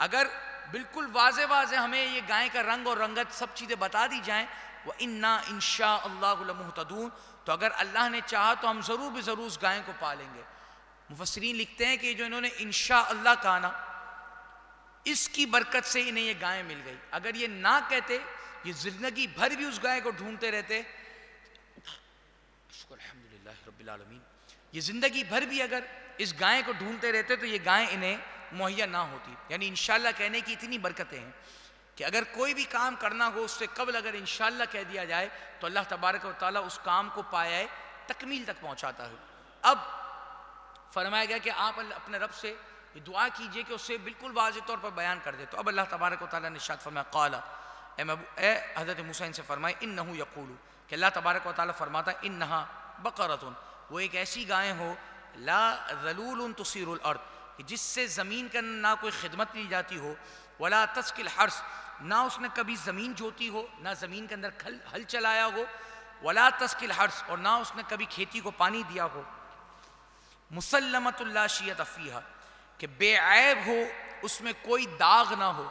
اگر بالکل واضح واضح ہمیں یہ گائے کا رنگ اور رنگت سب چیزیں بتا دی جائیں، وَإِنَّا إِن شَاءَ اللَّهُ لَمُهْتَدُونَ، تو اگر اللہ نے چاہا تو ہم ضرور بضرور اس گائے کو پالیں گے۔ مفسرین لکھتے ہیں کہ جو انہوں نے انشاءاللہ کہا نا، اس کی برکت سے انہیں یہ گائیں مل گئی، اگر یہ نہ کہتے یہ زندگی بھر بھی اس گائے کو ڈھونڈتے رہتے۔ شکر الحمدللہ۔ رب العالمین۔ یہ زندگی بھر بھی اگر اس گائے کو ڈھونڈتے رہتے تو یہ گائے انہیں مہیا نہ ہوتی۔ یعنی انشاءاللہ کہنے کی اتنی برکتیں ہیں کہ اگر کوئی بھی کام کرنا ہو اس سے قبل اگر انشاءاللہ کہہ دیا جائے تو اللہ تبارک و تعالیٰ اس کام کو پایہ تکمیل تک پہنچاتا ہے۔ اب فرمایا گیا کہ آپ اپنے رب سے یہ دعا کیجئے کہ اسے بالکل واضح طور پر بیان کر دے۔ تو اب اللہ تبارک و تعالیٰ نے ارشاد فرمایا قال، اے حضرت موسیٰ ان سے فرمائے انہو یقول، کہ اللہ تبارک و تعالیٰ فرماتا ہے انہا بقرۃ، وہ ایک ایسی گائے ہو لا ذلول تثیر الارض، جس سے زمین کا نہ کوئی خدمت لی جاتی ہو، ولا تسقی الحرث، نہ اس نے کبھی زمین جوتی ہو، نہ زمین کے اندر ہل چلایا ہو، ولا تسقی الحرث، اور نہ اس نے کبھی کھیتی کو پانی دیا ہو، مسلمۃ لا شیۃ فیہا، کہ بے عیب ہو اس میں کوئی داغ نہ ہو،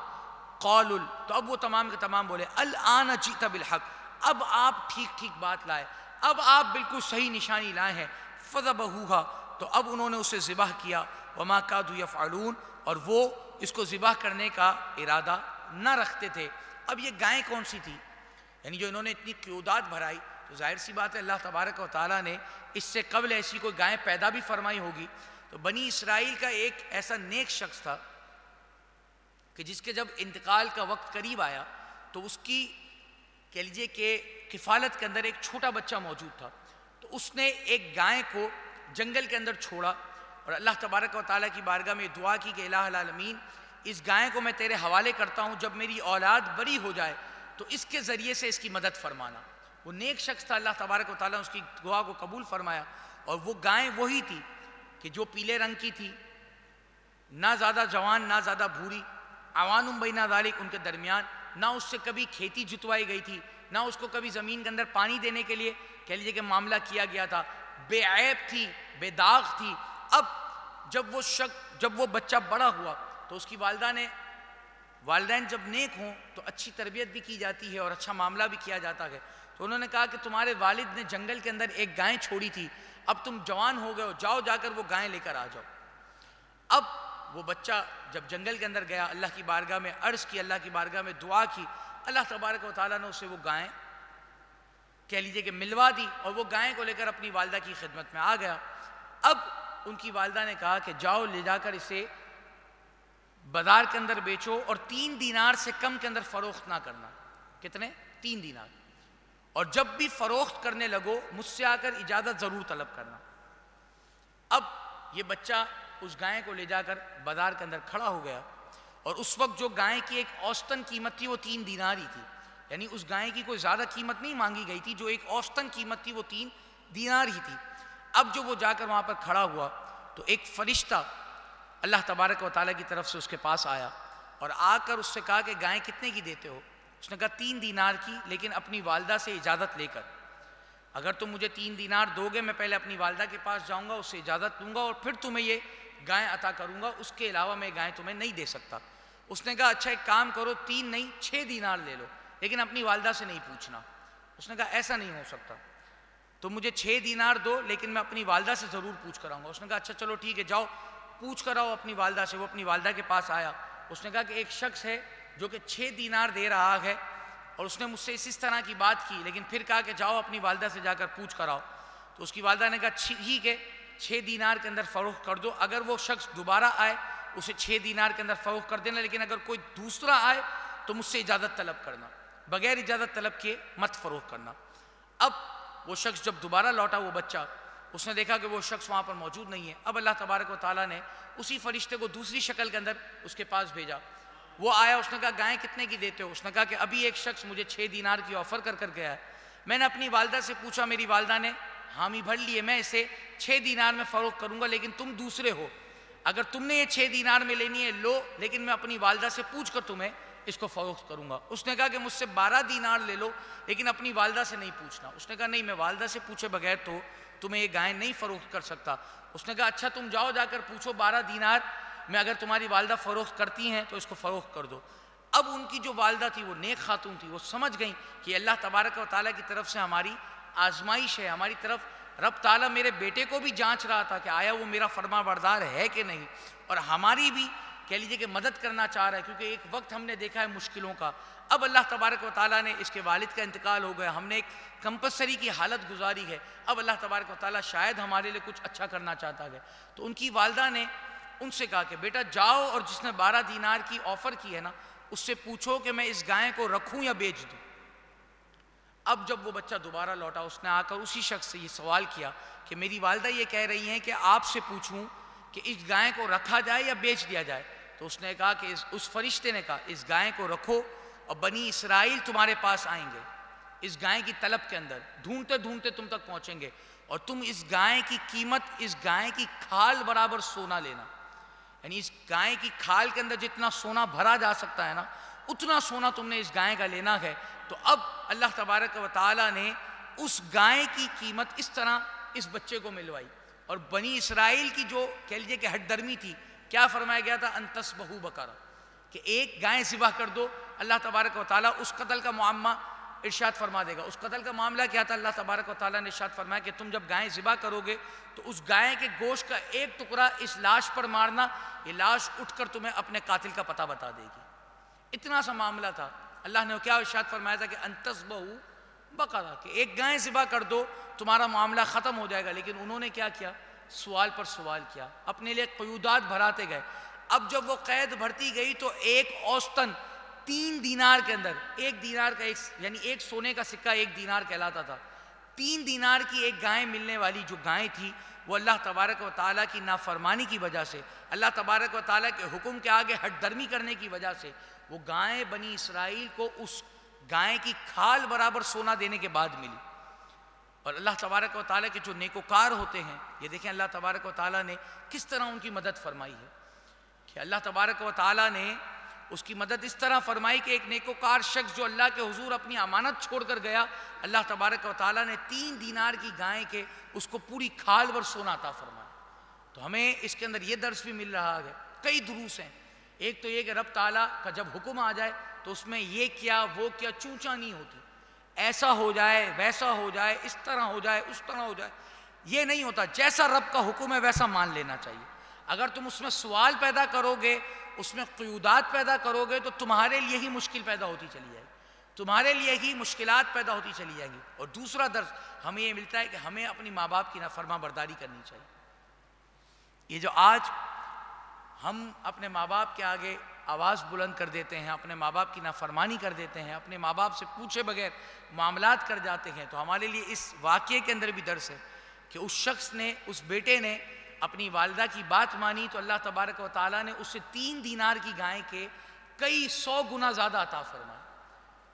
قالوا، تو اب وہ تمام کے تمام بولے الآن جئت بالحق، اب آپ ٹھیک ٹھیک بات لائے، اب آپ بالکل صحیح نشانی لائے ہیں، فذبحوها، تو اب انہوں نے اسے ذبح کیا، وما کادوا یفعلون، اور وہ اس کو ذبح کرنے کا ارادہ نہ رکھتے تھے۔ اب یہ گائیں کون سی تھی؟ یعنی جو انہوں نے اتنی قیودات بھرائی، تو ظاہر سی بات ہے اللہ تبارک و تعالیٰ نے اس سے قبل ایسی کوئی گائیں پیدا بھی فرمائی ہوگی۔ تو بنی اسرائیل کا ایک ایسا نیک شخص تھا کہ جس کے جب انتقال کا وقت قریب آیا تو اس کی کہہ لیجیے کہ کفالت کے اندر ایک چھوٹا بچہ موجود تھا، تو اس نے ایک گائے کو جنگل کے اندر چھوڑا اور اللہ تبارک و تعالیٰ کی بارگاہ میں دعا کی کہ الہ العالمین اس گائے کو میں تیرے حوالے کرتا ہوں، جب میری اولاد بڑی ہو جائے تو اس کے ذریعے سے اس کی مدد فرمانا۔ وہ نیک شخص تھا، اللہ تبارک و تعالیٰ نے اس کی دعا کو قبول فرمایا، اور وہ گائے وہی تھی کہ جو پیلے رنگ کی تھی، نہ زیادہ جوان نہ زیادہ بھوری، عوان بین ذالک، ان کے درمیان، نہ اس سے کبھی کھیتی جتوائی گئی تھی، نہ اس کو کبھی زمین کے اندر پانی دینے کے لیے کہہ لیجیے کہ معاملہ کیا گیا تھا، بے عیب تھی، بے داغ تھی۔ اب جب وہ بچہ بڑا ہوا تو اس کی والدین جب نیک ہوں تو اچھی تربیت بھی کی جاتی ہے اور اچھا معاملہ بھی کیا جاتا ہے، تو انہوں نے کہا کہ تمہارے والد نے جنگل کے اندر ایک گائے چھوڑی تھی، اب تم جوان ہو گئے ہو، جاؤ جا کر وہ گائے لے کر آ جاؤ۔ اب وہ بچہ جب جنگل کے اندر گیا، اللہ کی بارگاہ میں عرض کی، اللہ کی بارگاہ میں دعا کی، اللہ تبارک و تعالیٰ نے اسے وہ گائیں کہہ لیجیے کہ ملوا دی، اور وہ گائیں کو لے کر اپنی والدہ کی خدمت میں آ گیا۔ اب ان کی والدہ نے کہا کہ جاؤ لے جا کر اسے بازار کے اندر بیچو، اور 3 دینار سے کم کے اندر فروخت نہ کرنا۔ کتنے؟ 3 دینار، اور جب بھی فروخت کرنے لگو مجھ سے آ کر اجازت ضرور طلب کرنا۔ اب یہ بچہ اس گائے کو لے جا کر بازار کے اندر کھڑا ہو گیا، اور اس وقت جو گائے کی ایک اوسطن قیمت تھی وہ 3 دینار ہی تھی، یعنی اس گائے کی کوئی زیادہ قیمت نہیں مانگی گئی تھی، جو ایک اوسطن قیمت تھی وہ 3 دینار ہی تھی۔ اب جو وہ جا کر وہاں پر کھڑا ہوا تو ایک فرشتہ اللہ تبارک و تعالیٰ کی طرف سے اس کے پاس آیا، اور آ کر اس سے کہا کہ گائے کتنے کی دیتے ہو؟ اس نے کہا 3 دینار کی، لیکن اپنی والدہ سے اجازت لے کر۔ اگر تم مجھے 3 دینار دو گے میں پہلے اپنی والدہ کے پاس جاؤں گا، اس سے اجازت لوں گا، اور پھر تمہیں یہ گائے عطا کروں گا، اس کے علاوہ میں گائے تمہیں نہیں دے سکتا۔ اس نے کہا اچھا ایک کام کرو، 3 نہیں 6 دینار لے لو، لیکن اپنی والدہ سے نہیں پوچھنا۔ اس نے کہا ایسا نہیں ہو سکتا، تو مجھے 6 دینار دو، لیکن میں اپنی والدہ سے ضرور پوچھ کر آؤں گا۔ اس نے کہا اچھا چلو ٹھیک ہے، جاؤ پوچھ کر آؤ اپنی والدہ سے۔ وہ اپنی والدہ کے پاس آیا، اس نے کہا کہ ایک شخص ہے جو کہ 6 دینار دے رہا ہے، اور اس نے مجھ سے اس طرح کی بات کی، لیکن پھر کہا کہ جاؤ اپنی والدہ سے جا کر پوچھ کر آؤ۔ تو اس کی والدہ نے کہا ٹھیک ہے 6 دینار کے اندر فروخت کر دو، اگر وہ شخص دوبارہ آئے اسے 6 دینار کے اندر فروخت کر دینا، لیکن اگر کوئی دوسرا آئے تو مجھ سے اجازت طلب کرنا، بغیر اجازت طلب کیے مت فروخت کرنا۔ اب وہ شخص جب دوبارہ لوٹا، وہ بچہ، اس نے دیکھا کہ وہ شخص وہاں پر موجود نہیں ہے۔ اب اللہ تبارک و تعالیٰ نے اسی فرشتے کو دوسری شکل کے اندر اس کے پاس بھیجا۔ وہ آیا، اس نے کہا گائیں کتنے کی دیتے ہو؟ اس نے کہا کہ ابھی ایک شخص مجھے 6 دینار کی آفر کر گیا ہے، میں نے اپنی والدہ سے پوچھا، میری والدہ نے حامی بھر لیے، میں اسے 6 دینار میں فروخت کروں گا، لیکن تم دوسرے ہو، اگر تم نے یہ 6 دینار میں لینی ہے لو، لیکن میں اپنی والدہ سے پوچھ کر تمہیں اس کو فروخت کروں گا۔ اس نے کہا کہ مجھ سے 12 دینار لے لو، لیکن اپنی والدہ سے نہیں پوچھنا۔ اس نے کہا نہیں، میں والدہ سے پوچھے بغیر تو تمہیں یہ گائے نہیں فروخت کر سکتا۔ اس نے کہا اچھا تم جاؤ جا کر پوچھو 12 دینار میں اگر تمہاری والدہ فروخت کرتی ہیں تو اس کو فروخت کر دو۔ اب ان کی جو والدہ تھی وہ نیک خاتون تھی، وہ سمجھ گئیں کہ اللہ تبارک و تعالیٰ کی طرف سے ہماری آزمائش ہے، ہماری طرف رب تعالیٰ میرے بیٹے کو بھی جانچ رہا تھا کہ آیا وہ میرا فرما بردار ہے کہ نہیں، اور ہماری بھی کہہ لیجئے کہ مدد کرنا چاہ رہا ہے، کیونکہ ایک وقت ہم نے دیکھا ہے مشکلوں کا. اب اللہ تبارک و تعالیٰ نے اس کے والد کا انتقال ہو گیا، ہم نے ایک کمپلسری کی حالت گزاری ہے. اب اللہ تبارک و تعالیٰ شاید ہمارے لیے کچھ اچھا کرنا چاہتا ہے. تو ان کی والدہ نے ان سے کہا کہ بیٹا جاؤ اور جس نے 12 دینار کی آفر کی ہے نا اس سے پوچھو کہ میں اس گائے کو رکھوں یا بیچ دوں. اب جب وہ بچہ دوبارہ لوٹا اس نے آ کر اسی شخص سے یہ سوال کیا کہ میری والدہ یہ کہہ رہی ہیں کہ آپ سے پوچھوں کہ اس گائے کو رکھا جائے یا بیچ دیا جائے. تو اس نے کہا کہ اس فرشتے نے کہا اس گائے کو رکھو اور بنی اسرائیل تمہارے پاس آئیں گے اس گائے کی طلب کے اندر، ڈھونڈتے ڈھونڈتے تم تک پہنچیں گے اور تم اس گائے کی قیمت اس گائے کی کھال برابر سونا لینا. یعنی اس گائے کی کھال کے اندر جتنا سونا بھرا جا سکتا ہے نا اتنا سونا تم نے اس گائے کا لینا ہے. تو اب اللہ تبارک و تعالیٰ نے اس گائے کی قیمت اس طرح اس بچے کو ملوائی. اور بنی اسرائیل کی جو کہہ لیجیے کہ ہٹ درمی تھی، کیا فرمایا گیا تھا؟ ان تذبحوا بقرہ، کہ ایک گائے ذبح کر دو. اللہ تبارک و تعالیٰ اس قتل کا معاملہ ارشاد فرما دے گا. اس قتل کا معاملہ کیا تھا؟ اللہ تبارک و تعالیٰ نے ارشاد فرمایا کہ تم جب گائے ذبح کرو گے تو اس گائے کے گوشت کا ایک ٹکڑا اس لاش پر مارنا، یہ لاش اٹھ کر تمہیں اپنے قاتل کا پتہ بتا دے گی. اتنا سا معاملہ تھا. اللہ نے کیا ارشاد فرمایا تھا کہ ان تذبحوا بقرہ، کہ ایک گائے ذبح کر دو تمہارا معاملہ ختم ہو جائے گا. لیکن انہوں نے کیا کیا؟ سوال پر سوال کیا، اپنے لیے قیودات بھراتے گئے. اب جب وہ قید بھرتی گئی تو ایک اوسطن 3 دینار کے اندر، 1 دینار کا یعنی ایک سونے کا سکہ 1 دینار کہلاتا تھا. 3 دینار کی ایک گائے ملنے والی جو گائے تھی وہ اللہ تبارک و تعالیٰ کی نافرمانی کی وجہ سے، اللہ تبارک و تعالیٰ کے حکم کے آگے ہٹ درمی کرنے کی وجہ سے وہ گائے بنی اسرائیل کو اس گائے کی کھال برابر سونا دینے کے بعد ملی. اور اللہ تبارک و تعالیٰ کے جو نیکوکار ہوتے ہیں، یہ دیکھیں اللہ تبارک و تعالیٰ نے کس طرح ان کی مدد فرمائی ہے کہ اللہ تبارک و تعالیٰ نے اس کی مدد اس طرح فرمائی کہ ایک نیکوکار شخص جو اللہ کے حضور اپنی امانت چھوڑ کر گیا، اللہ تبارک و تعالیٰ نے 3 دینار کی گائے کے اس کو پوری کھال بھر سونا عطا فرمایا. تو ہمیں اس کے اندر یہ درس بھی مل رہا ہے. کئی دروس ہیں. ایک تو یہ کہ رب تعالیٰ کا جب حکم آ جائے تو اس میں یہ کیا وہ کیا چونچا نہیں ہوتی. ایسا ہو جائے ویسا ہو جائے، اس طرح ہو جائے اس طرح ہو جائے، یہ نہیں ہوتا. جیسا رب کا حکم ہے ویسا مان لینا چاہیے. اگر تم اس میں سوال پیدا کرو گے، اس میں قیودات پیدا کرو گے تو تمہارے لیے ہی مشکل پیدا ہوتی چلی جائے گی، تمہارے لیے ہی مشکلات پیدا ہوتی چلی جائیں گی. اور دوسرا درس ہمیں یہ ملتا ہے کہ ہمیں اپنی ماں باپ کی نافرمان برداری کرنی چاہیے. یہ جو آج ہم اپنے ماں باپ کے آگے آواز بلند کر دیتے ہیں، اپنے ماں باپ کی نافرمانی کر دیتے ہیں، اپنے ماں باپ سے پوچھے بغیر معاملات کر جاتے ہیں، تو ہمارے لیے اس واقعے کے اندر بھی درس ہے کہ اس شخص نے، اس بیٹے نے اپنی والدہ کی بات مانی تو اللہ تبارک و تعالیٰ نے اس سے 3 دینار کی گائے کے کئی 100 گنا زیادہ عطا فرمایا.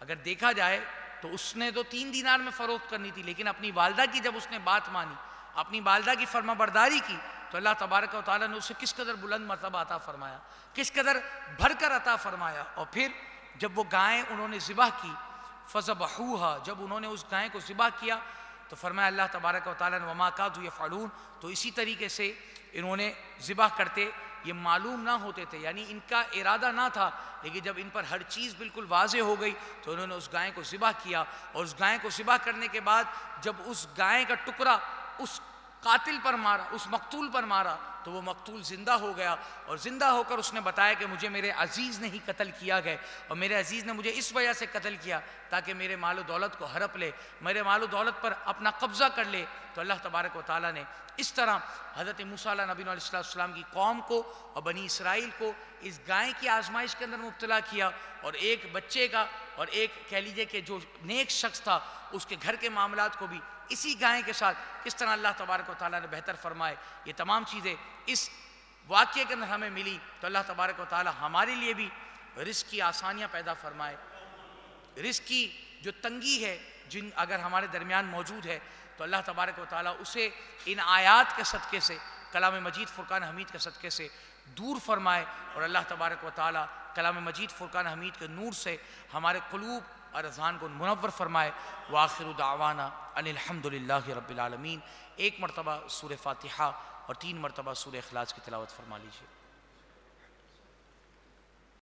اگر دیکھا جائے تو اس نے تو 3 دینار میں فروخت کرنی تھی، لیکن اپنی والدہ کی جب اس نے بات مانی، اپنی والدہ کی فرما برداری کی، تو اللہ تبارک و تعالیٰ نے اسے کس قدر بلند مرتبہ عطا فرمایا، کس قدر بھر کر عطا فرمایا. اور پھر جب وہ گائے انہوں نے ذبح کی، فذبحوها، جب انہوں نے اس گائے کو ذبح کیا تو فرمایا اللہ تبارک و تعالیٰ نے وما کادوا یفعلون، تو اسی طریقے سے انہوں نے ذبح کرتے، یہ معلوم نہ ہوتے تھے، یعنی ان کا ارادہ نہ تھا، لیکن جب ان پر ہر چیز بالکل واضح ہو گئی تو انہوں نے اس گائے کو ذبح کیا. اور اس گائے کو ذبح کرنے کے بعد جب اس گائے کا ٹکڑا اس قاتل پر مارا، اس مقتول پر مارا، تو وہ مقتول زندہ ہو گیا. اور زندہ ہو کر اس نے بتایا کہ مجھے میرے عزیز نے ہی قتل کیا گیا، اور میرے عزیز نے مجھے اس وجہ سے قتل کیا تاکہ میرے مال و دولت کو ہڑپ لے، میرے مال و دولت پر اپنا قبضہ کر لے. تو اللہ تبارک و تعالیٰ نے اس طرح حضرت موسیٰ علیہ نبی علیہ السلام کی قوم کو اور بنی اسرائیل کو اس گائے کی آزمائش کے اندر مبتلا کیا. اور ایک بچے کا اور ایک کہہ لیجئے کہ جو نیک شخص تھا اس کے گھر کے معاملات کو بھی اسی گائے کے ساتھ کس طرح اللہ تبارک و تعالیٰ نے بہتر فرمائے. یہ تمام چیزیں اس واقعے کے اندر ہمیں ملی. تو اللہ تبارک و تعالیٰ ہمارے لیے بھی رزق کی آسانیاں پیدا فرمائے. رزق کی جو تنگی ہے جن اگر ہمارے درمیان موجود ہے تو اللہ تبارک و تعالیٰ اسے ان آیات کے صدقے سے، کلام مجید فرقان حمید کے صدقے سے دور فرمائے. اور اللہ تبارک و تعالیٰ کلام مجید فرقان حمید کے نور سے ہمارے قلوب اور اذہان کو منور فرمائے. وآخر دعوانا ان الحمدللہ رب العالمین. ایک مرتبہ سورہ فاتحہ اور 3 مرتبہ سورہ اخلاص کی تلاوت فرما لیجیے.